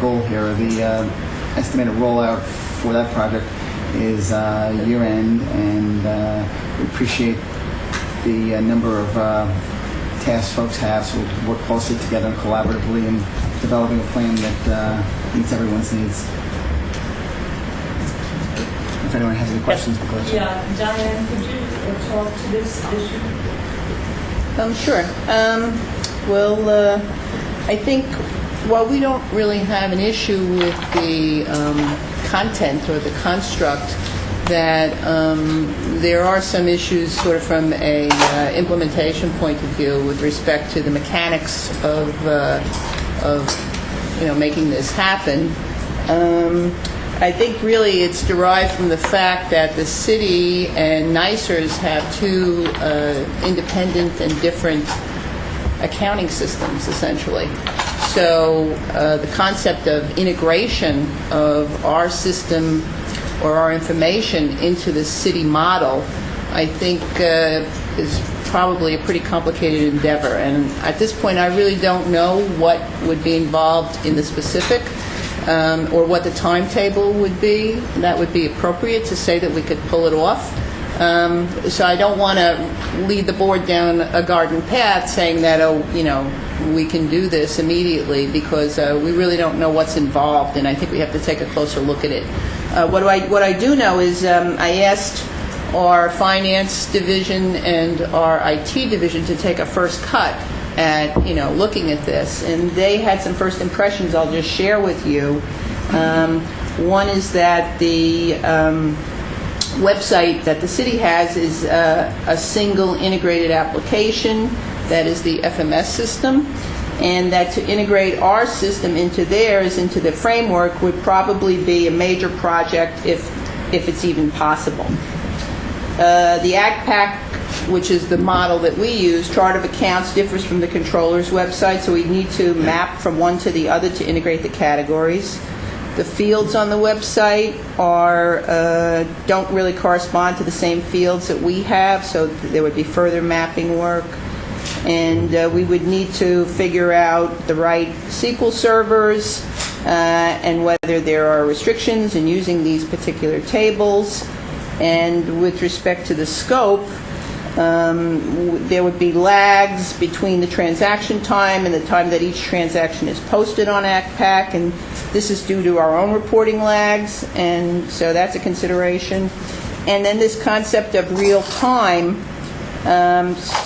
Speaker 21: goal here. The estimated rollout for that project is year-end, and we appreciate the number of tasks folks have, so we'll work closely together and collaboratively in developing a plan that meets everyone's needs. If anyone has any questions, please.
Speaker 10: Yeah, Diane, could you talk to this issue?
Speaker 2: Sure. I think while we don't really have an issue with the content or the construct, that there are some issues sort of from a implementation point of view with respect to the mechanics of making this happen. I think really it's derived from the fact that the city and NYCERS have two independent and different accounting systems, essentially. So the concept of integration of our system or our information into the city model, I think is probably a pretty complicated endeavor. And at this point, I really don't know what would be involved in the specific or what the timetable would be that would be appropriate to say that we could pull it off. So I don't want to lead the board down a garden path saying that, we can do this immediately, because we really don't know what's involved, and I think we have to take a closer look at it. What I do know is I asked our finance division and our IT division to take a first cut at looking at this, and they had some first impressions I'll just share with you. One is that the website that the city has is a single integrated application that is the FMS system, and that to integrate our system into theirs, into the framework, would probably be a major project if it's even possible. The ACPAC, which is the model that we use, chart of accounts, differs from the controller's website, so we need to map from one to the other to integrate the categories. The fields on the website don't really correspond to the same fields that we have, so there would be further mapping work. And we would need to figure out the right SQL servers and whether there are restrictions in using these particular tables. And with respect to the scope, there would be lags between the transaction time and the time that each transaction is posted on ACPAC, and this is due to our own reporting lags, and so that's a consideration. And then this concept of real time.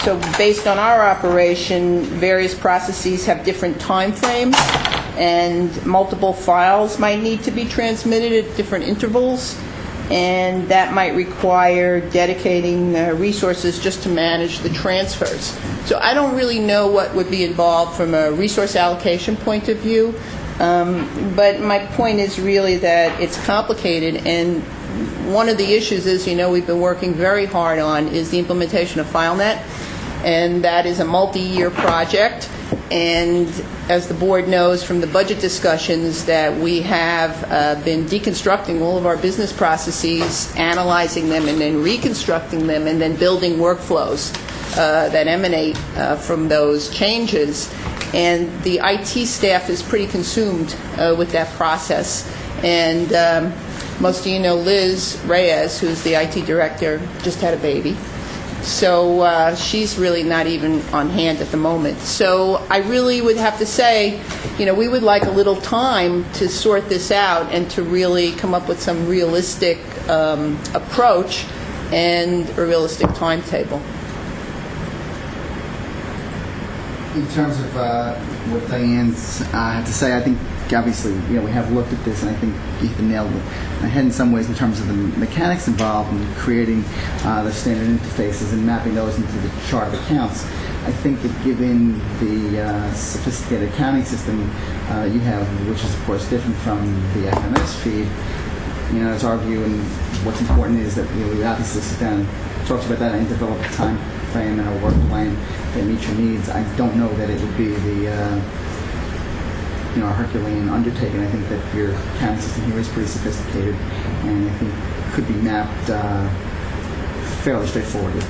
Speaker 2: So based on our operation, various processes have different time frames, and multiple files might need to be transmitted at different intervals, and that might require dedicating resources just to manage the transfers. So I don't really know what would be involved from a resource allocation point of view, but my point is really that it's complicated, and one of the issues is, we've been working very hard on is the implementation of FileNet, and that is a multi-year project. And as the board knows from the budget discussions, that we have been deconstructing all of our business processes, analyzing them, and then reconstructing them, and then building workflows that emanate from those changes. And the IT staff is pretty consumed with that process. And most of you know Liz Reyes, who's the IT director, just had a baby. So she's really not even on hand at the moment. So I really would have to say, we would like a little time to sort this out and to really come up with some realistic approach and a realistic timetable.
Speaker 21: In terms of what Diane's had to say, I think obviously, we have looked at this, and I think Ethan nailed it ahead in some ways in terms of the mechanics involved in creating the standard interfaces and mapping those into the chart of accounts. I think that given the sophisticated accounting system you have, which is of course different from the FMS feed, it's our view, and what's important is that we obviously sit down and talk about that and develop a time frame and a work plan that meets your needs. I don't know that it would be the a Herculean undertaking. I think that your accounting system here is pretty sophisticated, and I think could be mapped fairly straightforwardly.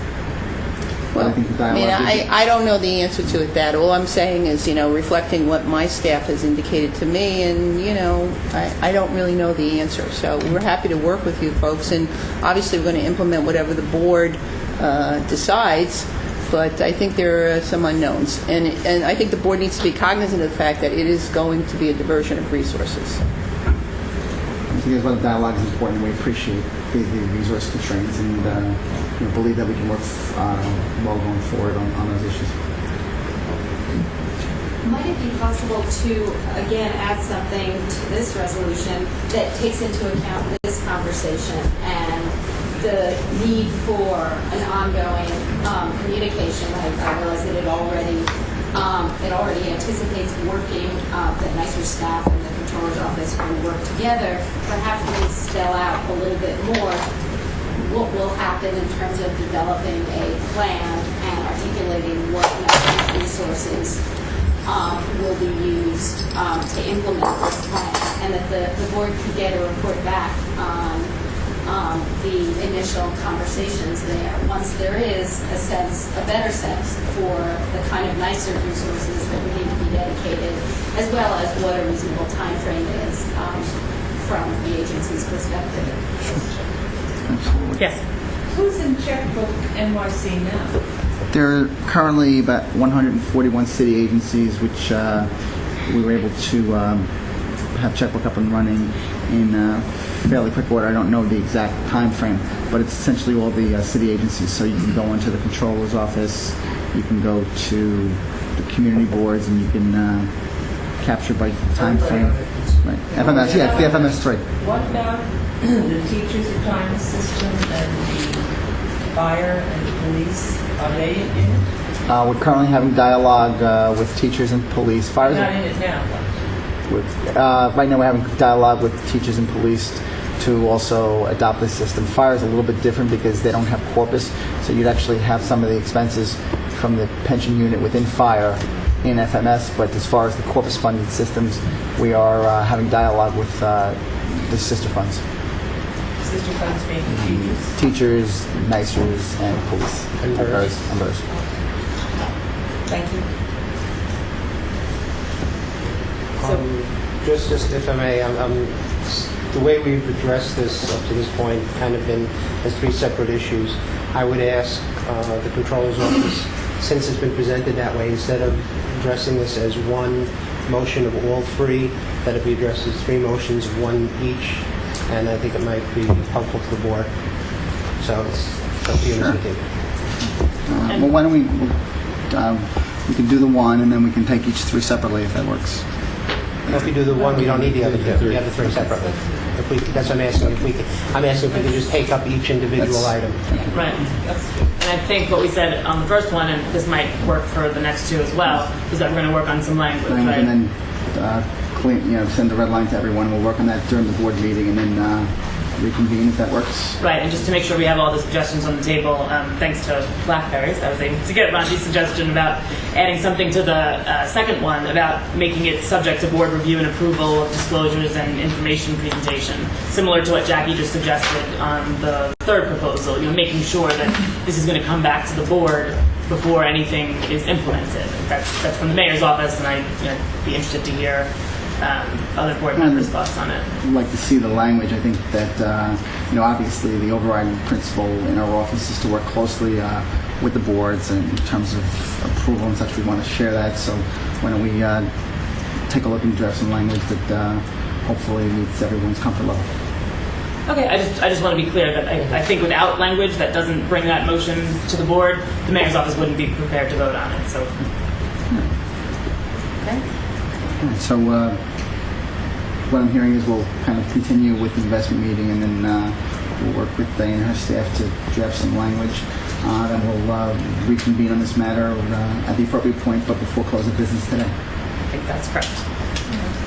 Speaker 2: Well,
Speaker 21: I think the dialogue
Speaker 2: I don't know the answer to it. That all I'm saying is, reflecting what my staff has indicated to me, and I don't really know the answer. So we're happy to work with you folks, and obviously we're going to implement whatever the board decides. But I think there are some unknowns, and I think the board needs to be cognizant of the fact that it is going to be a diversion of resources.
Speaker 21: I think as well, the dialogue is important. We appreciate the resource constraints, and believe that we can work well going forward on those issues.
Speaker 19: Might it be possible to, again, add something to this resolution that takes into account this conversation and the need for an ongoing communication? I realize that it already
Speaker 22: It already anticipates working, that NYCERS staff and the controller's office will work together. Perhaps we can spell out a little bit more what will happen in terms of developing a plan and articulating what NYCERS resources will be used to implement this plan, and that the board could get a report back on the initial conversations there. Once there is a better sense for the kind of NYCERS resources that would need to be dedicated, as well as what a reasonable time frame is from the agency's perspective.
Speaker 20: Yes.
Speaker 10: Who's in checkbook NYC now?
Speaker 21: There are currently about 141 city agencies, which we were able to have checkbook up and running in fairly quick order. I don't know the exact time frame, but it's essentially all the city agencies. So you can go into the controller's office, you can go to the community boards, and you can capture by time frame. Right. FMS, yeah, the FMS 3.
Speaker 10: What about the teachers' retirement system and the fire and the police? Are they in it?
Speaker 21: We're currently having dialogue with teachers and police. Fire's
Speaker 10: Not in it now.
Speaker 21: right now we're having dialogue with teachers and police to also adopt this system. Fire is a little bit different because they don't have corpus, so you'd actually have some of the expenses from the pension unit within fire in FMS, but as far as the corpus funded systems, we are having dialogue with the sister funds.
Speaker 10: Sister funds being teachers?
Speaker 21: Teachers, NYCERS, and police.
Speaker 15: And BERS.
Speaker 21: And BERS.
Speaker 10: Thank you.
Speaker 15: Just if I may, the way we've addressed this up to this point kind of been as three separate issues. I would ask the controller's office, since it's been presented that way, instead of addressing this as one motion of all three, that it be addressed as three motions, one each, and I think it might be helpful to the board. So it's up to you, Mr. King.
Speaker 21: Well, why don't we can do the one, and then we can take each three separately if that works.
Speaker 15: If we do the one, we don't need the other two. We have the three separately. That's what I'm asking. I'm asking if we can just take up each individual item.
Speaker 20: Right. And I think what we said on the first one, and this might work for the next two as well, is that we're going to work on some language, right?
Speaker 21: And then send the red line to everyone. We'll work on that during the board meeting, and then reconvene if that works.
Speaker 20: Right, and just to make sure we have all the suggestions on the table, thanks to Blackberries, I was able to get Ronji's suggestion about adding something to the second one about making it subject to board review and approval of disclosures and information presentation, similar to what Jackie just suggested on the third proposal, making sure that this is going to come back to the board before anything is implemented. That's from the mayor's office, and I'd be interested to hear other board members' thoughts on it.
Speaker 21: I'd like to see the language. I think that, obviously the overriding principle in our office is to work closely with the boards, and in terms of approval and such, we want to share that. So why don't we take a look and draft some language that hopefully meets everyone's comfort level.
Speaker 20: Okay, I just want to be clear that I think without language that doesn't bring that motion to the board, the mayor's office wouldn't be prepared to vote on it. So. Okay.
Speaker 21: All right, so what I'm hearing is we'll kind of continue with the investment meeting, and then we'll work with Diane and her staff to draft some language. Then we'll reconvene on this matter at the appropriate point, but before close of business today.
Speaker 20: I think that's correct.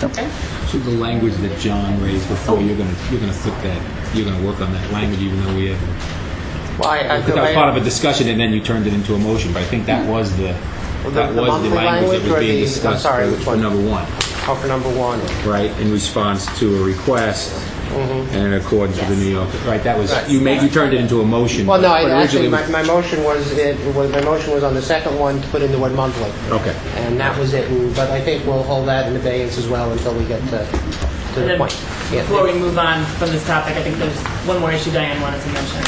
Speaker 21: Okay.
Speaker 17: So the language that John raised before, you're going to put that, you're going to work on that language, even though we haven't.
Speaker 15: Well,
Speaker 17: that was part of a discussion, and then you turned it into a motion. But I think that was the language that was being discussed for number one.
Speaker 15: Oh, for number one.
Speaker 17: Right, in response to a request, and in accordance with the New York. Right, that was
Speaker 15: right.
Speaker 17: You turned it into a motion.
Speaker 15: Well, no,
Speaker 17: but
Speaker 15: actually, my motion was on the second one to put in the word monthly.
Speaker 17: Okay.
Speaker 15: And that was it. But I think we'll hold that in abeyance as well until we get to the point. Yeah.
Speaker 20: Before we move on from this topic, I think there's one more issue Diane wanted to mention.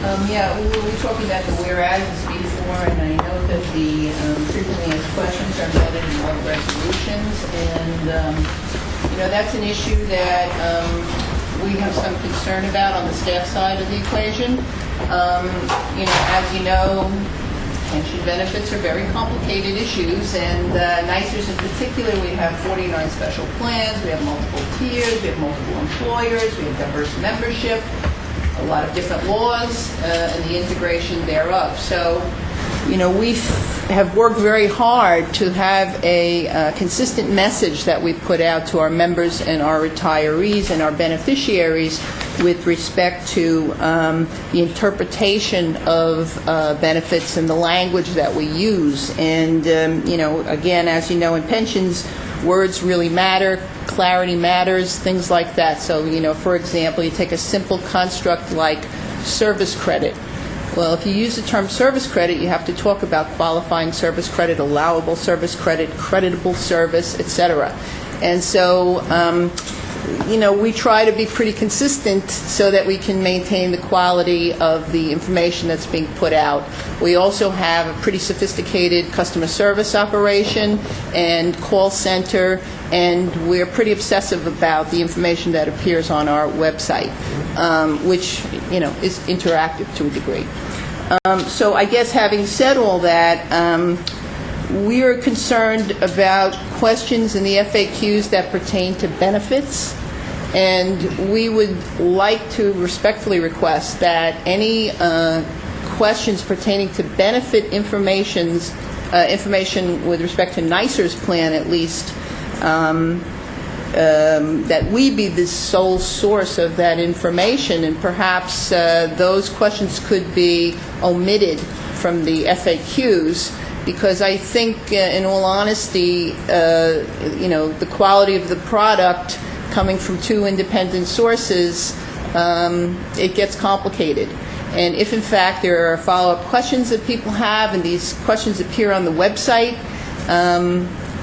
Speaker 2: We were talking about the whereas before, and I know that the frequently asked questions are noted in all resolutions, and that's an issue that we have some concern about on the staff side of the equation. As you know, pension benefits are very complicated issues, and NYCERS in particular, we have 49 special plans, we have multiple tiers, we have multiple employers, we have diverse membership, a lot of different laws, and the integration thereof. So we have worked very hard to have a consistent message that we put out to our members and our retirees and our beneficiaries with respect to the interpretation of benefits and the language that we use. And, again, as you know, in pensions, words really matter, clarity matters, things like that. So, for example, you take a simple construct like service credit. Well, if you use the term service credit, you have to talk about qualifying service credit, allowable service credit, creditable service, etc. And so, we try to be pretty consistent so that we can maintain the quality of the information that's being put out. We also have a pretty sophisticated customer service operation and call center, and we're pretty obsessive about the information that appears on our website, which, is interactive to a degree. So I guess having said all that, we are concerned about questions in the FAQs that pertain to benefits, and we would like to respectfully request that any questions pertaining to benefit information with respect to NYCERS plan, at least, that we be the sole source of that information, and perhaps those questions could be omitted from the FAQs, because I think, in all honesty, the quality of the product coming from two independent sources, it gets complicated. And if, in fact, there are follow-up questions that people have, and these questions appear on the website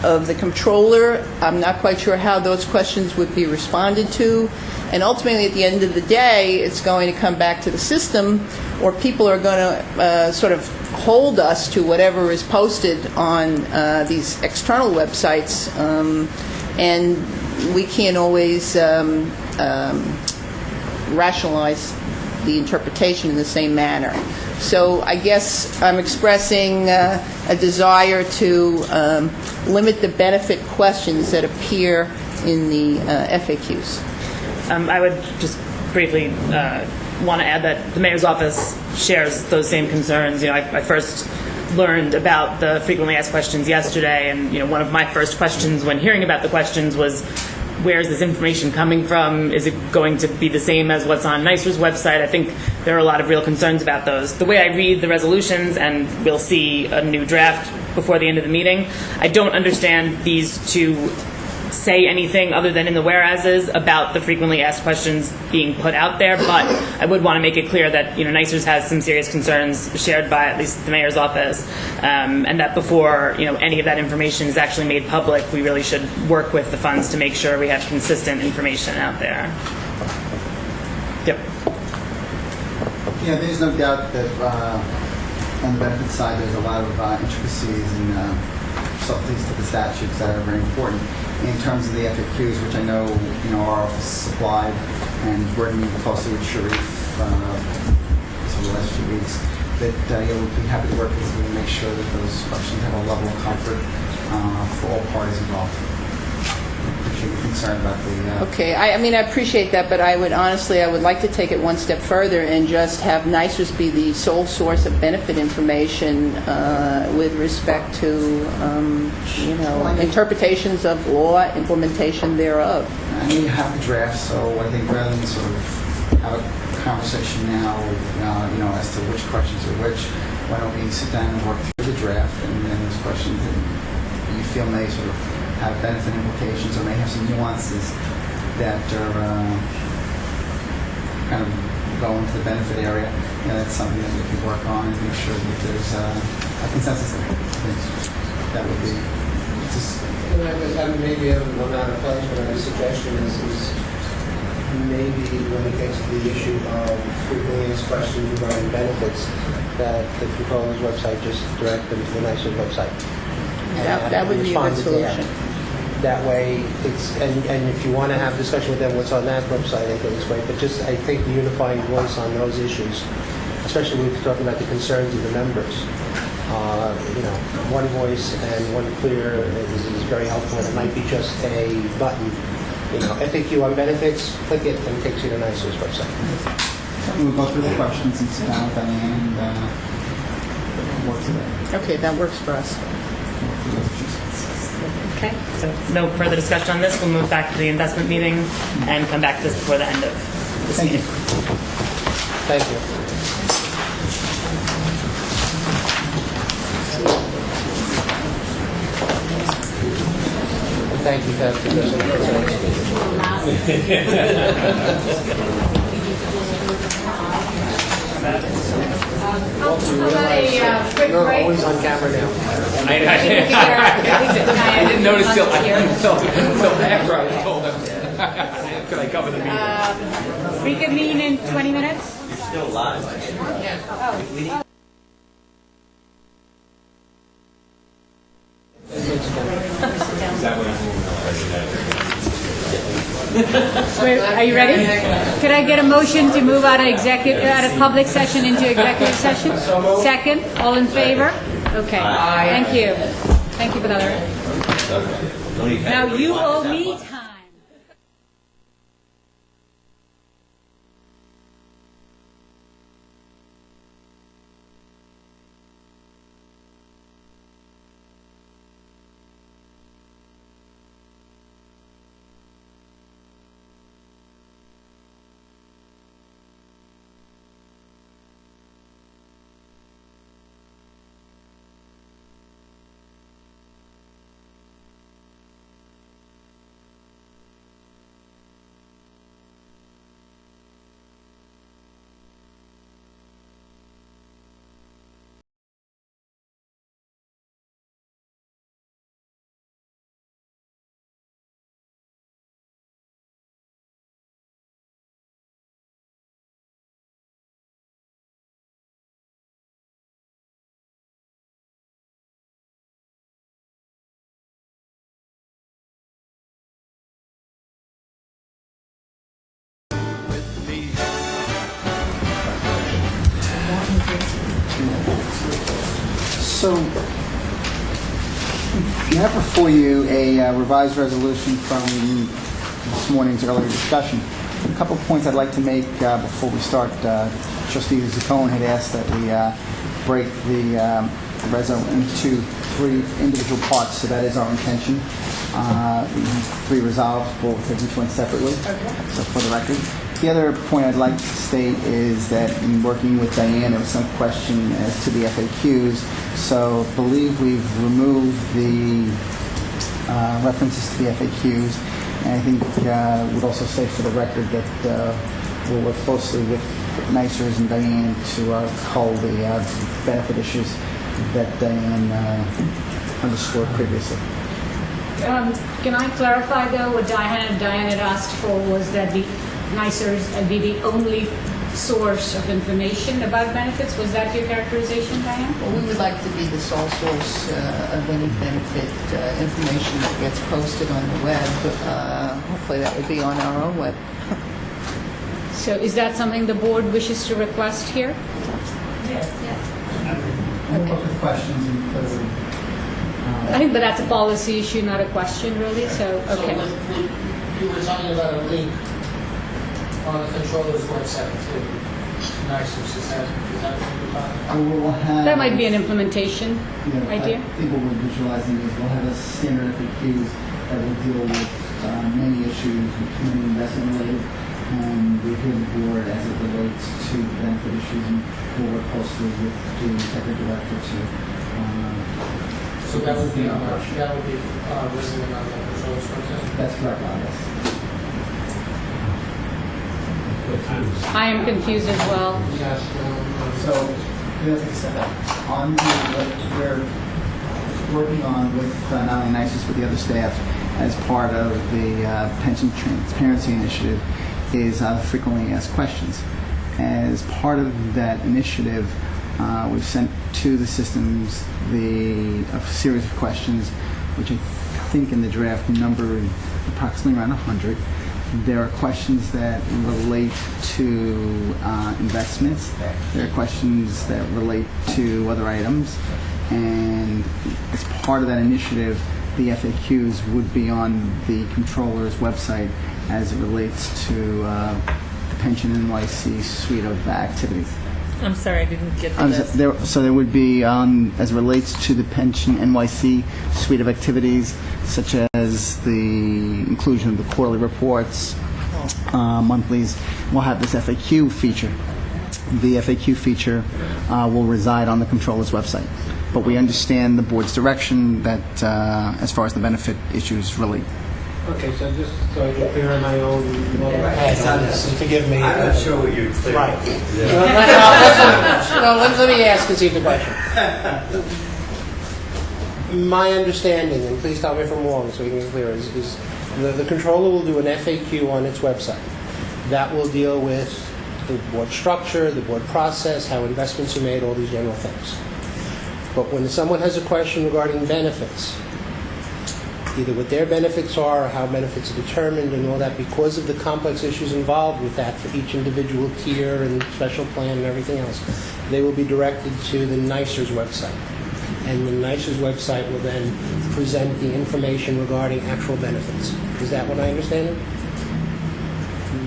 Speaker 2: of the controller, I'm not quite sure how those questions would be responded to. And ultimately, at the end of the day, it's going to come back to the system, or people are going to sort of hold us to whatever is posted on these external websites, and we can't always rationalize the interpretation in the same manner. So I guess I'm expressing a desire to limit the benefit questions that appear in the FAQs.
Speaker 20: I would just briefly want to add that the mayor's office shares those same concerns. I first learned about the frequently asked questions yesterday, and one of my first questions when hearing about the questions was, where is this information coming from? Is it going to be the same as what's on NYCERS' website? I think there are a lot of real concerns about those. The way I read the resolutions, and we'll see a new draft before the end of the meeting, I don't understand these to say anything other than in the whereases about the frequently asked questions being put out there, but I would want to make it clear that NYCERS has some serious concerns shared by at least the mayor's office, and that before any of that information is actually made public, we really should work with the funds to make sure we have consistent information out there. Yep.
Speaker 21: Yeah, there's no doubt that on the benefit side, there's a lot of intricacies and subtleties to the statutes that are very important. In terms of the FAQs, which I know our office supplied, and working closely with Sharif over the last few weeks, that we'll be happy to work with you and make sure that those questions have a level of comfort for all parties involved. Appreciate your concern about the.
Speaker 2: Okay, I appreciate that, but I would like to take it one step further and just have NYCERS be the sole source of benefit information with respect to, interpretations of law, implementation thereof.
Speaker 21: I know you have the draft, so I think rather than sort of have a conversation now, as to which questions are which, why don't we sit down and work through the draft, and then those questions that you feel may sort of have benefit implications or may have some nuances that are kind of go into the benefit area. That's something that we can work on and make sure that there's a consensus there. That would be just.
Speaker 15: Maybe I'm not opposed, but my suggestion is maybe when it gets to the issue of frequently asked questions regarding benefits, that the controller's website just direct them to the NYCERS website.
Speaker 2: That would be a good solution.
Speaker 15: That way, and if you want to have discussion with them, what's on that website, I think it's great. But just, I think the unifying voice on those issues, especially when we're talking about the concerns of the members, one voice and one clear is very helpful. It might be just a button, FAQ on benefits, click it, and it takes you to NYCERS website.
Speaker 21: We'll go through the questions and sit down with Diane and work today.
Speaker 2: Okay, that works for us.
Speaker 20: Okay, so no further discussion on this. We'll move back to the investment meeting and come back to this before the end of this meeting.
Speaker 15: Thank you. Thank you, Ted, for this. You're always on camera now.
Speaker 17: I didn't notice till after I was told them. Could I cover the meeting?
Speaker 3: Reconvene in 20 minutes?
Speaker 4: You're still live.
Speaker 3: Are you ready? Could I get a motion to move out of public session into executive session? Second, all in favor? Okay. Thank you. Thank you for that. Now you owe me time.
Speaker 21: So, you have before you a revised resolution from this morning's earlier discussion. A couple of points I'd like to make before we start. Trustee Zaccone had asked that we break the reso into 3 individual parts, so that is our intention. 3 resolves, we'll take each one separately, so for the record. The other point I'd like to state is that in working with Diane, there was some question as to the FAQs. So I believe we've removed the references to the FAQs. And I think would also say for the record that we'll work closely with NYCERS and Diane to cull the benefit issues that Diane underscored previously.
Speaker 3: Can I clarify, though, what Diane had asked for was that the NYCERS be the only source of information about benefits? Was that your characterization, Diane?
Speaker 2: Well, we would like to be the sole source of any benefit information that gets posted on the web. Hopefully that would be on our own web.
Speaker 3: So is that something the board wishes to request here?
Speaker 10: Yes.
Speaker 21: We'll look at questions and clearly.
Speaker 3: I think, but that's a policy issue, not a question, really. So, okay.
Speaker 15: So you were talking about a link on the controller's website to NYCERS. Is that what you're talking about?
Speaker 21: We'll have,
Speaker 3: That might be an implementation idea.
Speaker 21: I think what we're visualizing is we'll have a standard FAQs that will deal with many issues, many investment related, and we hear the board as it relates to benefit issues, and we'll work closely with the executive director to.
Speaker 15: So that would be listed on the controller's website?
Speaker 21: That's correct, yes.
Speaker 3: I am confused as well.
Speaker 15: Yes.
Speaker 21: So, like I said, on what we're working on with not only NYCERS but the other staff as part of the pension transparency initiative is frequently asked questions. As part of that initiative, we've sent to the systems a series of questions, which I think in the draft number approximately around 100. There are questions that relate to investments. There are questions that relate to other items. And as part of that initiative, the FAQs would be on the controller's website as it relates to the Pension NYC suite of activities.
Speaker 10: I'm sorry, I didn't get the list.
Speaker 21: There would be, as it relates to the pension NYC suite of activities, such as the inclusion of the quarterly reports, monthlies. We'll have this FAQ feature. The FAQ feature will reside on the controller's website. But we understand the board's direction that, as far as the benefit issues relate.
Speaker 15: Okay, so just so I can clear in my own head on this, and forgive me.
Speaker 7: I'm not sure what you're clear.
Speaker 15: Right.
Speaker 7: Yeah.
Speaker 15: Let me ask and see the question. My understanding, and please tell me if I'm wrong so we can get clear, is the controller will do an FAQ on its website. That will deal with the board structure, the board process, how investments are made, all these general things. But when someone has a question regarding benefits, either what their benefits are or how benefits are determined and all that, because of the complex issues involved with that for each individual tier and special plan and everything else, they will be directed to the NYCERS website. And the NYCERS website will then present the information regarding actual benefits. Is that what I understand?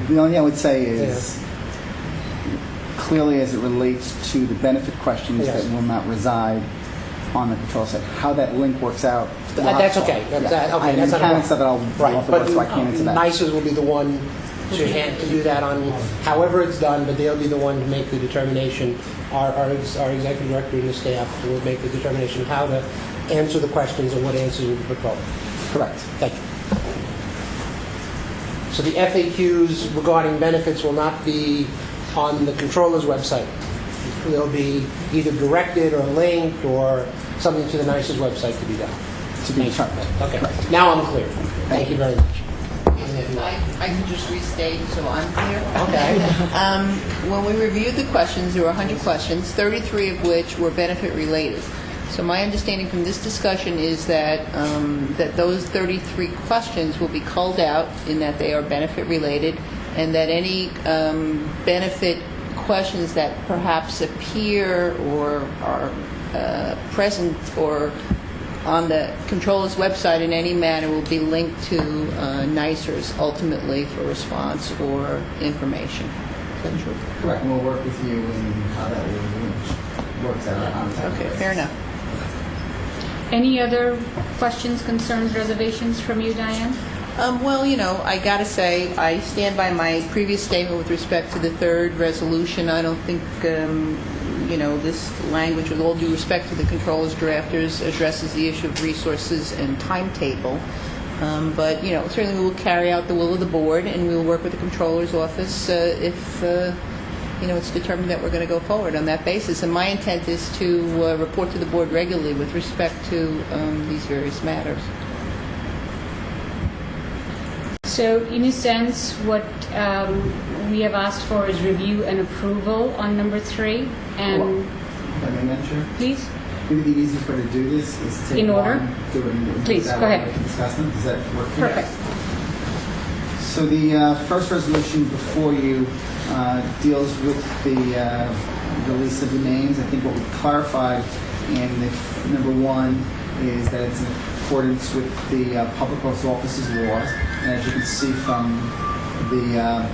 Speaker 21: The only thing I would say is, clearly as it relates to the benefit questions that will not reside on the control site, how that link works out.
Speaker 15: That's okay. That's not a
Speaker 21: mechanics of it, I'll
Speaker 15: right. But
Speaker 21: so I can't answer that.
Speaker 15: NYCERS will be the one to do that on however it's done, but they'll be the one to make the determination. Our executive director and the staff will make the determination of how to answer the questions and what answers will be proposed.
Speaker 21: Correct.
Speaker 15: Thank you. So the FAQs regarding benefits will not be on the controller's website. They'll be either directed or linked or something to the NYCERS website to be done.
Speaker 21: To be determined.
Speaker 15: Okay. Now I'm clear. Thank you very much.
Speaker 2: I can just restate so I'm clear.
Speaker 15: Okay.
Speaker 2: When we reviewed the questions, there were 100 questions, 33 of which were benefit related. So my understanding from this discussion is that that those 33 questions will be culled out in that they are benefit related, and that any benefit questions that perhaps appear or are present or on the controller's website in any manner will be linked to NYCERS ultimately for response or information. Is that true?
Speaker 21: Correct. And we'll work with you in how that works out.
Speaker 2: Okay, fair enough.
Speaker 3: Any other questions, concerns, reservations from you, Diane?
Speaker 2: Well, I got to say, I stand by my previous statement with respect to the third resolution. I don't think, this language, with all due respect to the controllers drafters, addresses the issue of resources and timetable. But, certainly we will carry out the will of the board, and we will work with the controller's office if it's determined that we're going to go forward on that basis. And my intent is to report to the board regularly with respect to these various matters.
Speaker 3: So, in a sense, what we have asked for is review and approval on number 3. And
Speaker 21: if I may mention,
Speaker 3: please.
Speaker 21: Maybe the easiest way to do this is to take
Speaker 3: in order.
Speaker 21: Do it
Speaker 3: please go ahead.
Speaker 21: Discuss them. Does that work for you?
Speaker 3: Perfect.
Speaker 21: So the first resolution before you deals with the release of the names. I think what we clarified in the number 1 is that it's in accordance with the Public Works Office's laws. And as you can see from the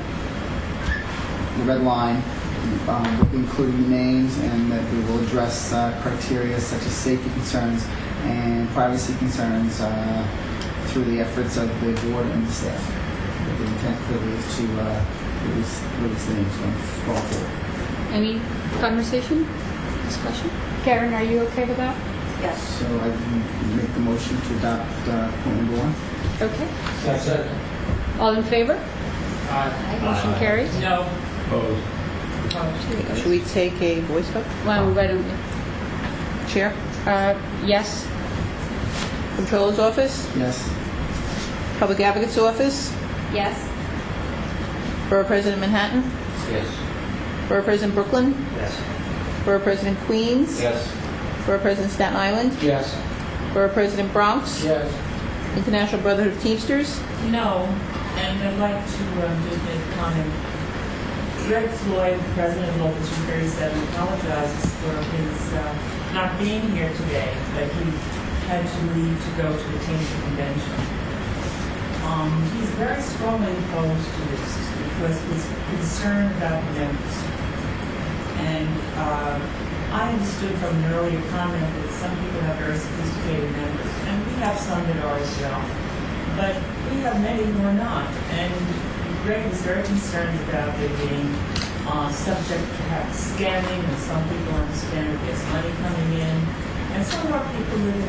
Speaker 21: red line, we'll be including the names, and that we will address criteria such as safety concerns and privacy concerns through the efforts of the board and the staff. But the intent clearly is to release the names going forward.
Speaker 3: Any conversation? Discussion? Karen, are you okay with that?
Speaker 22: Yes.
Speaker 21: So I make the motion to adopt point number 1.
Speaker 3: Okay.
Speaker 7: Second.
Speaker 3: All in favor?
Speaker 10: Aye.
Speaker 3: Motion carries?
Speaker 10: No.
Speaker 7: Opposed.
Speaker 2: Should we take a voice vote?
Speaker 3: Well, why don't we?
Speaker 2: Chair?
Speaker 3: Yes.
Speaker 2: Controller's office?
Speaker 21: Yes.
Speaker 2: Public Advocate's office?
Speaker 22: Yes.
Speaker 2: Borough President Manhattan?
Speaker 7: Yes.
Speaker 2: Borough President Brooklyn?
Speaker 7: Yes.
Speaker 2: Borough President Queens?
Speaker 7: Yes.
Speaker 2: Borough President Staten Island?
Speaker 15: Yes.
Speaker 2: Borough President Bronx?
Speaker 15: Yes.
Speaker 2: International Brotherhood of Teamsters?
Speaker 10: No. And I'd like to just make a comment. Greg Floyd, the president of Local 237, apologizes for his not being here today, but he had to leave to go to attend the convention. He's very strongly opposed to this because he's concerned about the members. And I understood from an earlier comment that some people have very sophisticated members, and we have some that are as well. But we have many who are not. And Greg was very concerned about there being subject to perhaps scamming, and some people understand that there's money coming in. And some of our people live in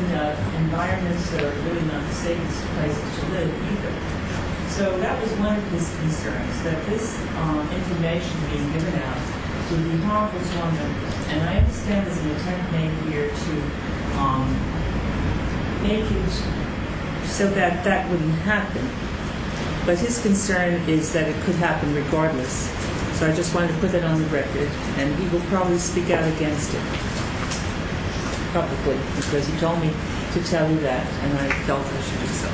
Speaker 10: environments that are really not the safest places to live either. So that was one of his concerns, that this information being given out would be harmful to our members. And I understand there's an attempt made here to make it so that that wouldn't happen. But his concern is that it could happen regardless. So I just wanted to put that on the record, and he will probably speak out against it publicly, because he told me to tell you that, and I felt I should do so.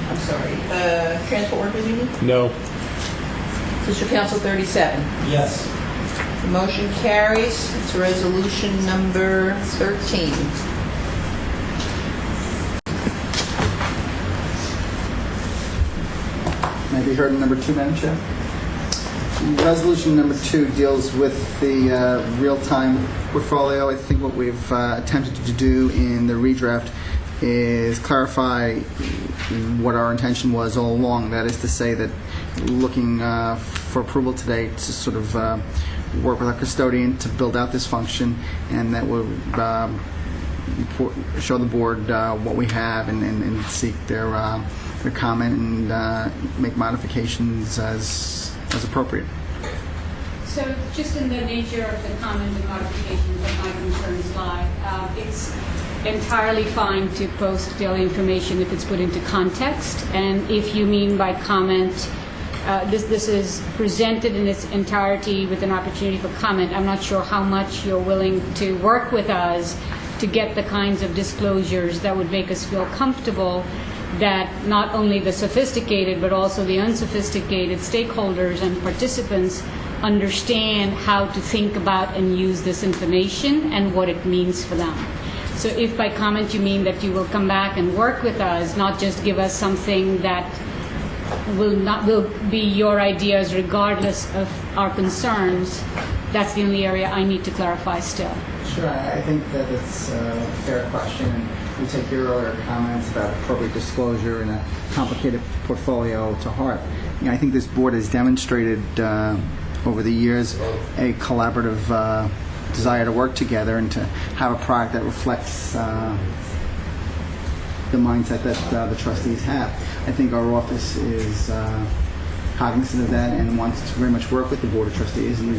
Speaker 2: I'm sorry. Transport Workers Union?
Speaker 17: No.
Speaker 2: Fiscal Council 37.
Speaker 7: Yes.
Speaker 2: The motion carries. It's resolution number 13.
Speaker 21: May I be heard in number 2, Madam Chair? Resolution number 2 deals with the real-time portfolio. I think what we've attempted to do in the redraft is clarify what our intention was all along. That is to say that looking for approval today to sort of work with our custodian to build out this function, and that will show the board what we have and seek their comment and make modifications as appropriate.
Speaker 3: So just in the nature of the comment and modifications that my concerns lie, it's entirely fine to post daily information if it's put into context. And if you mean by comment, this is presented in its entirety with an opportunity for comment, I'm not sure how much you're willing to work with us to get the kinds of disclosures that would make us feel comfortable that not only the sophisticated but also the unsophisticated stakeholders and participants understand how to think about and use this information and what it means for them. So if by comment you mean that you will come back and work with us, not just give us something that will be your ideas regardless of our concerns, that's the only area I need to clarify still.
Speaker 21: Sure, I think that it's a fair question, and we take your earlier comments about appropriate disclosure in a complicated portfolio to heart. You know, I think this board has demonstrated over the years a collaborative desire to work together and to have a product that reflects the mindset that the trustees have. I think our office is cognizant of that and wants to very much work with the Board of Trustees, and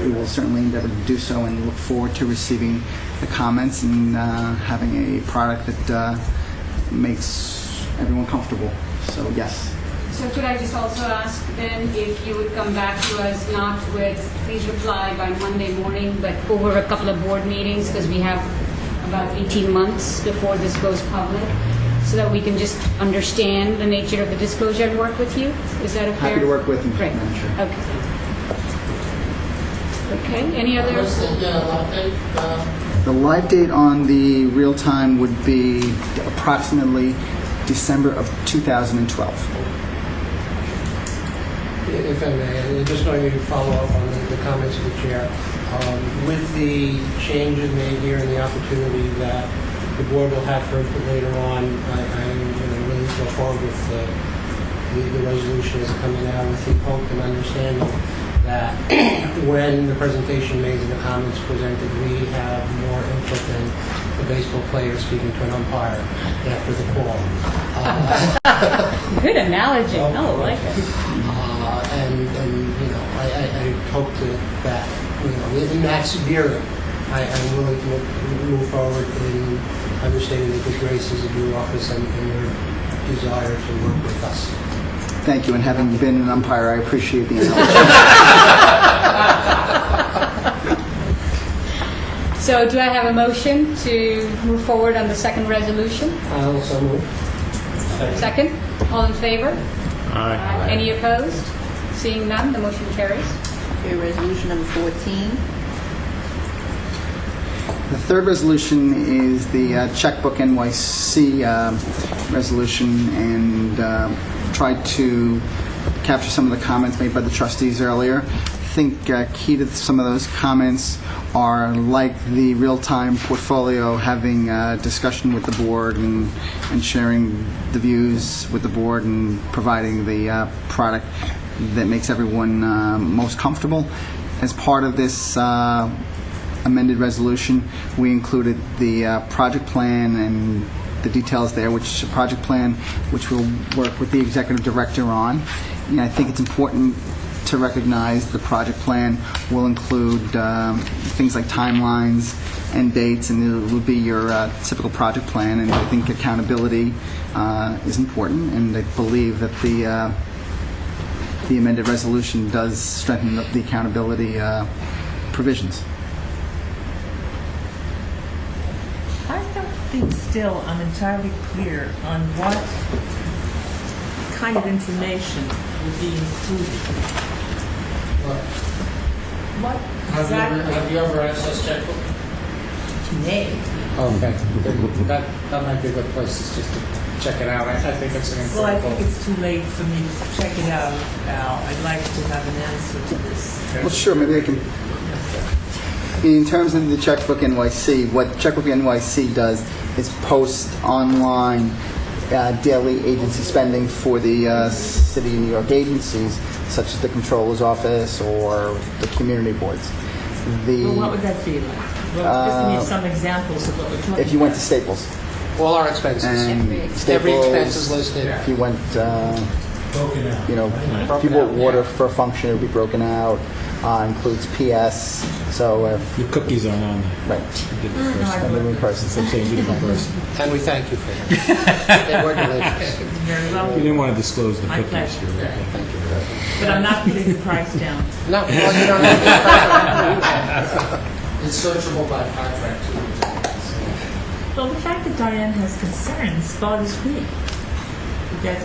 Speaker 21: we will certainly endeavor to do so and look forward to receiving the comments and having a product that makes everyone comfortable. So, yes.
Speaker 3: So could I just also ask then if you would come back to us not with, please reply by Monday morning, but over a couple of board meetings, because we have about 18 months before this goes public, so that we can just understand the nature of the disclosure and work with you? Is that a fair?
Speaker 21: Happy to work with you,
Speaker 3: Great.
Speaker 21: Madam Chair.
Speaker 3: Okay. Okay, any other?
Speaker 21: The live date on the real time would be approximately December of 2012.
Speaker 15: If I may, I just wanted to follow up on the comments of the chair. With the changes made here and the opportunity that the board will have for input later on, I'm really go forward with the resolution as coming out with the hope and understanding that when the presentation made and the comments presented, we have more input than the baseball player speaking to an umpire after the call.
Speaker 3: Good analogy. I like it.
Speaker 15: And you know, I hope that you know, in that spirit, I'm willing to move forward in understanding the good graces of your office and your desire to work with us.
Speaker 21: Thank you, and having been an umpire, I appreciate the analogy.
Speaker 3: So do I have a motion to move forward on the second resolution?
Speaker 15: I also move.
Speaker 3: Second? All in favor?
Speaker 17: Aye.
Speaker 3: Any opposed? Seeing none, the motion carries.
Speaker 2: Okay, resolution number 14.
Speaker 21: The third resolution is the checkbook NYC resolution, and tried to capture some of the comments made by the trustees earlier. I think key to some of those comments are like the real-time portfolio, having a discussion with the board and sharing the views with the board and providing the product that makes everyone most comfortable. As part of this amended resolution, we included the project plan and the details there, which is a project plan which we'll work with the executive director on. And I think it's important to recognize the project plan will include things like timelines and dates, and it will be your typical project plan. And I think accountability is important, and I believe that the amended resolution does strengthen the accountability provisions.
Speaker 10: I don't think still I'm entirely clear on what kind of information would be included. What exactly?
Speaker 12: Have you ever accessed checkbook?
Speaker 10: Nay.
Speaker 12: Okay. That might be a good place just to check it out. I think it's an
Speaker 10: Well, I
Speaker 12: important.
Speaker 10: think it's too late for me to check it out, Al. I'd like to have an answer to this.
Speaker 21: Well, sure, maybe I can. In terms of the Checkbook NYC, what Checkbook NYC does is post online daily agency spending for the City of New York agencies, such as the Comptroller's Office or the community boards.
Speaker 10: Well, what would that be like? Well, just give me some examples of what we're talking about.
Speaker 21: If you went to Staples.
Speaker 15: All our expenses. Every expense is listed.
Speaker 21: If you went,
Speaker 7: Broken out.
Speaker 21: you know, if you bought water for a function, it would be broken out. Includes PS. So if
Speaker 17: Your cookies aren't on there.
Speaker 21: right, and the new person.
Speaker 17: Some change in the person.
Speaker 15: And we thank you for that. They were delicious.
Speaker 10: Very well.
Speaker 17: You didn't want to disclose the
Speaker 10: My
Speaker 17: cookies.
Speaker 10: pleasure.
Speaker 21: Thank you for that.
Speaker 10: But I'm not putting the price down.
Speaker 15: No, well, you don't have to. It's searchable by contract, too.
Speaker 10: Well, the fact that Diane has concerns bothers me. We've got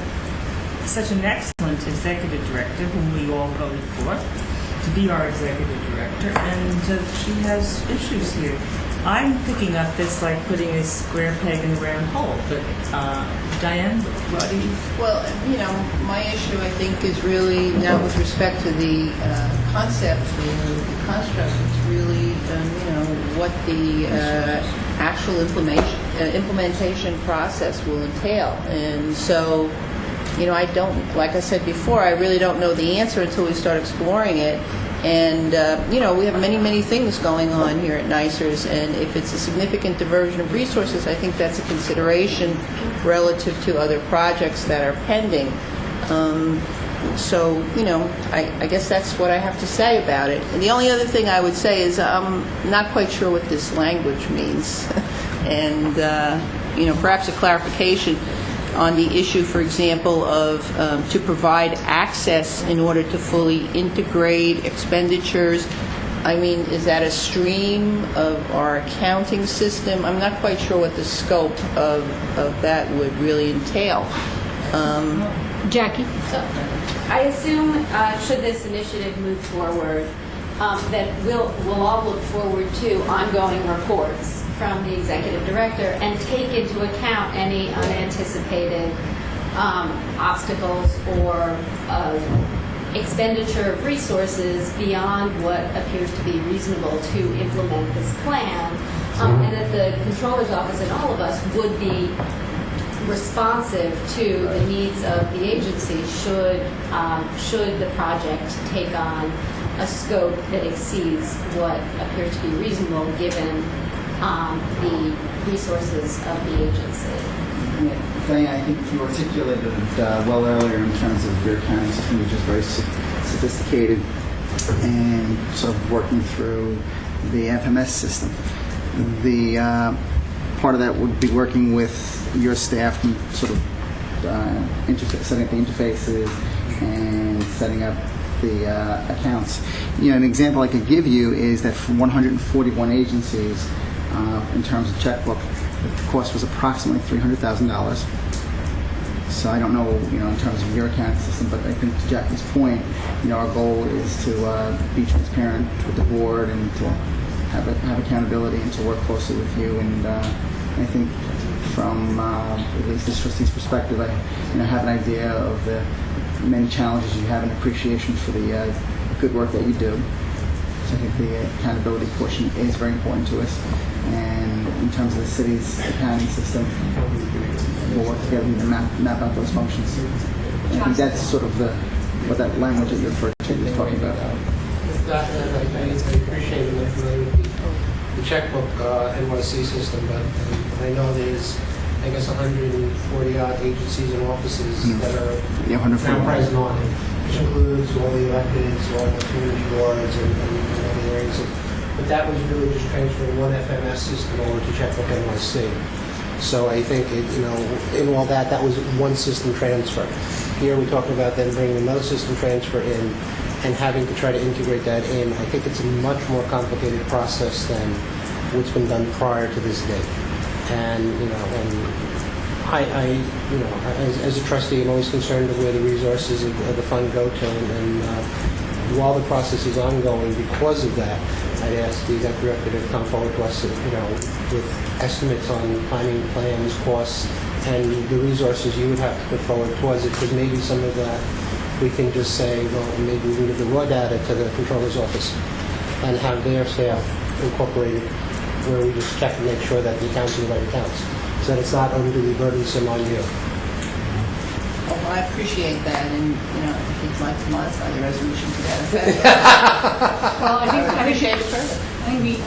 Speaker 10: such an excellent executive director, whom we all voted for, to be our executive director, and she has issues here. I'm picking up this like putting a square peg in a round hole, but Diane, what do you...
Speaker 2: Well, you know, my issue, I think, is really not with respect to the concept or the construct. It's really, you know, what the actual implementation process will entail. And so, you know, I don't, like I said before, I really don't know the answer until we start exploring it. And, you know, we have many, many things going on here at NYCERS, and if it's a significant diversion of resources, I think that's a consideration relative to other projects that are pending. So, you know, I guess that's what I have to say about it. And the only other thing I would say is I'm not quite sure what this language means. And, you know, perhaps a clarification on the issue, for example, of to provide access in order to fully integrate expenditures. I mean, is that a stream of our accounting system? I'm not quite sure what the scope of that would really entail.
Speaker 3: Jackie?
Speaker 22: So, I assume, should this initiative move forward, that we'll all look forward to ongoing reports from the executive director and take into account any unanticipated obstacles or expenditure of resources beyond what appears to be reasonable to implement this plan, and that the Comptroller's Office and all of us would be responsive to the needs of the agency should the project take on a scope that exceeds what appears to be reasonable given the resources of the agency.
Speaker 21: Diane, I think you articulated it well earlier in terms of your accounting system, which is very sophisticated and sort of working through the FMS system. The part of that would be working with your staff and sort of setting up the interfaces and setting up the accounts. You know, an example I could give you is that for 141 agencies, in terms of checkbook, the cost was approximately $300,000. So I don't know, you know, in terms of your accounting system, but I think to Jackie's point, you know, our goal is to be transparent with the board and to have accountability and to work closely with you. And I think from at least this trustee's perspective, I have an idea of the many challenges you have and appreciation for the good work that you do. So I think the accountability portion is very important to us. And in terms of the city's accounting system, we'll work together to map out those functions. And I think that's sort of what that language that you referred to is talking about.
Speaker 15: I appreciate it with the checkbook NYC system, but I know there's, I guess, 140 odd agencies and offices that are now present on it, which includes all the electeds, all the community boards, and other areas. But that was really just transferring one FMS system over to checkbook NYC. So I think, in all that was one system transfer. Here we're talking about then bringing another system transfer in and having to try to integrate that in. I think it's a much more complicated process than what's been done prior to this date. And, as a trustee, I'm always concerned of where the resources of the fund go to. And while the process is ongoing, because of that, I'd ask the executive director to come forward to us, with estimates on planning plans, costs, and the resources you would have to put forward towards it, because maybe some of that we can just say, well, maybe we give the raw data to the controller's office and have their staff incorporated, where we just check and make sure that the accounts are the right accounts, so that it's not unduly burdensome on you.
Speaker 2: Well, I appreciate that, and, I think I'd like to modify the resolution to that effect.
Speaker 3: Well, I
Speaker 2: appreciate it further.
Speaker 3: I think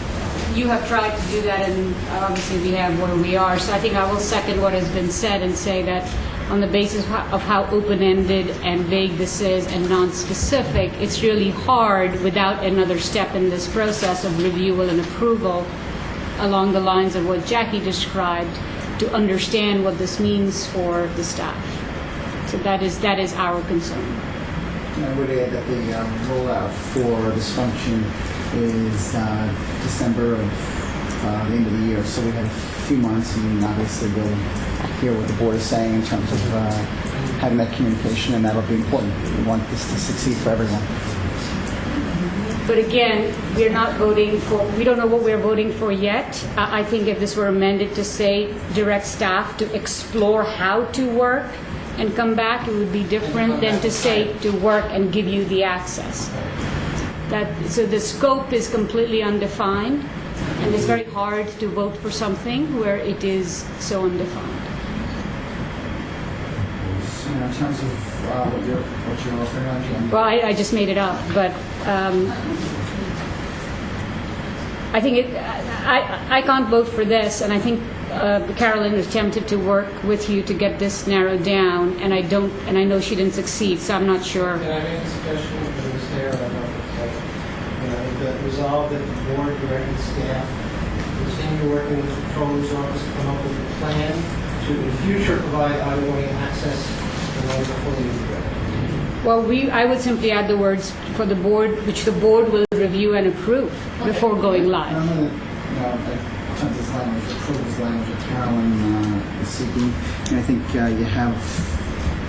Speaker 3: you have tried to do that, and obviously we have where we are. So I think I will second what has been said and say that on the basis of how open-ended and vague this is and non-specific, it's really hard without another step in this process of review and approval along the lines of what Jackie described to understand what this means for the staff. So that is our concern.
Speaker 21: And I would add that the rollout for this function is December of the end of the year, so we have a few months, and obviously we'll hear what the board is saying in terms of having that communication, and that'll be important. We want this to succeed for everyone.
Speaker 3: But again, we're not voting for, we don't know what we're voting for yet. I think if this were amended to say direct staff to explore how to work and come back, it would be different than to say to work and give you the access. So the scope is completely undefined, and it's very hard to vote for something where it is so undefined.
Speaker 21: In terms of what you're offering on, Jim?
Speaker 3: Well, I just made it up, but I think I can't vote for this, and I think Carolyn is tempted to work with you to get this narrowed down, and I know she didn't succeed, so I'm not sure.
Speaker 15: Can I make a suggestion that was there? I don't know if the resolve that the board directed staff continue working with the controller's office to come up with a plan to in the future provide ongoing access to those fully integrated.
Speaker 3: Well, I would simply add the words for the board, which the board will review and approve before going live.
Speaker 21: In terms of this language, approves language that Carolyn is seeking, and I think you have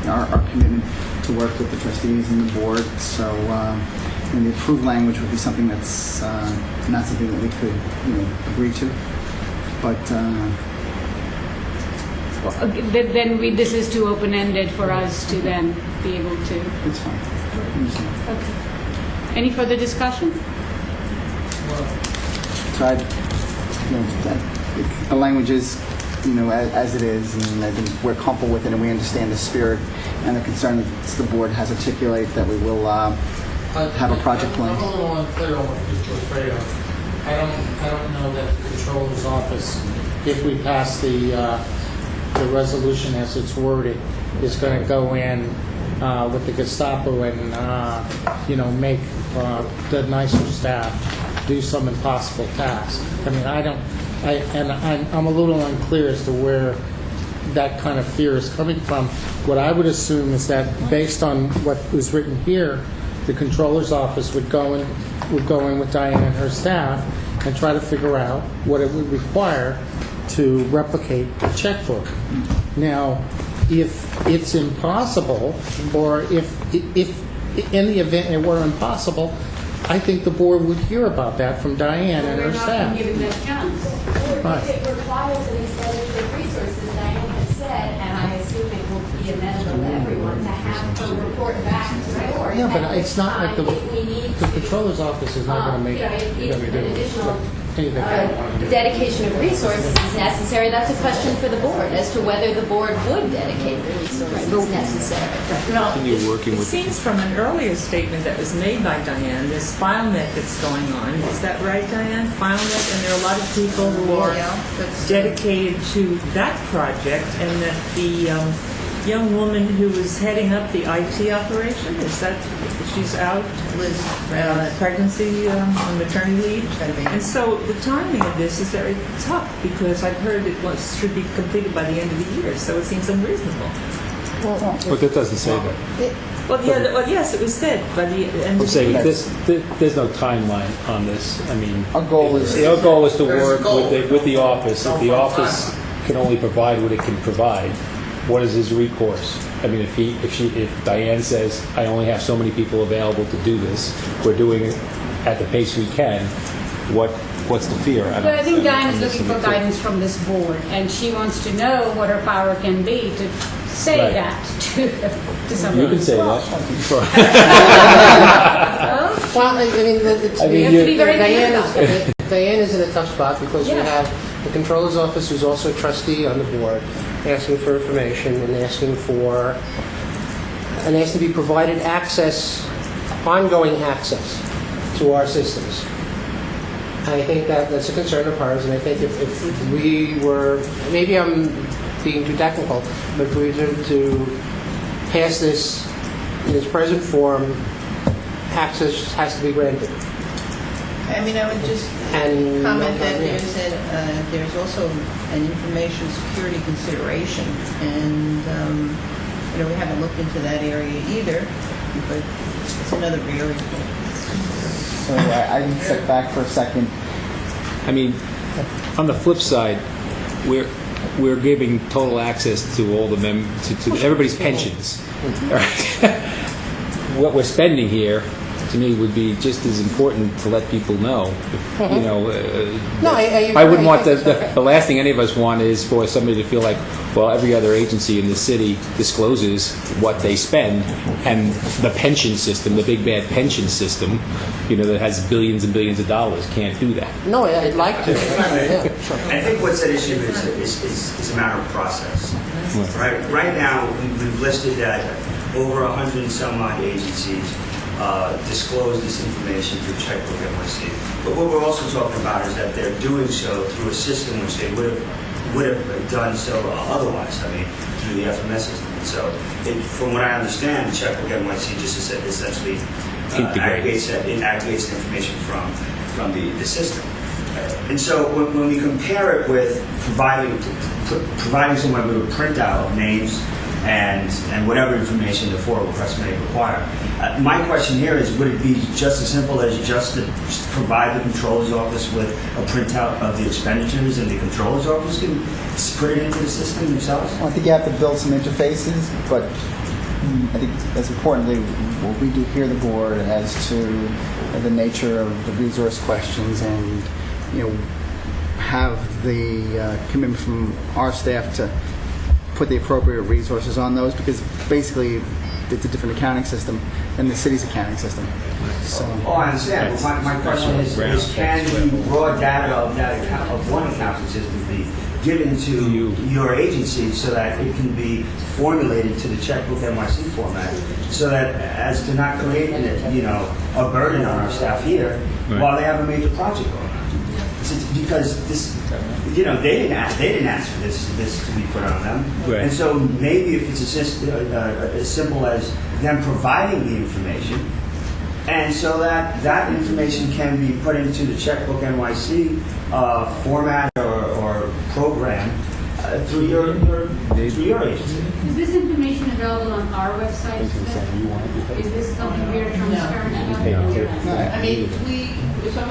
Speaker 21: our commitment to work with the trustees and the board. So, and the approved language would be something that's not something that we could, agree to. But
Speaker 3: then this is too open-ended for us to then be able to.
Speaker 21: It's fine.
Speaker 3: Okay. Any further discussion?
Speaker 21: So the language is, as it is, and I think we're comfortable with it, and we understand the spirit and the concern that the board has articulated that we will have a project plan.
Speaker 12: I'm a little unclear on what people are afraid of. I don't know that the controller's office, if we pass the resolution as it's worded, is going to go in with the Gestapo and make the NYCERS staff do some impossible task. I mean, I'm a little unclear as to where that kind of fear is coming from. What I would assume is that based on what was written here, the controller's office would go in with Diane and her staff and try to figure out what it would require to replicate the checkbook. Now, if it's impossible, or if in the event it were impossible, I think the board would hear about that from Diane and her staff.
Speaker 3: We're not given that chance.
Speaker 22: Or if it requires an expenditure of resources, to report back to the board.
Speaker 15: Yeah, but
Speaker 22: at
Speaker 15: it's not like the
Speaker 22: if we need
Speaker 15: controller's office is not going to make
Speaker 22: if an additional
Speaker 15: anything.
Speaker 22: dedication of resources is necessary, that's a question for the board as to whether the board would dedicate the resources necessary.
Speaker 10: Well,
Speaker 4: Continue working
Speaker 10: it
Speaker 4: with-
Speaker 10: seems from an earlier statement that was made by Diane, this FileNet that's going on. Is that right, Diane? FileNet, and there are a lot of people who are dedicated to that project, and that the young woman who was heading up the IT operation, is that, she's out with pregnancy on maternity leave? And so the timing of this is very tough, because I've heard it should be completed by the end of the year, so it seems unreasonable.
Speaker 17: But that doesn't say that.
Speaker 10: Well, yes, it was said by the end
Speaker 17: I'm
Speaker 10: of the
Speaker 17: saying
Speaker 10: year.
Speaker 17: there's no timeline on this. I mean,
Speaker 21: Our goal is
Speaker 17: to work with the office. If the office can only provide what it can provide, what is his recourse? I mean, if Diane says, I only have so many people available to do this, we're doing it at the pace we can, what's the fear?
Speaker 3: But I think Diane is looking for guidance from this board, and she wants to know what her power can be to say
Speaker 17: Right.
Speaker 3: that to somebody.
Speaker 17: You can say that.
Speaker 15: Well, I mean, it's,
Speaker 17: I mean,
Speaker 3: have to be very clear about
Speaker 15: Diane is in a tough spot because we
Speaker 3: Yeah.
Speaker 15: have the controller's office, who's also a trustee on the board, asking for information and asking to be provided access, ongoing access to our systems. I think that's a concern of ours, and I think if we were, maybe I'm being too technical, but if we were to pass this in its present form, access has to be granted.
Speaker 2: I mean, I would just
Speaker 15: And
Speaker 2: comment that there's also an information security consideration, and we haven't looked into that area either, but it's another area.
Speaker 21: So I can step back for a second.
Speaker 17: I mean, on the flip side, we're giving total access to all the to everybody's pensions. What we're spending here, to me, would be just as important to let people know. You know, I wouldn't want the last thing any of us want is for somebody to feel like, well, every other agency in the city discloses what they spend, and the pension system, the big bad pension system, that has billions and billions of dollars, can't do that.
Speaker 15: No, I'd like to.
Speaker 14: I think what's at issue is a matter of process. Right now, we've listed that over 100 and some odd agencies disclose this information through Checkbook NYC. But what we're also talking about is that they're doing so through a system which they would have done so otherwise. I mean, through the FMS system. And so, from what I understand, Checkbook NYC just essentially aggregates the information from the system. And so, when we compare it with providing someone with a printout of names and whatever information the FOIA request may require. My question here is, would it be just as simple as just to provide the controller's office with a printout of the expenditures, and the controller's office can put it into the system themselves?
Speaker 21: Well, I think you have to build some interfaces, but I think as importantly, we do hear the board as to the nature of the resource questions, and have the commitment from our staff to put the appropriate resources on those, because basically it's a different accounting system than the city's accounting system. So,
Speaker 14: I understand. But my question is can the raw data of one accounting system be given to your agency so that it can be formulated to the Checkbook NYC format, so that as to not create a burden on our staff here while they have a major project going on? Because this, they didn't ask for this to be put on them, and so maybe if it's as simple as them providing the information, and so that information can be put into the Checkbook NYC format or program through your agency.
Speaker 3: Is this information available on our website? Is this something we are transparent about?
Speaker 2: I mean, some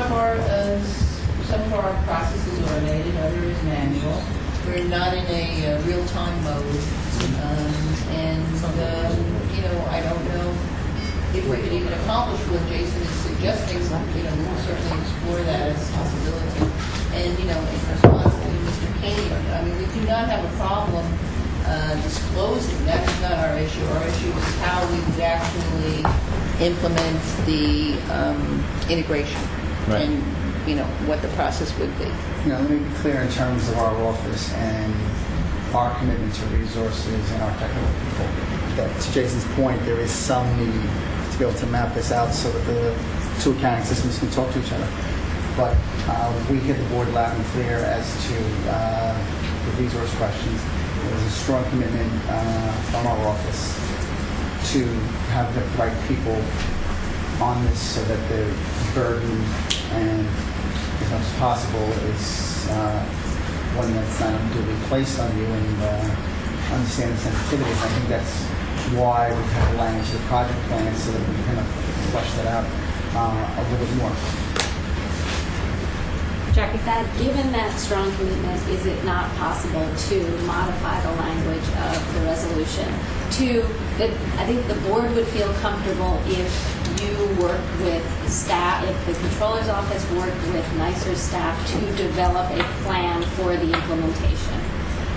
Speaker 2: of our processes are automated, others is manual. We're not in a real-time mode, I don't know if we could even accomplish what Jason is suggesting. We'll certainly explore that as a possibility. And in response to Mr. Kane, I mean, we do not have a problem disclosing. That's not our issue. Our issue is how we would actually implement the integration.
Speaker 21: Right.
Speaker 2: And, what the process would be.
Speaker 21: Let me be clear in terms of our office and our commitment to resources and our technical people. That, to Jason's point, there is some need to be able to map this out so that the two accounting systems can talk to each other. But we hit the board loud and clear as to the resource questions. There's a strong commitment from our office to have the right people on this so that the burden and as much as possible is one that's not unduly placed on you and understand the sensitivities. I think that's why we've had the language of the project plan so that we can kind of flesh that out a little bit more.
Speaker 19: Jackie, given that strong commitment, is it not possible to modify the language of the resolution I think the board would feel comfortable if you work with staff, if the controller's office worked with NYCERS staff to develop a plan for the implementation,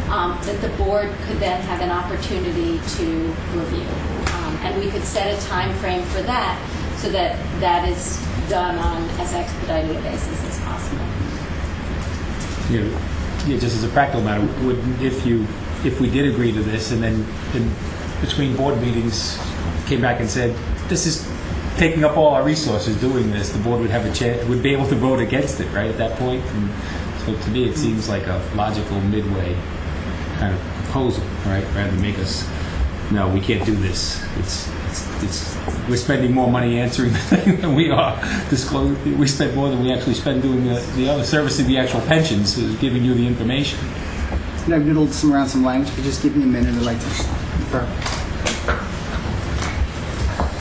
Speaker 19: that the board could then have an opportunity to review. And we could set a time frame for that so that that is done on as expedited a basis as possible.
Speaker 17: Just as a practical matter, if we did agree to this and then between board meetings came back and said, this is taking up all our resources doing this, the board would have a chance, would be able to vote against it, right, at that point? And so to me, it seems like a logical midway kind of proposal, right, rather than make us, no, we can't do this. We're spending more money answering the thing than we are disclosing. We spend more than we actually spend doing the other servicing the actual pensions, giving you the information.
Speaker 21: I've noodled around some language, but just give me a minute. I'd like to confirm.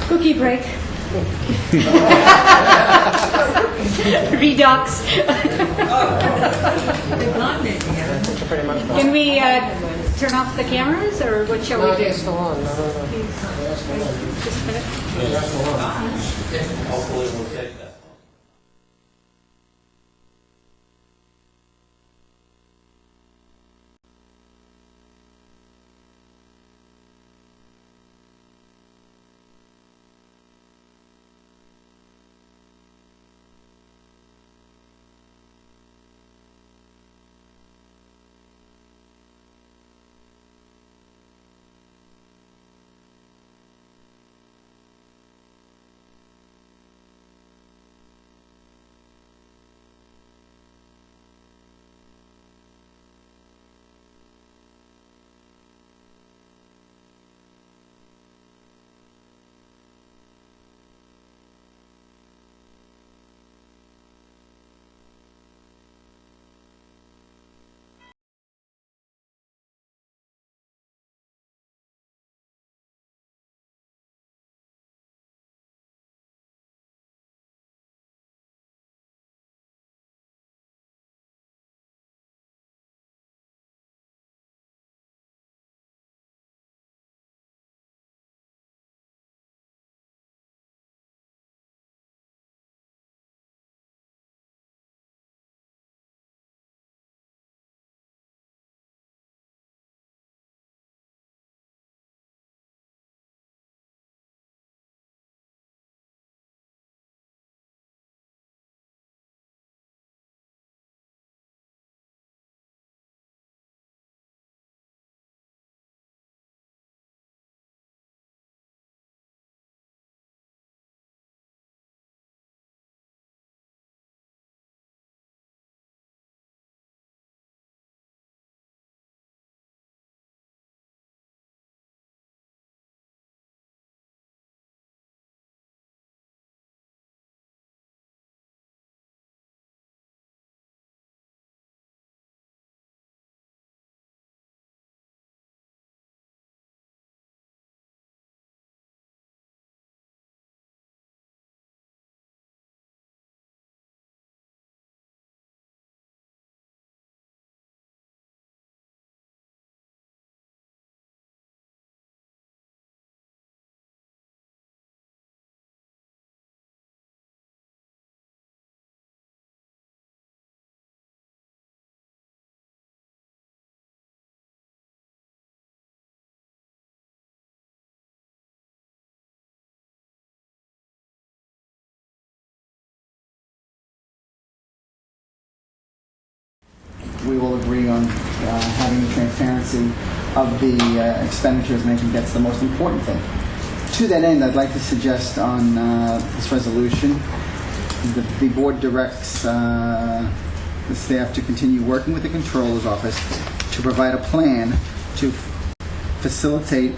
Speaker 19: Cookie break. Redux. Can we turn off the cameras, or what shall we do?
Speaker 15: Still on. No.
Speaker 19: Just a minute.
Speaker 4: Hopefully we'll take that.
Speaker 21: we all agree on having the transparency of the expenditures, and I think that's the most important thing. To that end, I'd like to suggest on this resolution, the board directs the staff to continue working with the Controller's Office to provide a plan to facilitate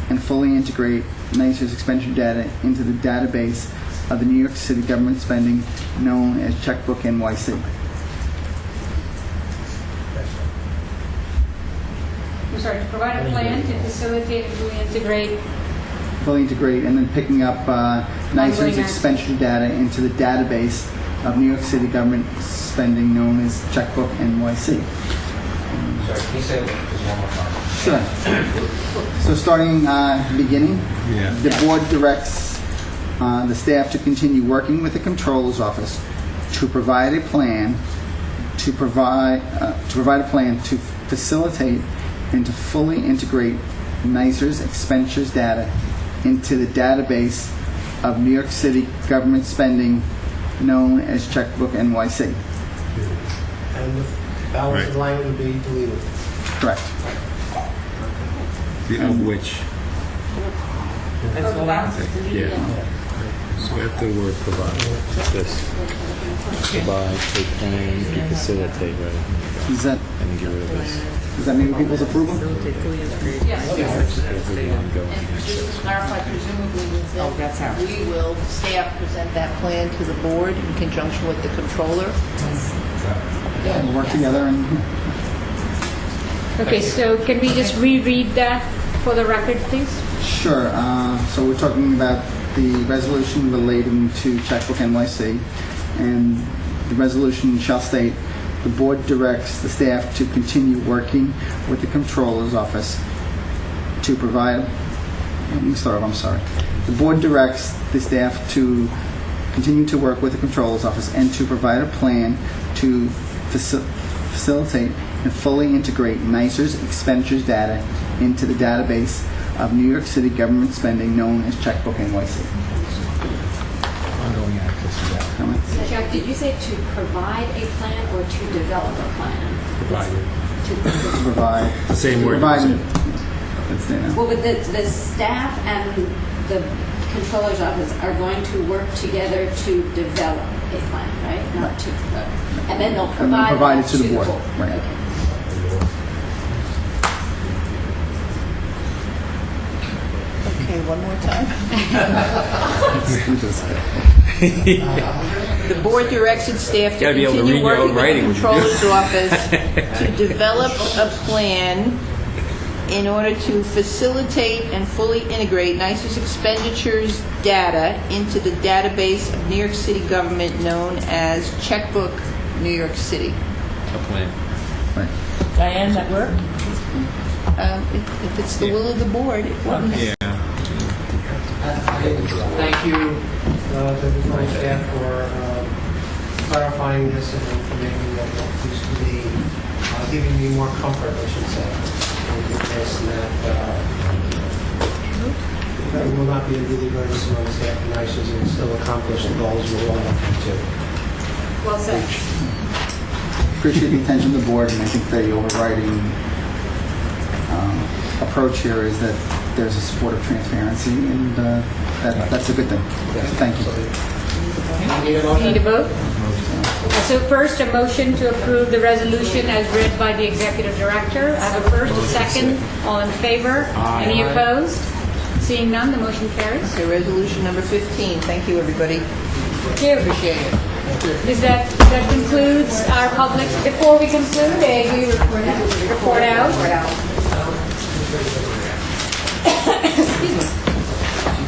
Speaker 21: and fully integrate NYCERS expenditure data into the database of the New York City government spending known as Checkbook NYC.
Speaker 3: I'm sorry, to provide a plan to facilitate and fully integrate
Speaker 21: And then picking up NYCERS expenditure data into the database of New York City government spending known as Checkbook NYC.
Speaker 9: Sorry, can you say it just one more time?
Speaker 21: Sure. So starting at the beginning, the board directs the staff to continue working with the Controller's Office to provide a plan to facilitate and to fully integrate NYCERS expenditures data into the database of New York City government spending known as Checkbook NYC.
Speaker 15: And the balance of the line would be deleted.
Speaker 21: Correct.
Speaker 17: Of which?
Speaker 15: That's all that.
Speaker 17: Yeah. So after the word provide, this provide a plan to facilitate, right?
Speaker 21: Is that,
Speaker 17: And get rid of this.
Speaker 21: does that mean people's approval?
Speaker 2: Yes. And just to clarify, presumably we will, staff present that plan to the board in conjunction with the controller.
Speaker 21: Yeah, we'll work together and...
Speaker 3: Okay, so can we just reread that for the record, please?
Speaker 21: Sure. So we're talking about the resolution relating to Checkbook NYC, and the resolution shall state, the board directs the staff to continue working with the Controller's Office to provide... Let me start over, I'm sorry. The board directs the staff to continue to work with the Controller's Office and to provide a plan to facilitate and fully integrate NYCERS expenditures data into the database of New York City government spending known as Checkbook NYC.
Speaker 17: Ongoing access to that.
Speaker 21: Comments?
Speaker 22: Jack, did you say to provide a plan or to develop a plan?
Speaker 17: Provided.
Speaker 21: To provide...
Speaker 17: The same word.
Speaker 21: Provide... Let's say now.
Speaker 22: Well, but the staff and the controller's office are going to work together to develop a plan, right? Not to, and then they'll provide
Speaker 21: it to the board. Right.
Speaker 22: Okay.
Speaker 2: Okay, one more time. The board directs its staff to
Speaker 17: Gotta be able to
Speaker 2: continue
Speaker 17: read your own
Speaker 2: working with
Speaker 17: writing
Speaker 2: the
Speaker 17: when you do
Speaker 2: controller's
Speaker 17: it.
Speaker 2: office to develop a plan in order to facilitate and fully integrate NYCERS expenditures data into the database of New York City government known as Checkbook New York City.
Speaker 17: A plan.
Speaker 21: Right.
Speaker 10: Diane, that work?
Speaker 2: If it's the will of the board, it will.
Speaker 17: Yeah.
Speaker 15: Thank you to the my staff for clarifying this and for making that more clear to me, giving me more comfort, I should say, with this, and that will not be a really emergency on the staff and NYCERS and still accomplish the goals we're all looking to.
Speaker 22: Well said.
Speaker 21: Appreciate the attention of the board, and I think the overriding approach here is that there's a support of transparency, and that's a good thing. Thank you.
Speaker 3: Need a vote? So first, a motion to approve the resolution as read by the executive director. I have a first, a second. All in favor? Any opposed? Seeing none, the motion carries.
Speaker 2: Okay, resolution number 15. Thank you, everybody.
Speaker 3: Thank you.
Speaker 2: Appreciate it.
Speaker 3: That concludes our public. Before we conclude, we report out.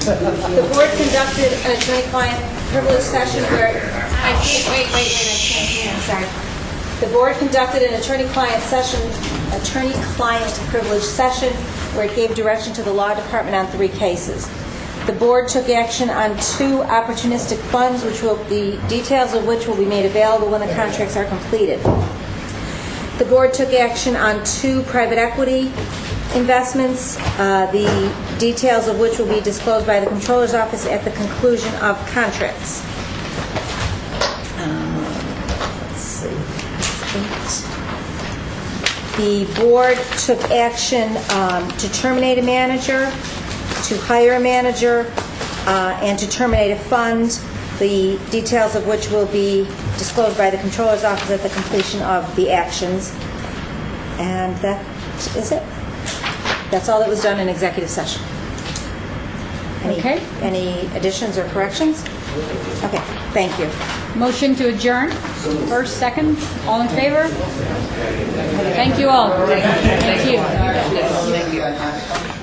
Speaker 3: The board conducted an attorney-client privilege session where I can't wait. I can't hear. I'm sorry. The board conducted an attorney-client privilege session where it gave direction to the law department on 3 cases. The board took action on 2 opportunistic funds, the details of which will be made available when the contracts are completed. The board took action on 2 private equity investments, the details of which will be disclosed by the Controller's Office at the conclusion of contracts. Let's see.
Speaker 5: The board took action to terminate a manager, to hire a manager, and to terminate a fund, the details of which will be disclosed by the Controller's Office at the completion of the actions. And that is it. That's all that was done in executive session.
Speaker 3: Okay.
Speaker 5: Any additions or corrections? Okay, thank you.
Speaker 3: Motion to adjourn. First, second, all in favor? Thank you all. Thank you.
Speaker 2: Thank you.